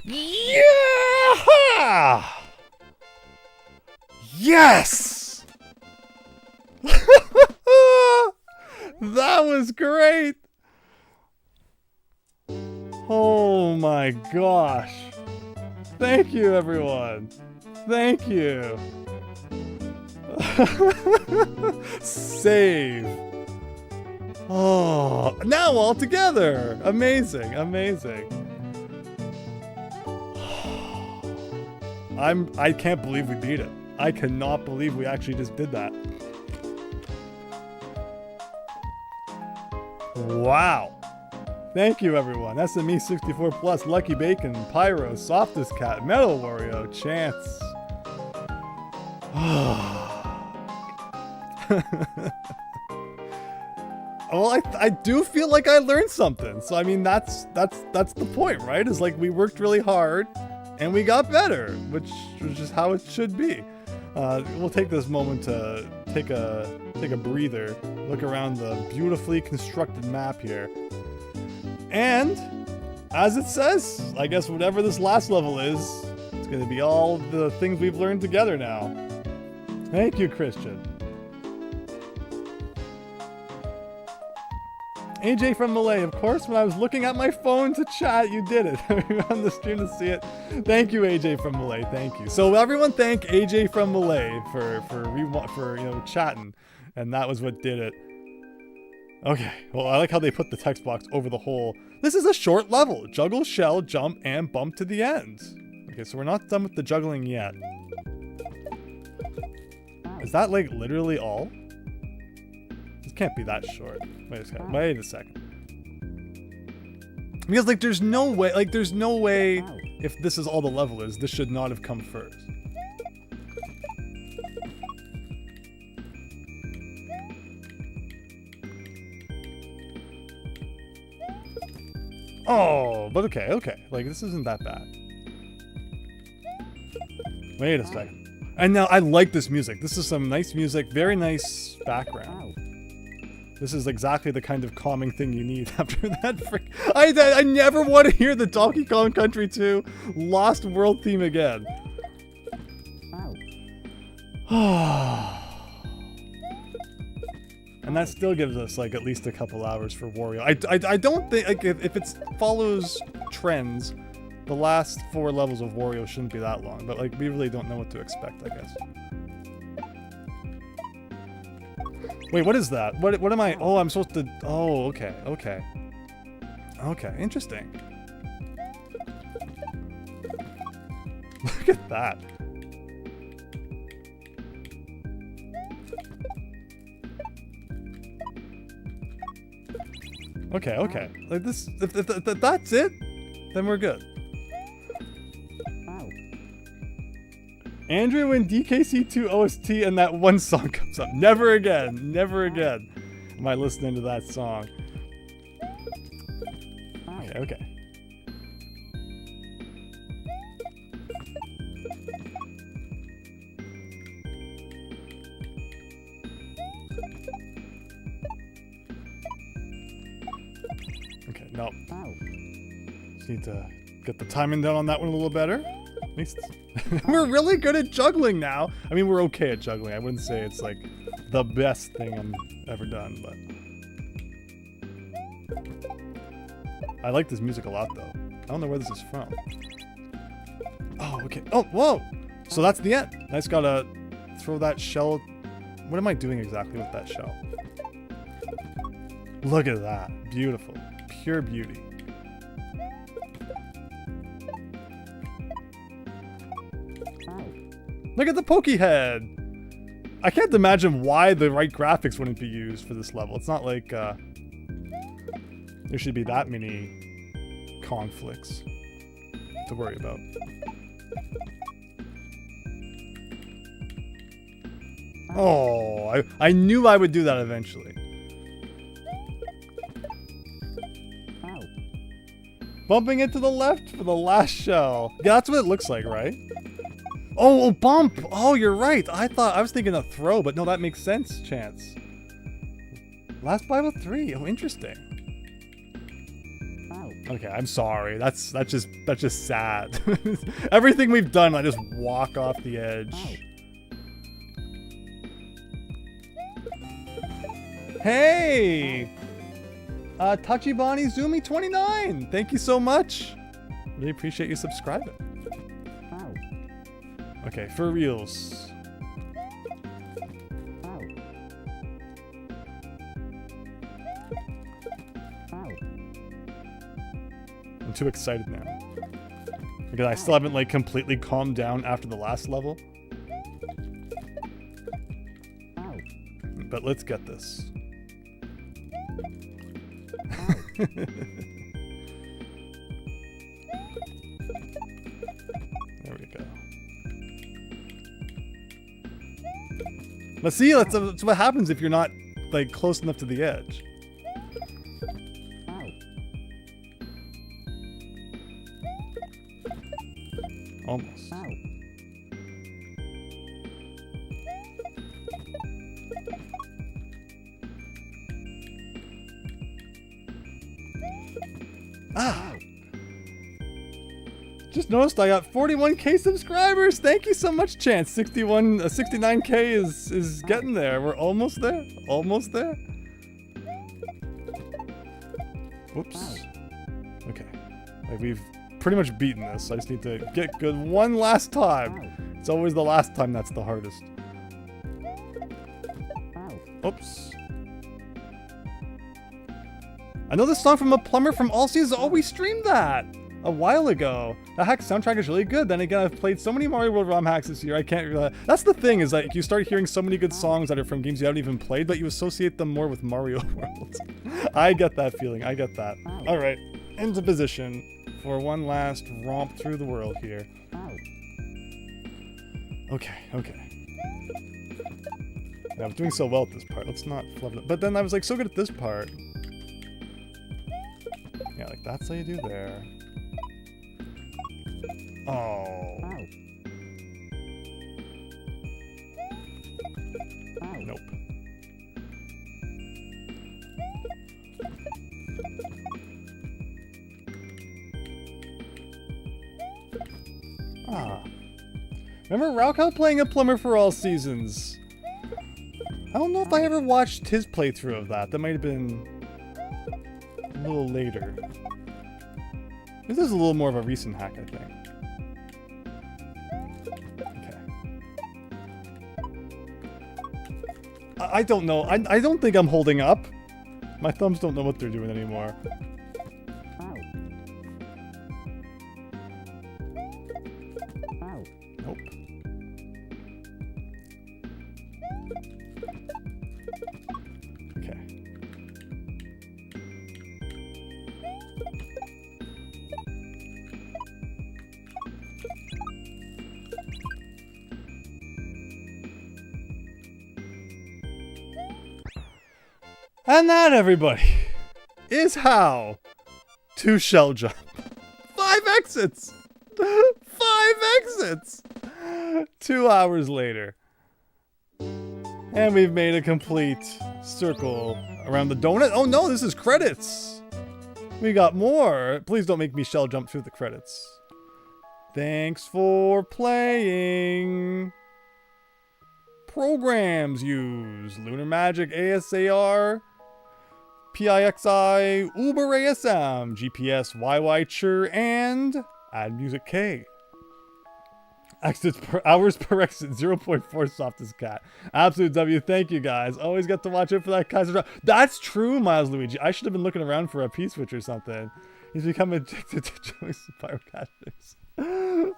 Yeah! Yes! That was great! Oh my gosh. Thank you, everyone. Thank you. Save. Oh, now all together. Amazing, amazing. I can't believe we beat it. I cannot believe we actually just did that. Wow. Thank you, everyone. SME64 Plus, Lucky Bacon, Pyro, Softest Cat, Metal Wario, Chance. Well, I do feel like I learned something. So I mean, that's the point, right? Is like we worked really hard and we got better, which is how it should be. We'll take this moment to take a breather, look around the beautifully constructed map here. And, as it says, I guess whatever this last level is, it's going to be all the things we've learned together now. Thank you, Christian. AJ from Malay, of course, when I was looking at my phone to chat, you did it. You're on the stream to see it. Thank you, AJ from Malay. Thank you. So everyone thank AJ from Malay for chatting, and that was what did it. Okay, well, I like how they put the text box over the whole. This is a short level. Juggle, shell, jump, and bump to the end. Okay, so we're not done with the juggling yet. Is that, like, literally all? This can't be that short. Wait a second. Because, like, there's no way, if this is all the level is, this should not have come first. Oh, but okay. Like, this isn't that bad. Wait a second. And now, I like this music. This is some nice music. Very nice background. This is exactly the kind of calming thing you need after that frick. I never want to hear the Donkey Kong Country 2 Lost World theme again. And that still gives us, like, at least a couple hours for Wario. I don't think, like, if it follows trends, the last 4 levels of Wario shouldn't be that long. But, like, we really don't know what to expect, I guess. Wait, what is that? What am I? Oh, I'm supposed to... Oh, okay. Okay, interesting. Look at that. Okay. Like this, if that's it, then we're good. Andrew and DKC2 OST and that one song comes up. Never again am I listening to that song. Okay. Okay, no. Just need to get the timing down on that one a little better. At least we're really good at juggling now. I mean, we're okay at juggling. I wouldn't say it's like the best thing I've ever done, but I like this music a lot, though. I don't know where this is from. Oh, okay. Oh, whoa! So that's the end. I just gotta throw that shell. What am I doing exactly with that shell? Look at that. Beautiful. Pure beauty. Look at the pokey head. I can't imagine why the right graphics wouldn't be used for this level. It's not like there should be that many conflicts to worry about. Oh, I knew I would do that eventually. Bumping it to the left for the last shell. Yeah, that's what it looks like, right? Oh, bump! Oh, you're right. I was thinking a throw, but no, that makes sense, Chance. Last Bible 3. Oh, interesting. Okay, I'm sorry. That's just sad. Everything we've done, I just walk off the edge. Hey! Tachibani Zumi 29. Thank you so much. Really appreciate you subscribing. Okay, for reals. I'm too excited now. Because I still haven't like completely calmed down after the last level. But let's get this. There we go. But see, that's what happens if you're not like close enough to the edge. Almost. Ah! Just noticed I got 41k subscribers. Thank you so much, Chance. 69k is getting there. We're almost there. Almost there. Whoops. Okay. Like we've pretty much beaten this. I just need to get good one last time. It's always the last time that's the hardest. Oops. I know this song from A Plumber from All Seasons. Oh, we streamed that a while ago. The hack soundtrack is really good. Then again, I've played so many Mario World ROM hacks this year. I can't realize. That's the thing, is like you start hearing so many good songs that are from games you haven't even played, but you associate them more with Mario World. I get that feeling. I get that. All right, into position for one last romp through the world here. Okay, okay. Yeah, I was doing so well at this part. Let's not flub it. But then I was like so good at this part. Yeah, like that's how you do there. Oh. Nope. Ah. Remember Raukal playing A Plumber for All Seasons? I don't know if I ever watched his playthrough of that. That might have been a little later. This is a little more of a recent hack, I think. Okay. I don't know. I don't think I'm holding up. My thumbs don't know what they're doing anymore. Nope. Okay. And that, everybody, is how to shell jump. 5 exits! 5 exits! 2 hours later. And we've made a complete circle around the donut. Oh no, this is credits! We got more. Please don't make me shell jump through the credits. Thanks for playing. Programs used. Lunar Magic ASAR. PIXI, Uber ASM, GPS YY Chur, and Add Music K. Exits per hours per exit, 0.4 softest cat. Absolute W, thank you guys. Always get to watch out for that Kaizo drop. That's true, Miles Luigi. I should have been looking around for a P-switch or something. He's become addicted to Joey's pyrocasters.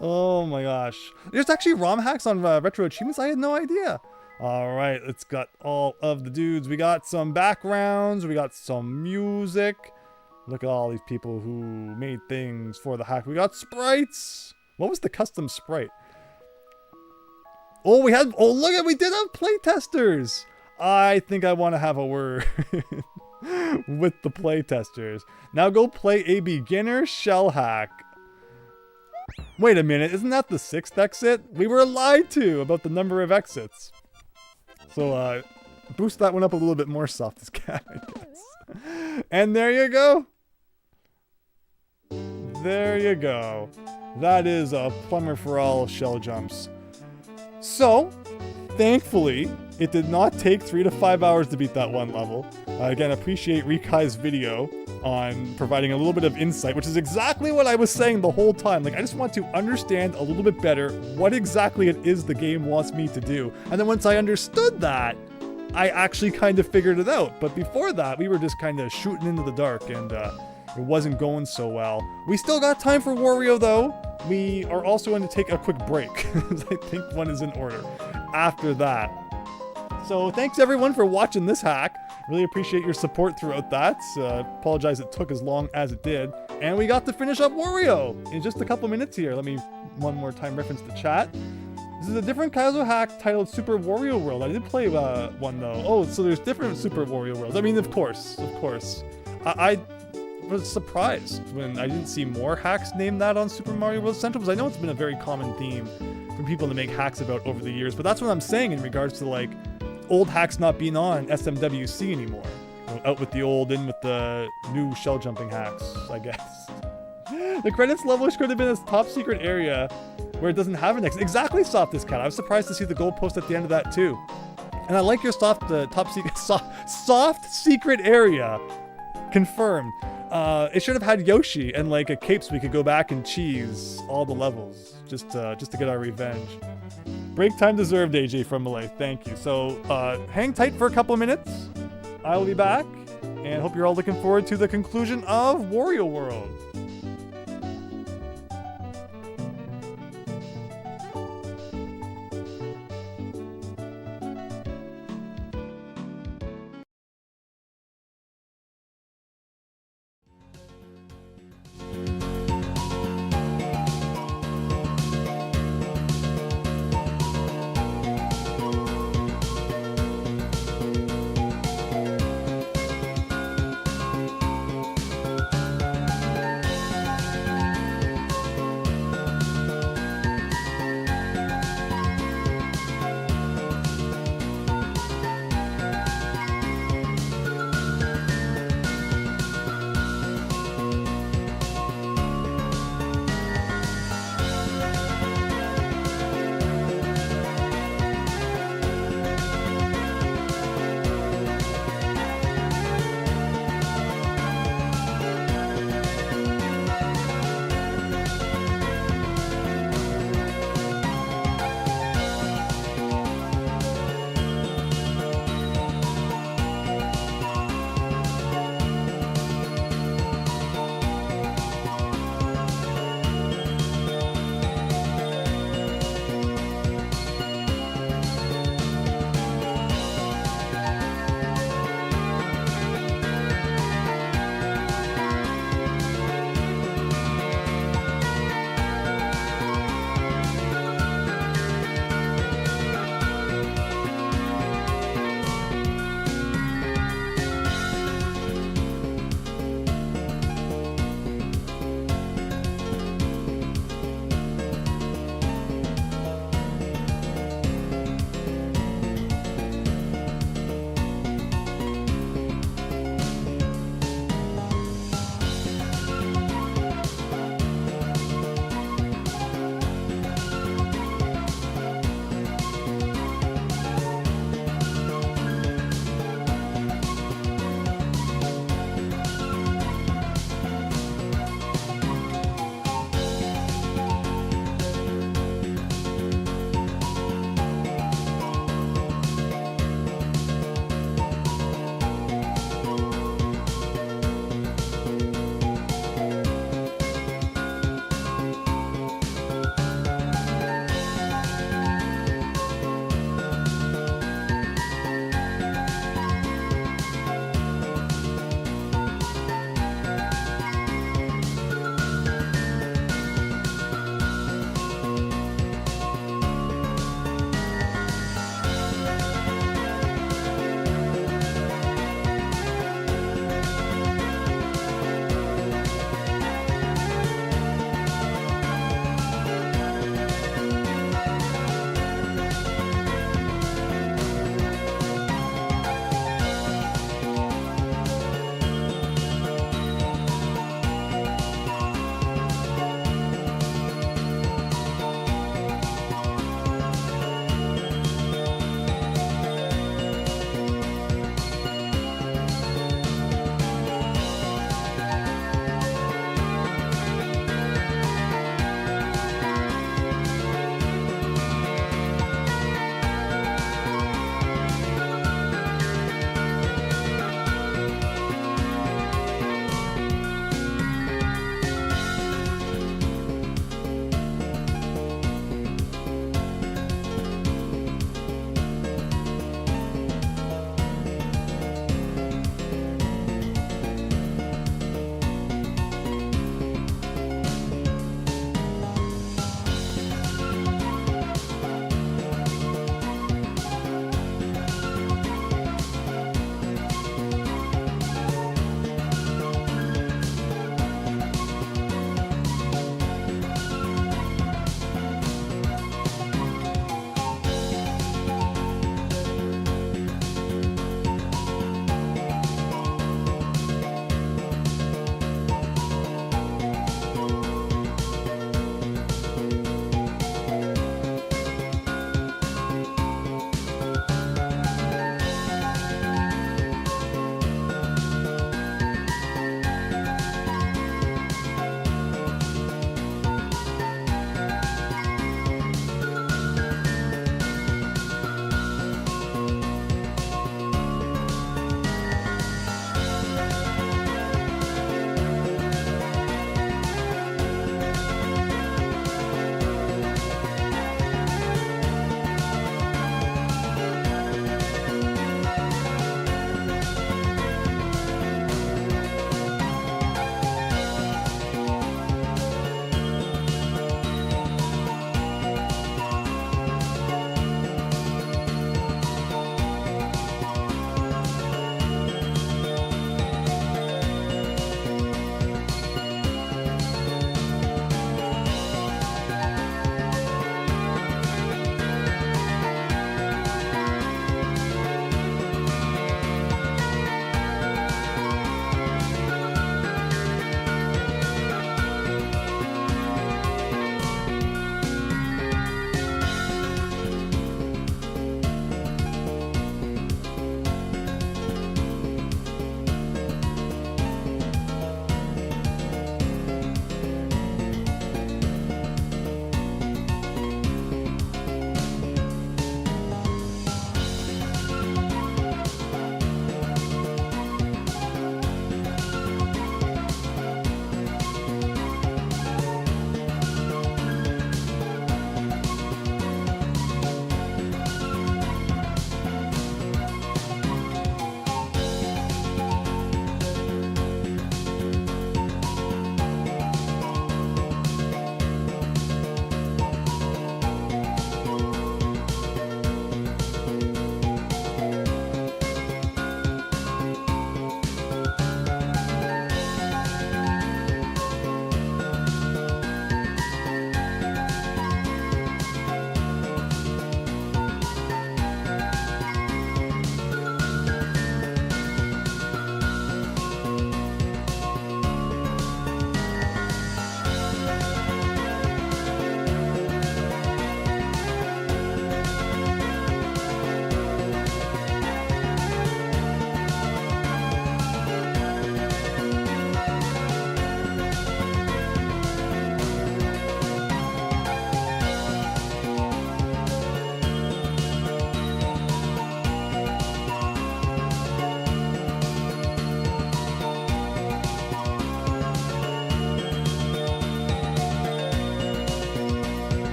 Oh my gosh. There's actually ROM hacks on Retro Achievements. I had no idea. All right, let's got all of the dudes. We got some backgrounds. We got some music. Look at all these people who made things for the hack. We got sprites. What was the custom sprite? Oh, we did have playtesters. I think I want to have a word with the playtesters. Now go play a beginner shell hack. Wait a minute, isn't that the 6th exit? We were lied to about the number of exits. So, boost that one up a little bit more, Soft as Cat, I guess. And there you go. There you go. That is a plumber for all shell jumps. So, thankfully, it did not take 3 to 5 hours to beat that one level. Again, appreciate Rikai's video on providing a little bit of insight, which is exactly what I was saying the whole time. Like, I just want to understand a little bit better what exactly it is the game wants me to do. And then once I understood that, I actually kind of figured it out. But before that, we were just kind of shooting into the dark, and it wasn't going so well. We still got time for Wario, though. We are also going to take a quick break, because I think one is in order after that. So thanks everyone for watching this hack. Really appreciate your support throughout that. Apologize it took as long as it did. And we got to finish up Wario in just a couple minutes here. Let me one more time reference the chat. This is a different Kaizo hack titled Super Wario World. I did play one though. Oh, so there's different Super Wario Worlds. I mean, of course. I was surprised when I didn't see more hacks named that on Super Mario World Central, because I know it's been a very common theme for people to make hacks about over the years. But that's what I'm saying in regards to like old hacks not being on SMWC anymore. You know, out with the old, in with the new shell jumping hacks, I guess. The credits level could have been a top secret area where it doesn't have an exit. Exactly, Soft as Cat. I was surprised to see the goalpost at the end of that too. And I like your soft secret area. Confirmed. It should have had Yoshi and like a cape so we could go back and cheese all the levels just to get our revenge. Break time deserved, AJ from Malay. Thank you. So hang tight for a couple of minutes. I will be back, and hope you're all looking forward to the conclusion of Wario World.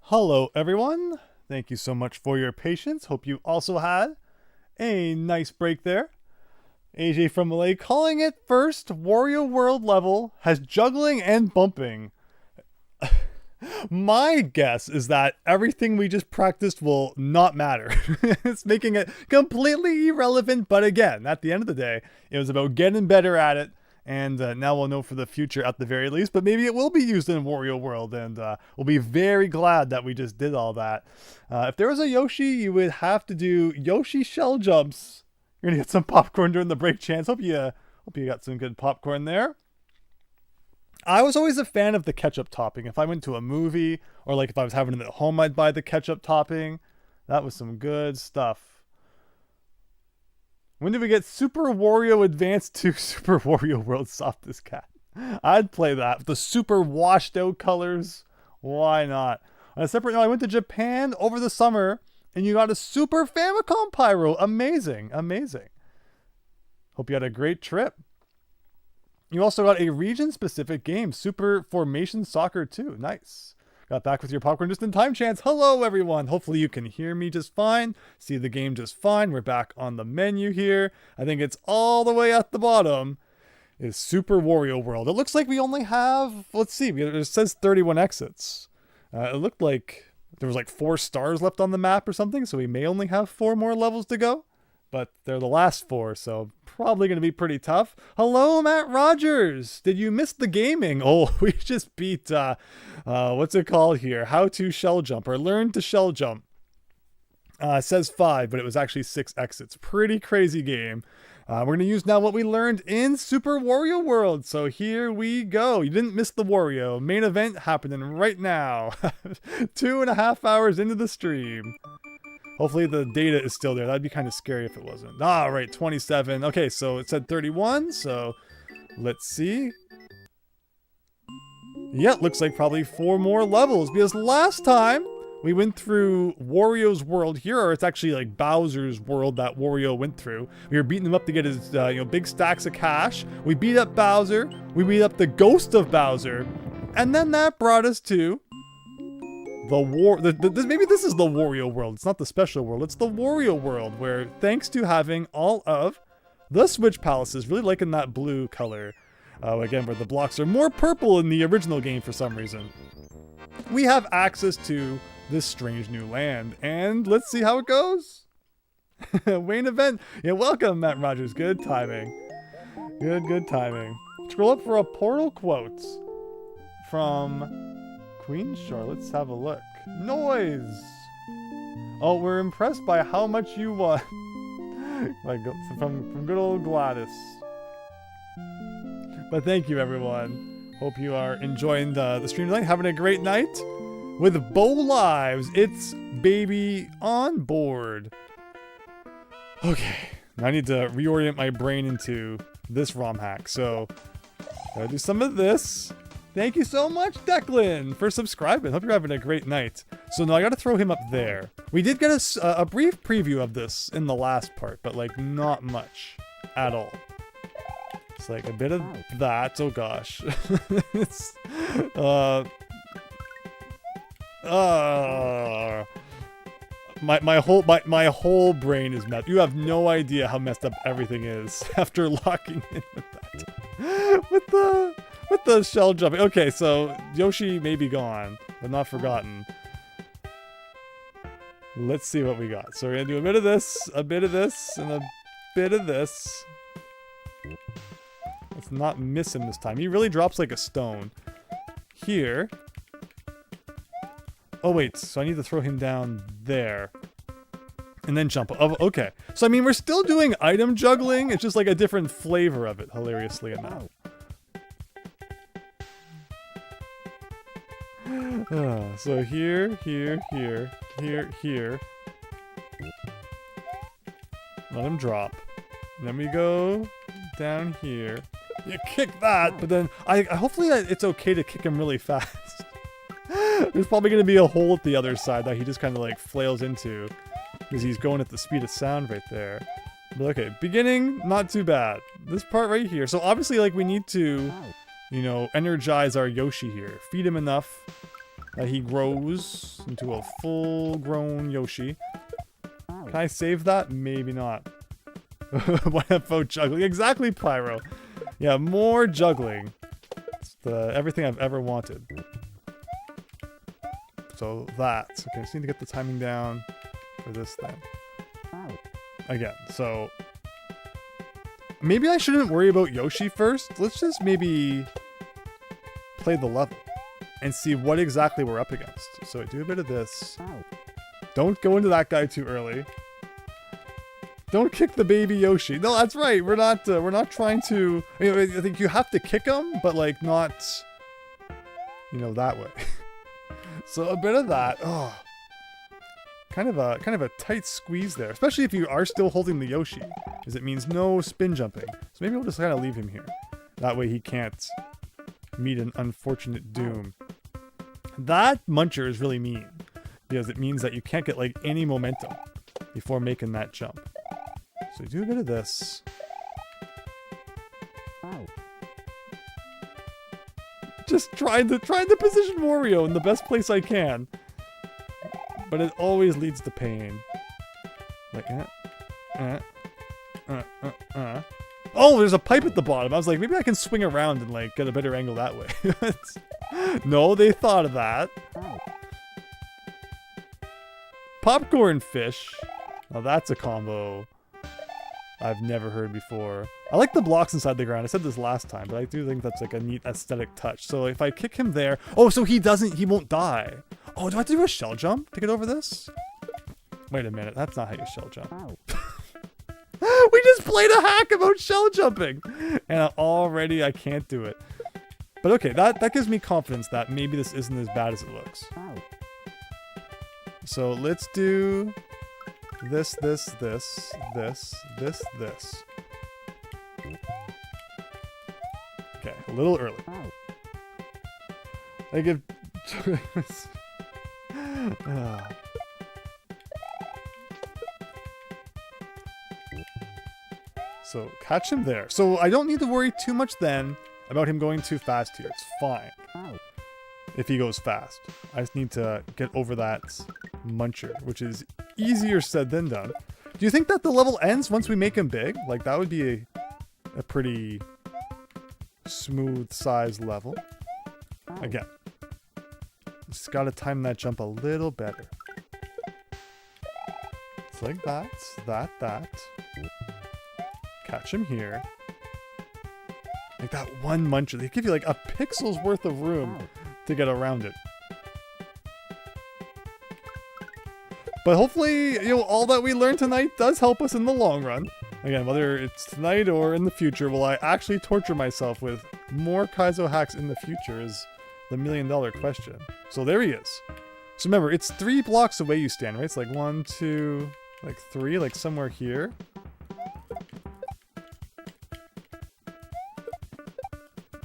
Hello everyone, thank you so much for your patience. Hope you also had a nice break there. AJ from LA calling it first Wario World level has juggling and bumping. My guess is that everything we just practiced will not matter. It's making it completely irrelevant, but again, at the end of the day, it was about getting better at it. And now we'll know for the future at the very least, but maybe it will be used in Wario World, and we'll be very glad that we just did all that. If there was a Yoshi, you would have to do Yoshi shell jumps. You're gonna get some popcorn during the break, Chance. Hope you got some good popcorn there. I was always a fan of the ketchup topping. If I went to a movie, or like if I was having it at home, I'd buy the ketchup topping. That was some good stuff. When did we get Super Wario Advance 2 Super Wario World Softest Cat? I'd play that. The super washed out colors. Why not? On a separate note, I went to Japan over the summer and you got a Super Famicom Pyro. Amazing. Amazing. Hope you had a great trip. You also got a region-specific game, Super Formation Soccer 2. Nice. Got back with your popcorn just in time, Chance. Hello, everyone. Hopefully you can hear me just fine. See the game just fine. We're back on the menu here. I think it's all the way at the bottom is Super Wario World. It looks like we only have, let's see, it says 31 exits. It looked like there was like 4 stars left on the map or something, so we may only have 4 more levels to go. But they're the last 4, so probably going to be pretty tough. Hello, Matt Rogers. Did you miss the gaming? Oh, we just beat, what's it called here? How to shell jump, or learn to shell jump. It says 5, but it was actually 6 exits. Pretty crazy game. We're going to use now what we learned in Super Wario World. So here we go. You didn't miss the Wario. Main event happening right now. 2.5 hours into the stream. Hopefully the data is still there. That'd be kind of scary if it wasn't. Ah, right, 27. Okay, so it said 31, so let's see. Yeah, it looks like probably 4 more levels, because last time we went through Wario's world here, or it's actually like Bowser's world that Wario went through. We were beating him up to get his big stacks of cash. We beat up Bowser. We beat up the ghost of Bowser. And then that brought us to maybe this is the Wario World. It's not the special world. It's the Wario World, where thanks to having all of the Switch Palaces, really liking that blue color, again, where the blocks are more purple in the original game for some reason, we have access to this strange new land. And let's see how it goes. Main event. Yeah, welcome, Matt Rogers. Good timing. Good timing. Scroll up for a portal quote from Queen Shore. Let's have a look. Noise. Oh, we're impressed by how much you won. Like from good old Gladys. But thank you, everyone. Hope you are enjoying the stream tonight, having a great night with Bo Lives. It's baby on board. Okay, I need to reorient my brain into this ROM hack. So gotta do some of this. Thank you so much, Declan, for subscribing. Hope you're having a great night. So now I gotta throw him up there. We did get a brief preview of this in the last part, but like not much at all. It's like a bit of that. Oh gosh. It's my whole brain is messed. You have no idea how messed up everything is after locking in with that. With the shell jumping. Okay, so Yoshi may be gone, but not forgotten. Let's see what we got. So we're gonna do a bit of this, and a bit of this. Let's not miss him this time. He really drops like a stone. Here. Oh wait, so I need to throw him down there. And then jump. Oh, okay. So I mean, we're still doing item juggling. It's just like a different flavor of it, hilariously enough. So here. Let him drop. And then we go down here. You kick that, but then hopefully it's okay to kick him really fast. There's probably going to be a hole at the other side that he just kind of like flails into, because he's going at the speed of sound right there. But okay, beginning, not too bad. This part right here. So obviously, like, we need to, energize our Yoshi here. Feed him enough. he grows into a full-grown Yoshi. Can I save that? Maybe not. What about juggling? Exactly, Pyro. Yeah, more juggling. It's everything I've ever wanted. So that. Okay, I just need to get the timing down for this thing. Again, so maybe I shouldn't worry about Yoshi first. Let's just maybe play the level and see what exactly we're up against. So I do a bit of this. Don't go into that guy too early. Don't kick the baby Yoshi. No, that's right. We're not trying to. I think you have to kick him, but like not, you know, that way. So a bit of that. Oh, kind of a tight squeeze there, especially if you are still holding the Yoshi, because it means no spin jumping. So maybe we'll just kind of leave him here. That way he can't meet an unfortunate doom. That muncher is really mean, because it means that you can't get like any momentum before making that jump. So do a bit of this. Just trying to position Wario in the best place I can. But it always leads to pain. Like, Oh, there's a pipe at the bottom. I was like, maybe I can swing around and like get a better angle that way. No, they thought of that. Popcorn fish. Now that's a combo I've never heard before. I like the blocks inside the ground. I said this last time, but I do think that's like a neat aesthetic touch. So if I kick him there... Oh, so he won't die. Oh, do I have to do a shell jump to get over this? Wait a minute. That's not how you shell jump. We just played a hack about shell jumping. And already I can't do it. But okay, that gives me confidence that maybe this isn't as bad as it looks. So let's do... this. Okay, a little early. I give... So, catch him there. So, I don't need to worry too much then about him going too fast here. It's fine. If he goes fast. I just need to get over that muncher, which is easier said than done. Do you think that the level ends once we make him big? Like, that would be a pretty smooth size level. Again, just gotta time that jump a little better. It's like that. Catch him here. Like that one muncher. They give you like a pixel's worth of room to get around it. But hopefully, you know, all that we learned tonight does help us in the long run. Again, whether it's tonight or in the future, will I actually torture myself with more Kaizo hacks in the future is the million-dollar question. So there he is. So remember, it's 3 blocks away you stand, right? It's like 1, 2, like 3, like somewhere here.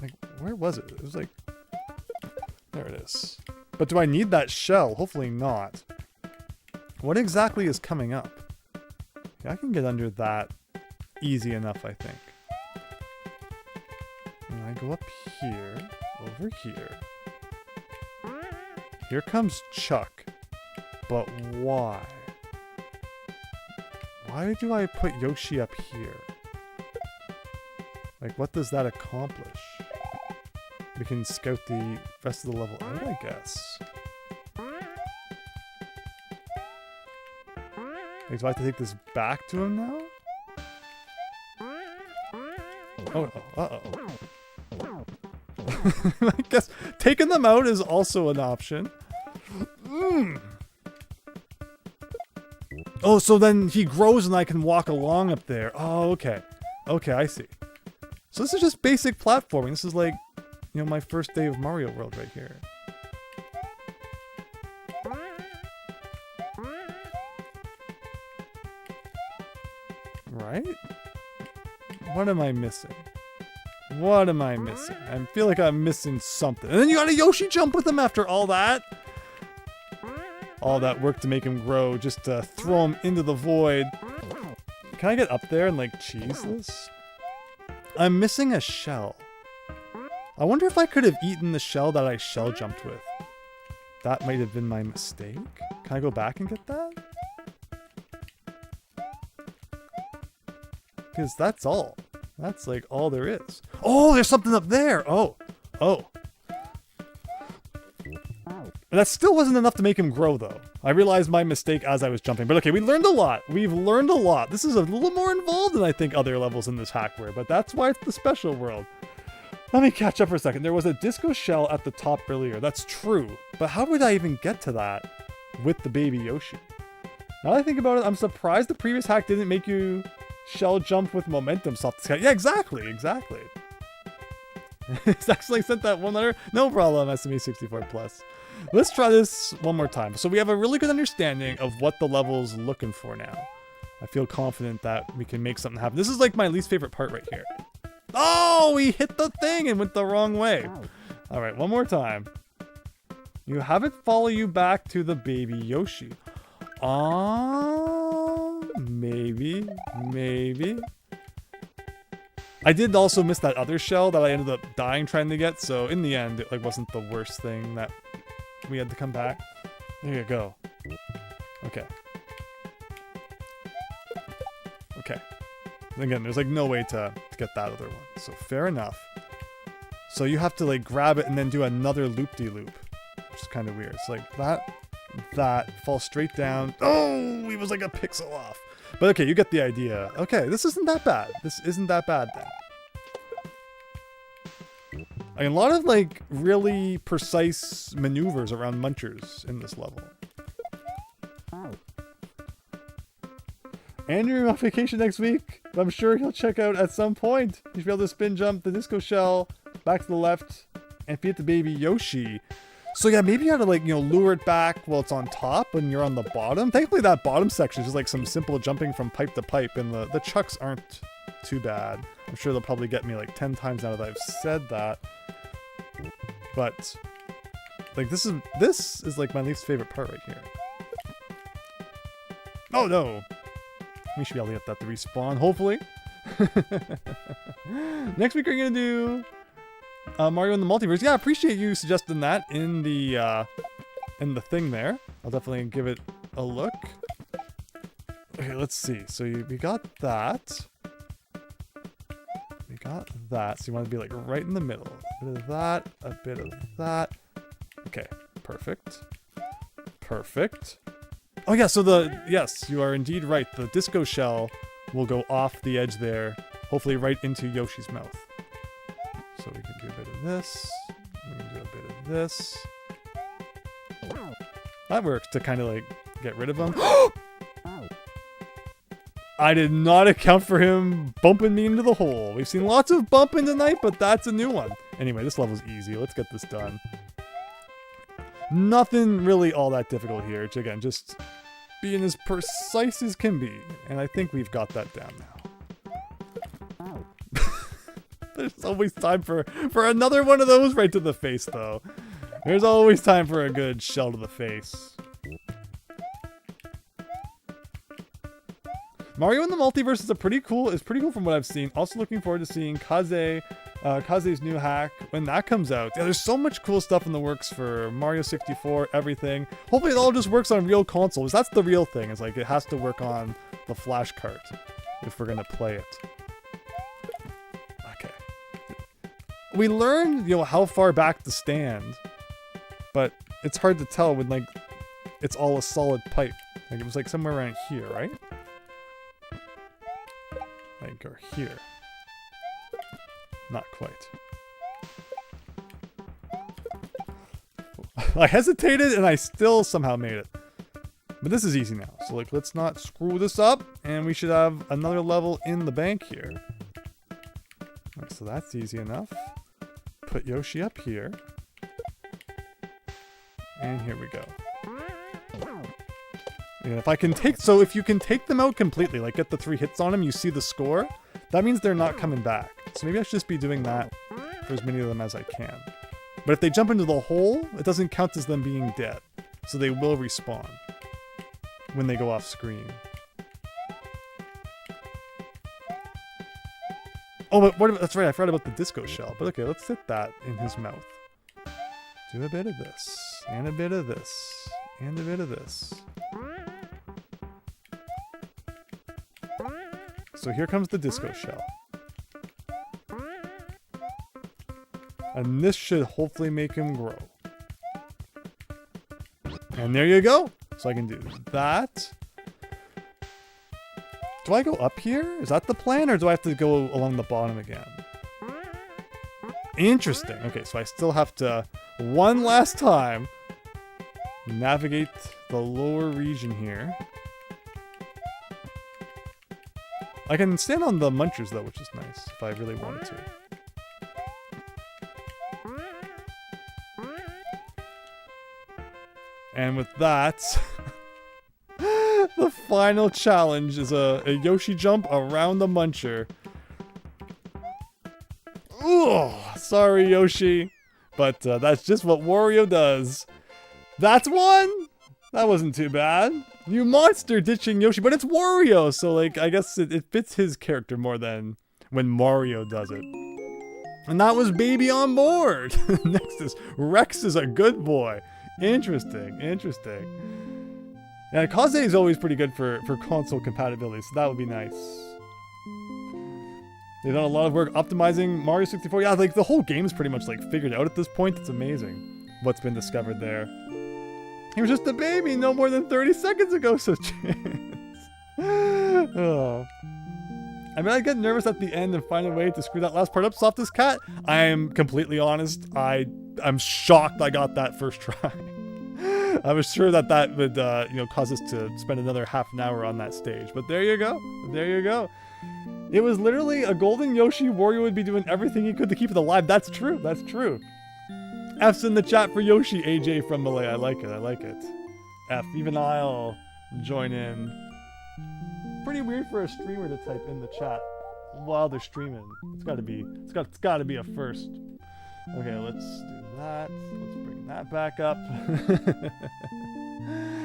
Like, where was it? It was like... There it is. But do I need that shell? Hopefully not. What exactly is coming up? Yeah, I can get under that easy enough, I think. And I go up here, over here. Here comes Chuck. But why? Why do I put Yoshi up here? Like, what does that accomplish? We can scout the rest of the level out, I guess. Like, do I have to take this back to him now? Oh, uh-oh. I guess taking them out is also an option. Oh, so then he grows and I can walk along up there. Oh, okay. Okay, I see. So this is just basic platforming. This is like, you know, my first day of Mario World right here. Right? What am I missing? What am I missing? I feel like I'm missing something. And then you got a Yoshi jump with him after all that? All that work to make him grow, just to throw him into the void. Can I get up there and like cheese this? I'm missing a shell. I wonder if I could have eaten the shell that I shell jumped with. That might have been my mistake. Can I go back and get that? Because that's all. That's like all there is. Oh, there's something up there. Oh. And that still wasn't enough to make him grow, though. I realized my mistake as I was jumping. But okay, we learned a lot. We've learned a lot. This is a little more involved than I think other levels in this hack were, but that's why it's the special world. Let me catch up for a second. There was a disco shell at the top earlier. That's true. But how would I even get to that with the baby Yoshi? Now that I think about it, I'm surprised the previous hack didn't make you shell jump with momentum off the sky. Yeah, exactly. It's actually sent that one letter. No problem, SME64 Plus. Let's try this one more time. So we have a really good understanding of what the level's looking for now. I feel confident that we can make something happen. This is like my least favorite part right here. Oh, we hit the thing and went the wrong way. All right, one more time. You have it follow you back to the baby Yoshi. Maybe. I did also miss that other shell that I ended up dying trying to get, so in the end, it like wasn't the worst thing that we had to come back. There you go. Okay. Again, there's like no way to get that other one, so fair enough. So you have to like grab it and then do another loop-de-loop, which is kind of weird. It's like that falls straight down. Oh, he was like a pixel off. But okay, you get the idea. Okay, this isn't that bad. Then. A lot of like really precise maneuvers around munchers in this level. Andrew on vacation next week, but I'm sure he'll check out at some point. You should be able to spin jump the disco shell back to the left and beat the baby Yoshi. So yeah, maybe you have to like, lure it back while it's on top and you're on the bottom. Thankfully that bottom section is just like some simple jumping from pipe to pipe, and the chucks aren't too bad. I'm sure they'll probably get me like 10 times now that I've said that. But like this is like my least favorite part right here. Oh no! We should be able to get that to respawn, hopefully. Next week we're gonna do Mario in the Multiverse. Yeah, I appreciate you suggesting that in the thing there. I'll definitely give it a look. Okay, let's see. So we got that. So you want to be like right in the middle. A bit of that, a bit of that. Okay, perfect. Oh yeah, so yes, you are indeed right. The disco shell will go off the edge there, hopefully right into Yoshi's mouth. So we can do a bit of this. We can do a bit of this. That works to kind of like get rid of him. I did not account for him bumping me into the hole. We've seen lots of bumping tonight, but that's a new one. Anyway, this level's easy. Let's get this done. Nothing really all that difficult here. Again, just being as precise as can be. And I think we've got that down now. There's always time for another one of those right to the face, though. There's always time for a good shell to the face. Mario in the Multiverse is pretty cool from what I've seen. Also looking forward to seeing Kaze's new hack when that comes out. Yeah, there's so much cool stuff in the works for Mario 64, everything. Hopefully it all just works on real consoles. That's the real thing. It's like it has to work on the flash cart if we're gonna play it. Okay. We learned, how far back to stand, but it's hard to tell when like it's all a solid pipe. Like it was like somewhere around here, right? Like, or here. Not quite. I hesitated and I still somehow made it. But this is easy now. So like, let's not screw this up, and we should have another level in the bank here. Right, so that's easy enough. Put Yoshi up here. And here we go. And if you can take them out completely, like get the 3 hits on them, you see the score, that means they're not coming back. So maybe I should just be doing that for as many of them as I can. But if they jump into the hole, it doesn't count as them being dead. So they will respawn when they go off screen. Oh, but that's right, I forgot about the disco shell. But okay, let's hit that in his mouth. Do a bit of this. and a bit of this, and a bit of this. So here comes the disco shell. And this should hopefully make him grow. And there you go. So I can do that. Do I go up here? Is that the plan, or do I have to go along the bottom again? Interesting. Okay, so I still have to, one last time, navigate the lower region here. I can stand on the munchers though, which is nice, if I really wanted to. And with that, the final challenge is a Yoshi jump around the muncher. Ooh, sorry Yoshi, but that's just what Wario does. That's one! That wasn't too bad. You monster ditching Yoshi, but it's Wario, so like I guess it fits his character more than when Mario does it. And that was Baby on board. Next is Rex is a good boy. Interesting, interesting. Yeah, Kaze is always pretty good for console compatibility, so that would be nice. They've done a lot of work optimizing Mario 64. Yeah, like the whole game's pretty much like figured out at this point. It's amazing what's been discovered there. He was just a baby no more than 30 seconds ago, so chance. Oh. I mean, I get nervous at the end and find a way to screw that last part up. Softest cat, I'm completely honest. I'm shocked I got that first try. I was sure that would, cause us to spend another half an hour on that stage. But there you go. There you go. It was literally a golden Yoshi. Wario would be doing everything he could to keep it alive. That's true. That's true. F's in the chat for Yoshi, AJ from Malay. I like it. I like it. F. Even I'll join in. Pretty weird for a streamer to type in the chat while they're streaming. It's gotta be a first. Okay, let's do that. Let's bring that back up.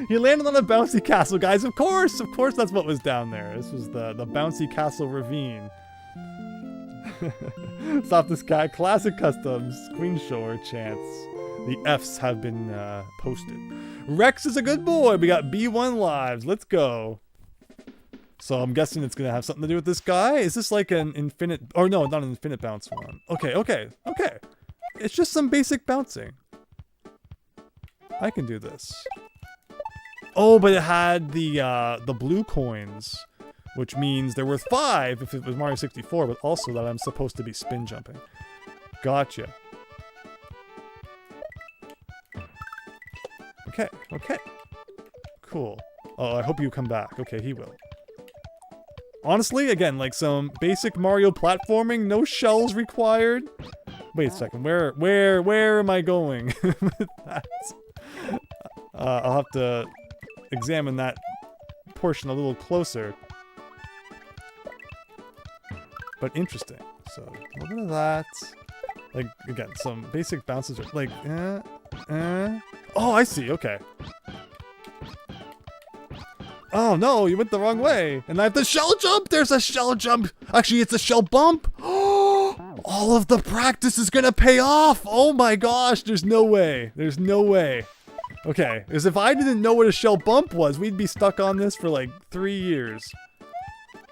He landed on a bouncy castle, guys. Of course that's what was down there. This was the bouncy castle ravine. Softest guy, classic customs, Queen Shore chance. The F's have been posted. Rex is a good boy. We got B1 lives. Let's go. So I'm guessing it's gonna have something to do with this guy. Is this like an infinite, or no, not an infinite bounce one. Okay. It's just some basic bouncing. I can do this. Oh, but it had the blue coins, which means they're worth 5 if it was Mario 64, but also that I'm supposed to be spin jumping. Gotcha. Okay. Cool. Oh, I hope you come back. Okay, he will. Honestly, again, like some basic Mario platforming, no shells required. Wait a second, where am I going with that? I'll have to examine that portion a little closer. But interesting. So, a little bit of that. Like, again, some basic bounces are like, Oh, I see, okay. Oh no, you went the wrong way. And I have to shell jump! There's a shell jump! Actually, it's a shell bump! All of the practice is gonna pay off! Oh my gosh, there's no way. There's no way. Okay, as if I didn't know what a shell bump was, we'd be stuck on this for like 3 years.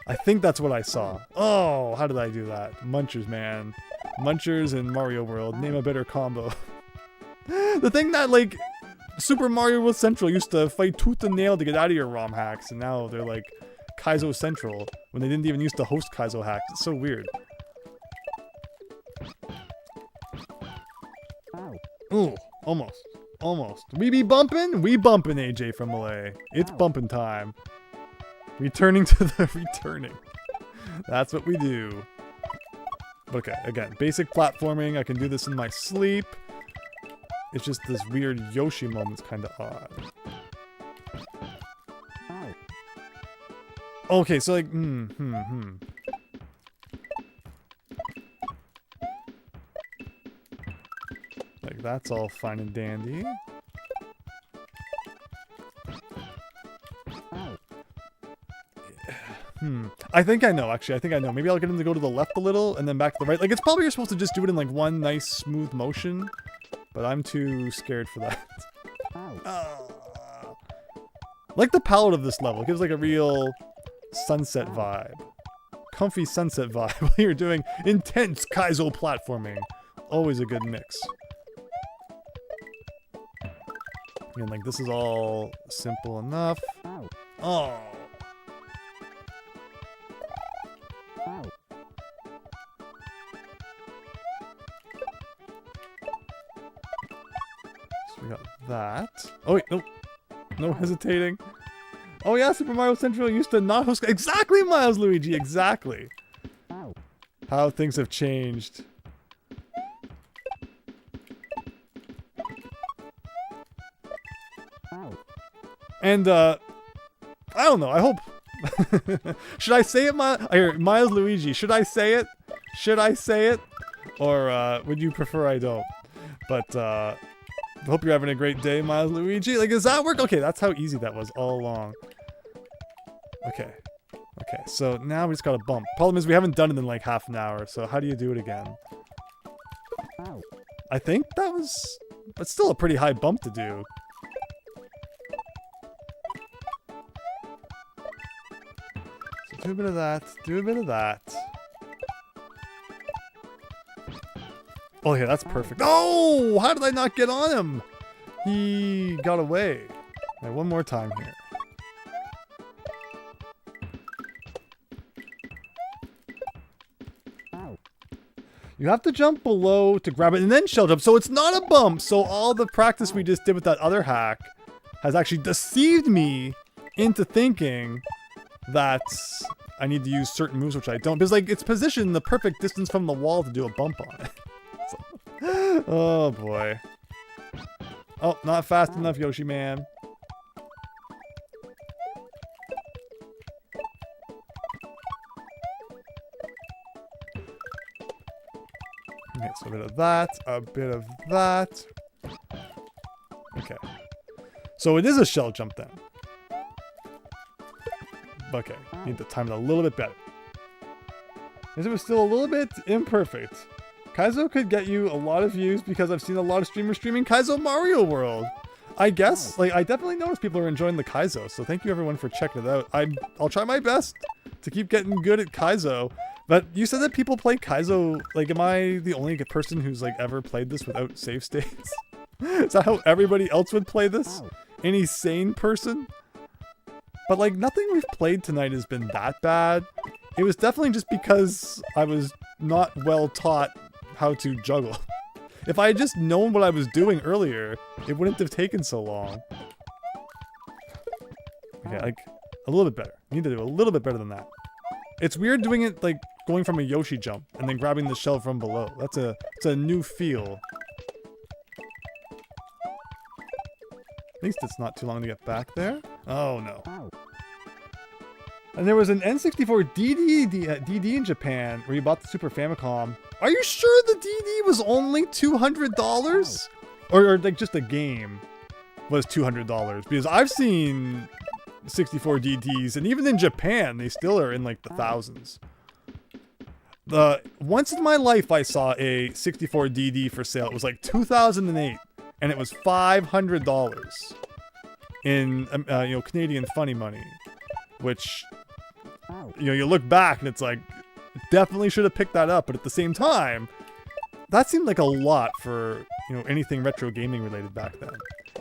I think that's what I saw. Oh, how did I do that? Munchers, man. Munchers and Mario World. Name a better combo. The thing that, like, Super Mario World Central used to fight tooth and nail to get out of your ROM hacks, and now they're like Kaizo Central when they didn't even used to host Kaizo hacks. It's so weird. Ooh, almost. We be bumping? We bumping, AJ from Malay. It's bumping time. Returning to the returning. That's what we do. Okay, again, basic platforming. I can do this in my sleep. It's just this weird Yoshi moment's kind of odd. Okay, so like, Like, that's all fine and dandy. I think I know, actually. I think I know. Maybe I'll get him to go to the left a little and then back to the right. Like, it's probably you're supposed to just do it in, like, one nice, smooth motion. But I'm too scared for that. Like the palette of this level. It gives like a real sunset vibe. Comfy sunset vibe while you're doing intense Kaizo platforming. Always a good mix. And like this is all simple enough. Oh. So we got that. Oh wait, no. No hesitating. Oh yeah, Super Mario Central used to not host... Exactly, Miles Luigi, exactly. How things have changed. And, I don't know, I hope... Should I say it, Miles Luigi? Should I say it? Should I say it? Or, would you prefer I don't? But, hope you're having a great day, Miles Luigi. Like, does that work? Okay, that's how easy that was all along. Okay. Okay, so now we just got a bump. Problem is we haven't done it in like half an hour, so how do you do it again? I think that was... But still a pretty high bump to do. So do a bit of that, do a bit of that. Oh yeah, that's perfect. Oh! How did I not get on him? He got away. All right, one more time here. You have to jump below to grab it and then shell jump. So it's not a bump. So all the practice we just did with that other hack has actually deceived me into thinking that I need to use certain moves, which I don't. Because like it's positioned the perfect distance from the wall to do a bump on it. So, oh boy. Oh, not fast enough, Yoshi man. Okay, so a bit of that, a bit of that. Okay. So it is a shell jump then. Okay, need to time it a little bit better. Because it was still a little bit imperfect. Kaizo could get you a lot of views because I've seen a lot of streamers streaming Kaizo Mario World. I guess, like, I definitely noticed people are enjoying the Kaizo, so thank you everyone for checking it out. I'll try my best to keep getting good at Kaizo. But you said that people play Kaizo, like, am I the only person who's, like, ever played this without save states? Is that how everybody else would play this? Any sane person? But, like, nothing we've played tonight has been that bad. It was definitely just because I was not well taught how to juggle. If I had just known what I was doing earlier, it wouldn't have taken so long. Okay, like, a little bit better. You need to do a little bit better than that. It's weird doing it, like, going from a Yoshi jump and then grabbing the shell from below. It's a new feel. At least it's not too long to get back there. Oh, no. And there was an N64 DD in Japan where you bought the Super Famicom. Are you sure the DD was only $200? Or like just a game was $200? Because I've seen 64 DDs, and even in Japan, they still are in like the thousands. Once in my life, I saw a 64 DD for sale. It was like 2008, and it was $500 in Canadian funny money, which you look back and it's like definitely should have picked that up, but at the same time, that seemed like a lot for anything retro gaming related back then.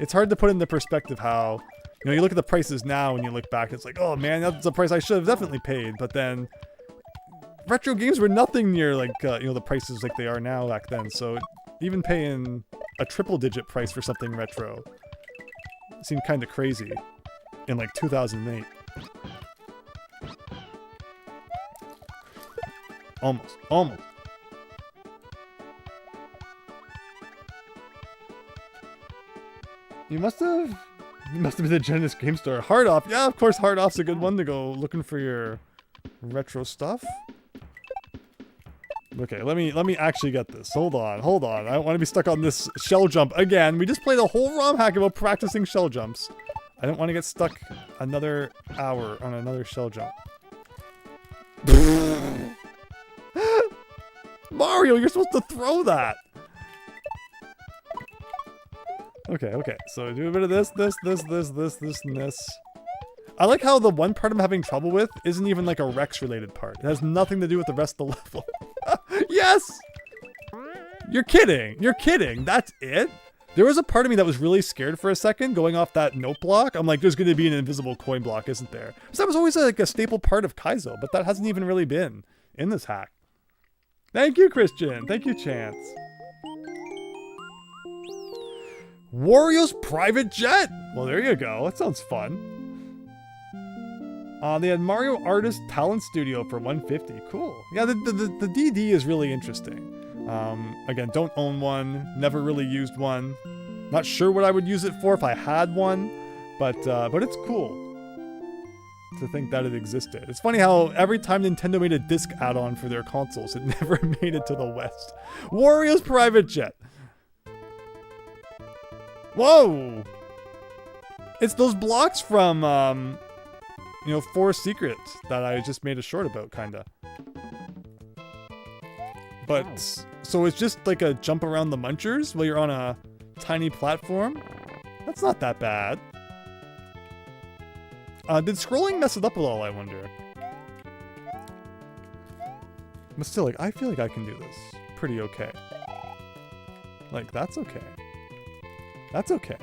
It's hard to put into perspective how you look at the prices now and you look back and it's like, oh man, that's a price I should have definitely paid. But then retro games were nothing near like the prices like they are now back then. So even paying a triple-digit price for something retro seemed kind of crazy in like 2008. Almost. You must have been the Genesis Game Store. Hard Off. Yeah, of course Hard Off's a good one to go looking for your retro stuff. Okay, let me actually get this. Hold on. I don't want to be stuck on this shell jump again. We just played a whole ROM hack about practicing shell jumps. I don't want to get stuck another hour on another shell jump. Mario, you're supposed to throw that! Okay. So do a bit of this, and this. I like how the one part I'm having trouble with isn't even like a Rex related part. It has nothing to do with the rest of the level. Yes! You're kidding. That's it? There was a part of me that was really scared for a second going off that note block. I'm like, there's going to be an invisible coin block, isn't there? So that was always like a staple part of Kaizo, but that hasn't even really been in this hack. Thank you, Christian. Thank you, Chance. Wario's private jet. Well, there you go. That sounds fun. They had Mario Artist Talent Studio for 150. Cool. Yeah, the DD is really interesting. Again, don't own one. Never really used one. Not sure what I would use it for if I had one, but it's cool to think that it existed. It's funny how every time Nintendo made a disc add-on for their consoles, it never made it to the West. Wario's private jet. Whoa! It's those blocks from, you know, Four Secrets that I just made a short about, kinda. But, so it's just like a jump around the munchers while you're on a tiny platform? That's not that bad. Did scrolling mess it up at all, I wonder? But still, like, I feel like I can do this pretty okay. Like, that's okay. That's okay.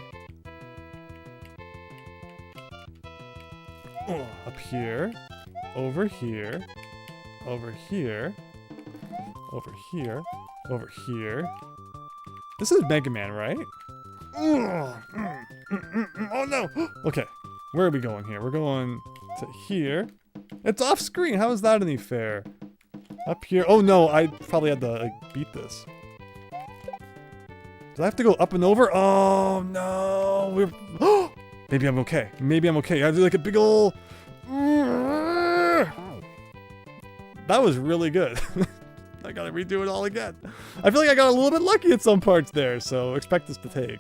Oh, up here. Over here. Over here. Over here. Over here. This is Mega Man, right? Oh no! Okay. Where are we going here? We're going to here. It's off screen. How is that any fair? Up here. Oh no, I probably had to like beat this. Do I have to go up and over? Oh no. We're maybe I'm okay. Maybe I'm okay. I do like a big ol' that was really good. I gotta redo it all again. I feel like I got a little bit lucky at some parts there, so expect this to take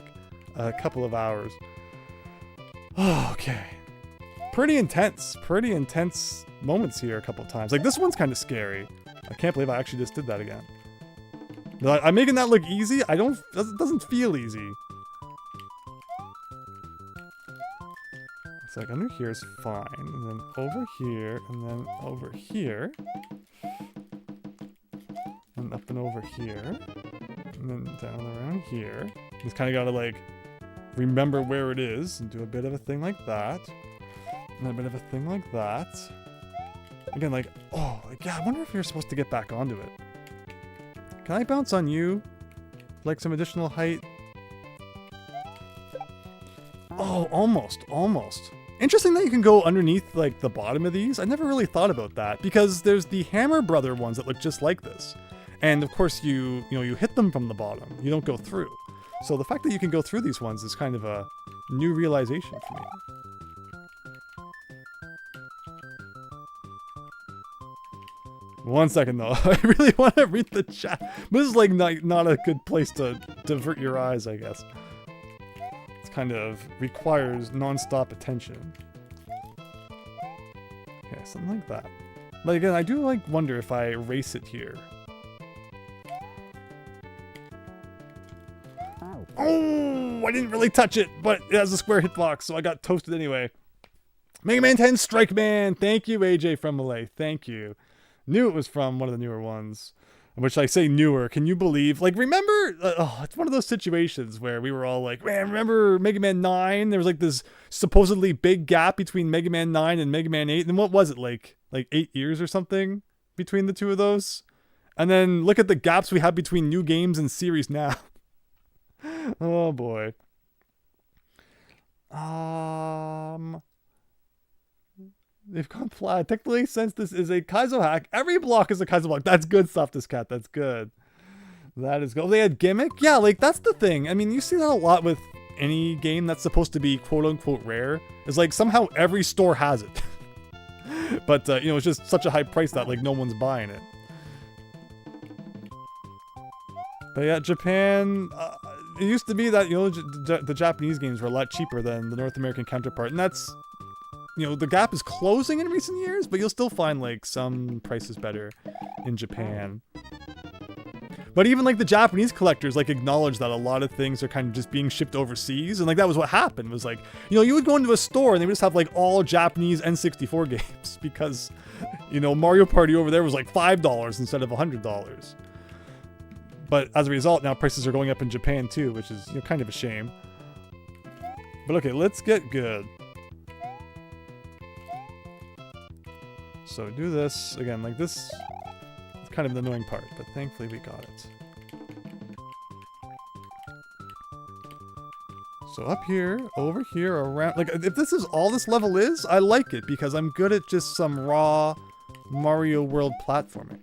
a couple of hours. Okay. Pretty intense moments here a couple of times. Like this one's kind of scary. I can't believe I actually just did that again. I'm making that look easy. It doesn't feel easy. It's like under here is fine, and then over here, and then over here. And up and over here, and then down around here. Just kind of gotta like remember where it is and do a bit of a thing like that, and a bit of a thing like that. Again, like, oh, like, yeah, I wonder if you're supposed to get back onto it. Can I bounce on you? Like some additional height? Oh, almost. Interesting that you can go underneath like the bottom of these. I never really thought about that because there's the Hammer Brother ones that look just like this. And of course you hit them from the bottom. You don't go through. So the fact that you can go through these ones is kind of a new realization for me. One second though, I really want to read the chat. This is like not a good place to divert your eyes, I guess. It's kind of requires non-stop attention. Yeah, something like that. But again, I do like wonder if I erase it here. Oh, I didn't really touch it, but it has a square hitbox, so I got toasted anyway. Mega Man 10 Strike Man. Thank you, AJ from Malay. Thank you. Knew it was from one of the newer ones. Which I say newer. Can you believe? Like, remember? It's one of those situations where we were all like, man, remember Mega Man 9? There was like this supposedly big gap between Mega Man 9 and Mega Man 8. And what was it? Like 8 years or something between the two of those? And then look at the gaps we have between new games and series now. Oh boy. They've gone flat. Technically, since this is a Kaizo hack, every block is a Kaizo block. That's good stuff, this cat. That's good. That is good. Oh, they had gimmick? Yeah, like, that's the thing. I mean, you see that a lot with any game that's supposed to be quote-unquote rare. It's like, somehow every store has it. But, it's just such a high price that, like, no one's buying it. But yeah, Japan... it used to be that, the Japanese games were a lot cheaper than the North American counterpart. And that's... the gap is closing in recent years, but you'll still find, like, some prices better in Japan. But even like the Japanese collectors like acknowledge that a lot of things are kind of just being shipped overseas, and like that was what happened. It was like, you know, you would go into a store and they would just have like all Japanese N64 games because, you know, Mario Party over there was like $5 instead of $100. But as a result, now prices are going up in Japan too, which is, you know, kind of a shame. But okay, let's get good. So do this again, like this. Kind of the annoying part, but thankfully we got it. So up here, over here, around, like if this is all this level is, I like it because I'm good at just some raw Mario World platforming.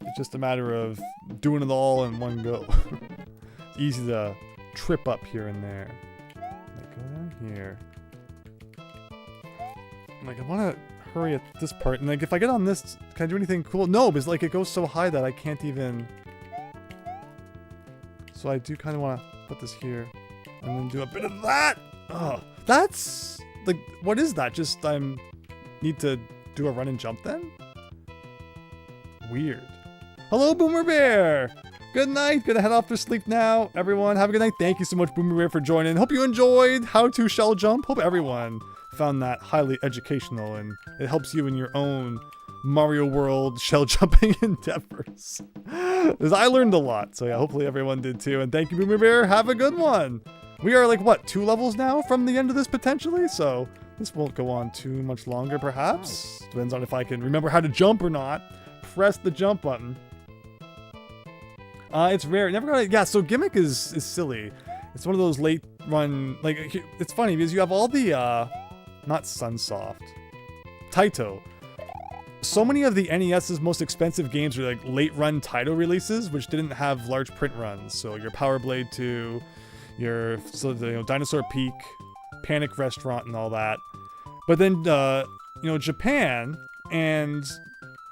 It's just a matter of doing it all in one go. It's easy to trip up here and there. Like go down here. Like I want to hurry at this part, and like if I get on this, can I do anything cool? No, because like it goes so high that I can't even. So I do kind of want to put this here and then do a bit of that. Oh, that's like, what is that? Just need to do a run and jump then? Weird. Hello, Boomer Bear. Good night. Gonna head off to sleep now. Everyone, have a good night. Thank you so much, Boomer Bear, for joining. Hope you enjoyed How to Shell Jump. Hope everyone found that highly educational and it helps you in your own Mario World shell jumping endeavors. Because I learned a lot, so yeah, hopefully everyone did too. And thank you, Boomer Bear. Have a good one. We are like, what, 2 levels now from the end of this potentially? So this won't go on too much longer, perhaps. Depends on if I can remember how to jump or not. Press the jump button. It's rare. Never got it. Yeah, so Gimmick is silly. It's one of those late run, like, it's funny because you have all the, not Sunsoft, Taito. So many of the NES's most expensive games are like late run Taito releases, which didn't have large print runs. So your Power Blade 2, your Dinosaur Peak, Panic Restaurant, and all that. But then Japan and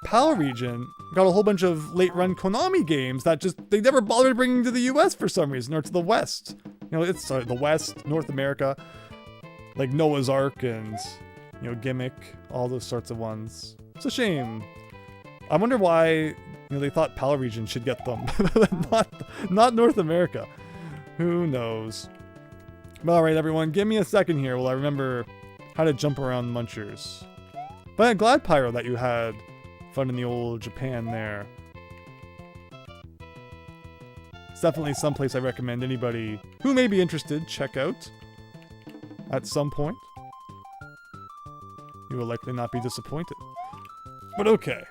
PAL region got a whole bunch of late run Konami games that just they never bothered bringing to the US for some reason, or to the West. It's the West, North America. Like Noah's Ark and, Gimmick, all those sorts of ones. It's a shame. I wonder why, they thought PAL region should get them, not North America. Who knows? But all right, everyone, give me a second here while I remember how to jump around Munchers. But I'm glad, Pyro, that you had fun in the old Japan there. It's definitely someplace I recommend anybody who may be interested check out. At some point. You will likely not be disappointed. But okay.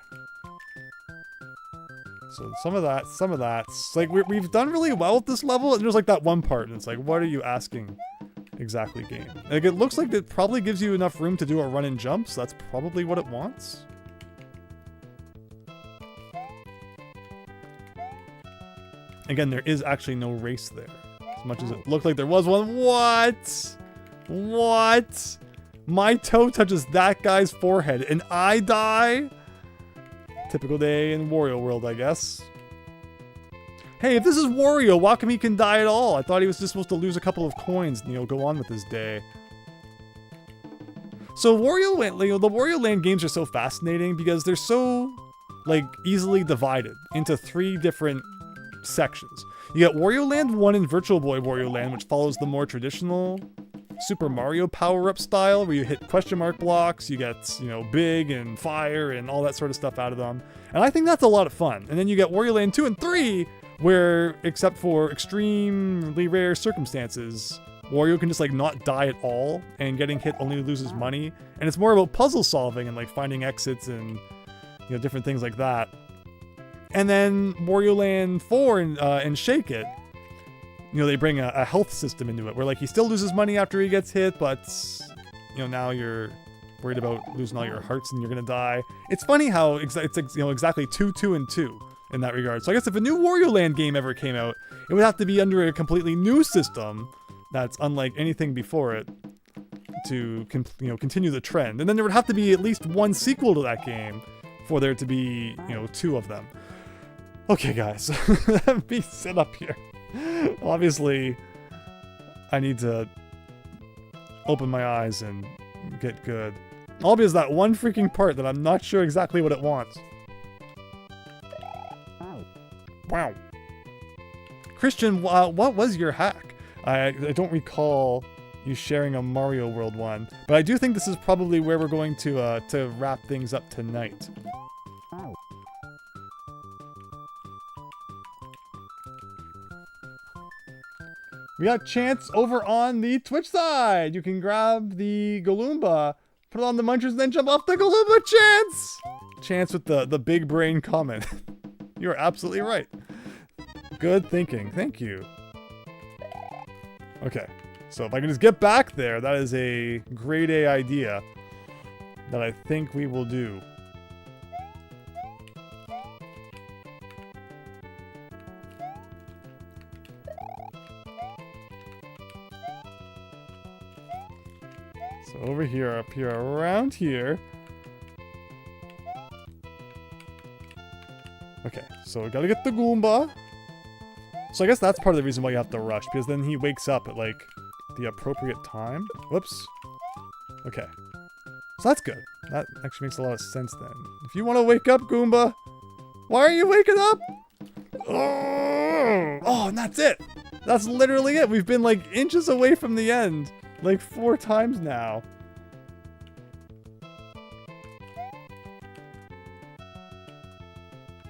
So some of that's like we've done really well with this level, and there's like that one part, and it's like, what are you asking exactly, game? Like it looks like it probably gives you enough room to do a run and jump, so that's probably what it wants. Again, there is actually no race there. As much as it looked like there was one. What? What? My toe touches that guy's forehead and I die? Typical day in Wario World, I guess. Hey, if this is Wario, why come he can die at all? I thought he was just supposed to lose a couple of coins and, go on with his day. So Wario Land, the Wario Land games are so fascinating because they're so, easily divided into 3 different sections. You got Wario Land 1 and Virtual Boy Wario Land, which follows the more traditional Super Mario power-up style, where you hit question mark blocks, you get, big and fire and all that sort of stuff out of them. And I think that's a lot of fun. And then you get Wario Land 2 and 3, where, except for extremely rare circumstances, Wario can just, not die at all, and getting hit only loses money. And it's more about puzzle solving and, finding exits and, different things like that. And then Wario Land 4 and Shake It, they bring a health system into it where he still loses money after he gets hit, but now you're worried about losing all your hearts and you're gonna die. It's funny how it's exactly 2, 2, and 2 in that regard. So I guess if a new Wario Land game ever came out, it would have to be under a completely new system that's unlike anything before it to continue the trend. And then there would have to be at least one sequel to that game for there to be 2 of them. Okay, guys, let me sit up here. Obviously, I need to open my eyes and get good. All because that one freaking part that I'm not sure exactly what it wants. Wow. Christian, what was your hack? I don't recall you sharing a Mario World one, but I do think this is probably where we're going to wrap things up tonight. We got Chance over on the Twitch side. You can grab the Galoomba, put it on the munchers, and then jump off the Galoomba, Chance! Chance with the big brain comment. You're absolutely right. Good thinking. Thank you. Okay. So if I can just get back there, that is a grade A idea that I think we will do. So over here, up here, around here. Okay, so we gotta get the Goomba. So I guess that's part of the reason why you have to rush, because then he wakes up at, like, the appropriate time. Whoops. Okay. So that's good. That actually makes a lot of sense then. If you want to wake up, Goomba, why are you waking up? Oh, and that's it. That's literally it. We've been, like, inches away from the end. Like 4 times now.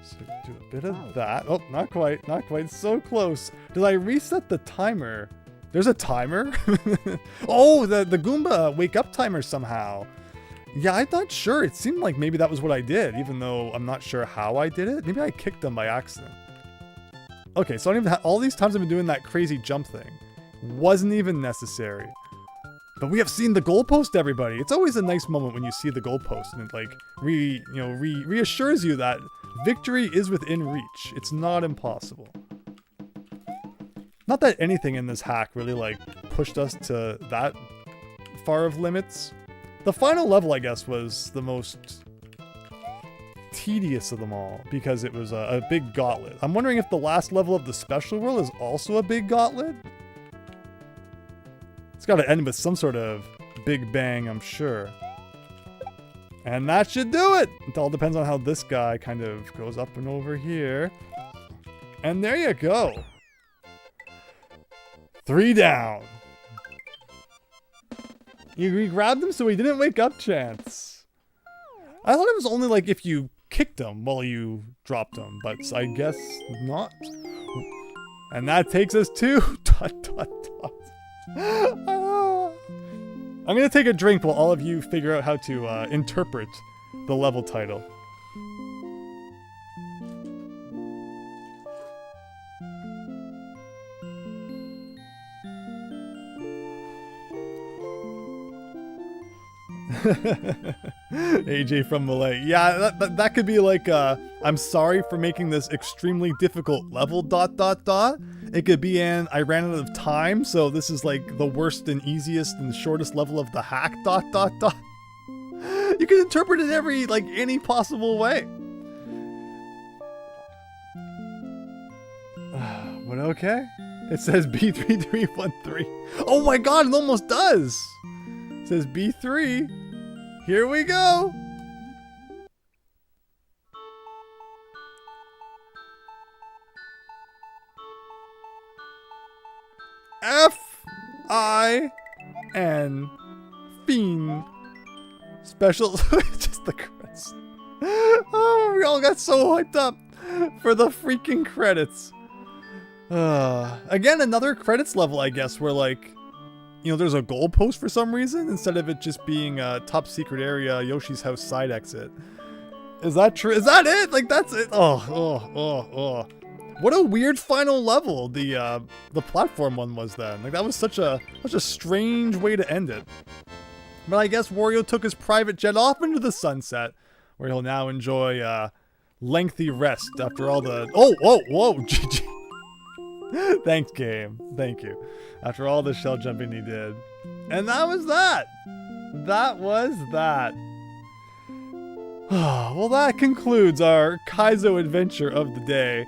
So do a bit of that. Oh, not quite. Not quite. So close. Did I reset the timer? There's a timer? Oh, the Goomba wake up timer somehow. Yeah, I'm not sure. It seemed like maybe that was what I did, even though I'm not sure how I did it. Maybe I kicked them by accident. Okay, so I don't even have, all these times I've been doing that crazy jump thing. Wasn't even necessary. But we have seen the goalpost, everybody. It's always a nice moment when you see the goalpost and it like reassures you that victory is within reach. It's not impossible. Not that anything in this hack really like pushed us to that far of limits. The final level, I guess, was the most tedious of them all because it was a big gauntlet. I'm wondering if the last level of the special world is also a big gauntlet. It's got to end with some sort of big bang, I'm sure. And that should do it! It all depends on how this guy kind of goes up and over here. And there you go. 3 down. You grabbed him so he didn't wake up, Chance. I thought it was only like if you kicked him while you dropped him, but I guess not. And that takes us to... dot, dot, dot. I'm gonna take a drink while all of you figure out how to interpret the level title. AJ from Malay. Yeah, that could be like I'm sorry for making this extremely difficult level ... It could be an I ran out of time, so this is like the worst and easiest and shortest level of the hack ... You can interpret it any possible way. But okay. It says B3313. Oh my god, it almost does! It says B3. Here we go! F-I-N Fiend. Special. Just the credits. Oh, we all got so hyped up for the freaking credits. Again, another credits level, I guess, where like, you know, there's a goalpost for some reason instead of it just being a top secret area, Yoshi's house side exit. Is that true? Is that it? Like, that's it? Oh. What a weird final level the platform one was then. Like, that was such a strange way to end it. But I guess Wario took his private jet off into the sunset, where he'll now enjoy lengthy rest after all the... Whoa, GG. Thanks, game. Thank you. After all the shell jumping he did. And that was that. That was that. Well, that concludes our Kaizo adventure of the day.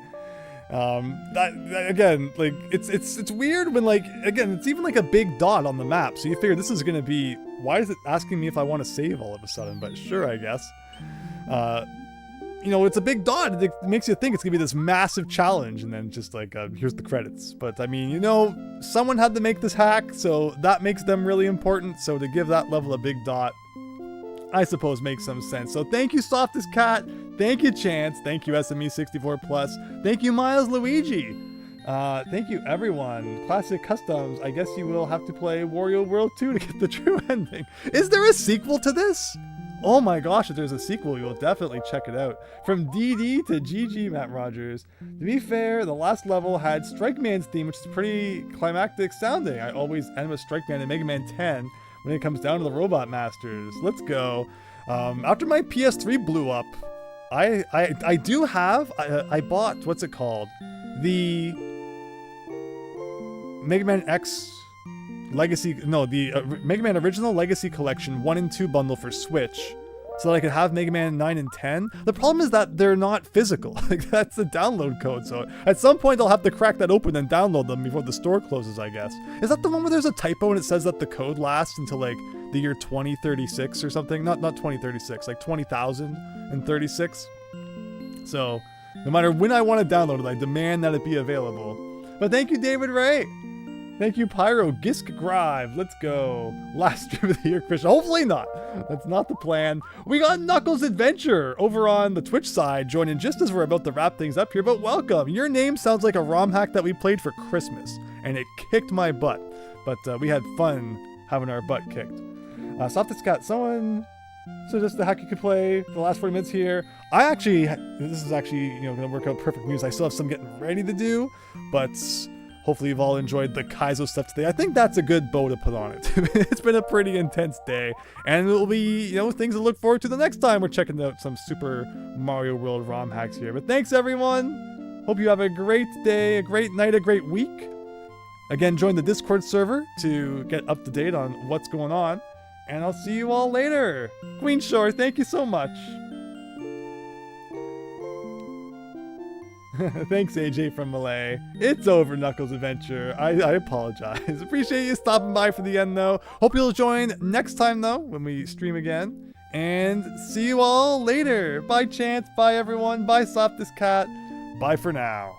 That again, like, it's weird when, like, again, it's even like a big dot on the map. So you figure this is gonna be, why is it asking me if I want to save all of a sudden? But sure, I guess. you know, it's a big dot. It makes you think it's gonna be this massive challenge, and then just like, here's the credits. But I mean, you know, someone had to make this hack, so that makes them really important. So to give that level a big dot, I suppose makes some sense. So thank you, Softest Cat. Thank you, Chance. Thank you, SME64+. Thank you, Miles Luigi. Thank you, everyone. Classic Customs. I guess you will have to play Wario World 2 to get the true ending. Is there a sequel to this? Oh my gosh, if there's a sequel, you'll definitely check it out. From DD to GG, Matt Rogers. To be fair, the last level had Strike Man's theme, which is pretty climactic sounding. I always end with Strike Man in Mega Man 10 when it comes down to the Robot Masters. Let's go. After my PS3 blew up, I do have, I bought, what's it called? The Mega Man X Legacy, no, the Mega Man Original Legacy Collection 1 and 2 bundle for Switch, so that I could have Mega Man 9 and 10. The problem is that they're not physical. Like, that's the download code, so at some point I'll have to crack that open and download them before the store closes, I guess. Is that the one where there's a typo and it says that the code lasts until like the year 2036 or something? Not 2036, like 20,036. So no matter when I want to download it, I demand that it be available. But thank you, David Ray. Thank you, Pyro Gisk Grive. Let's go. Last stream of the year, Christian. Hopefully not. That's not the plan. We got Knuckles Adventure over on the Twitch side, joining just as we're about to wrap things up here. But welcome. Your name sounds like a ROM hack that we played for Christmas, and it kicked my butt. But we had fun having our butt kicked. Softest Cat, someone suggested the hack you could play for the last 40 minutes here. This is actually, you know, going to work out perfect news. I still have some getting ready to do, but hopefully you've all enjoyed the Kaizo stuff today. I think that's a good bow to put on it. It's been a pretty intense day, and it'll be, you know, things to look forward to the next time we're checking out some Super Mario World ROM hacks here. But thanks, everyone. Hope you have a great day, a great night, a great week. Again, join the Discord server to get up to date on what's going on, and I'll see you all later. Queen Shore, thank you so much. Thanks, AJ from Malay. It's over, Knuckles Adventure. I apologize. Appreciate you stopping by for the end, though. Hope you'll join next time, though, when we stream again. And see you all later. Bye, Chance. Bye, everyone. Bye, Softest Cat. Bye for now.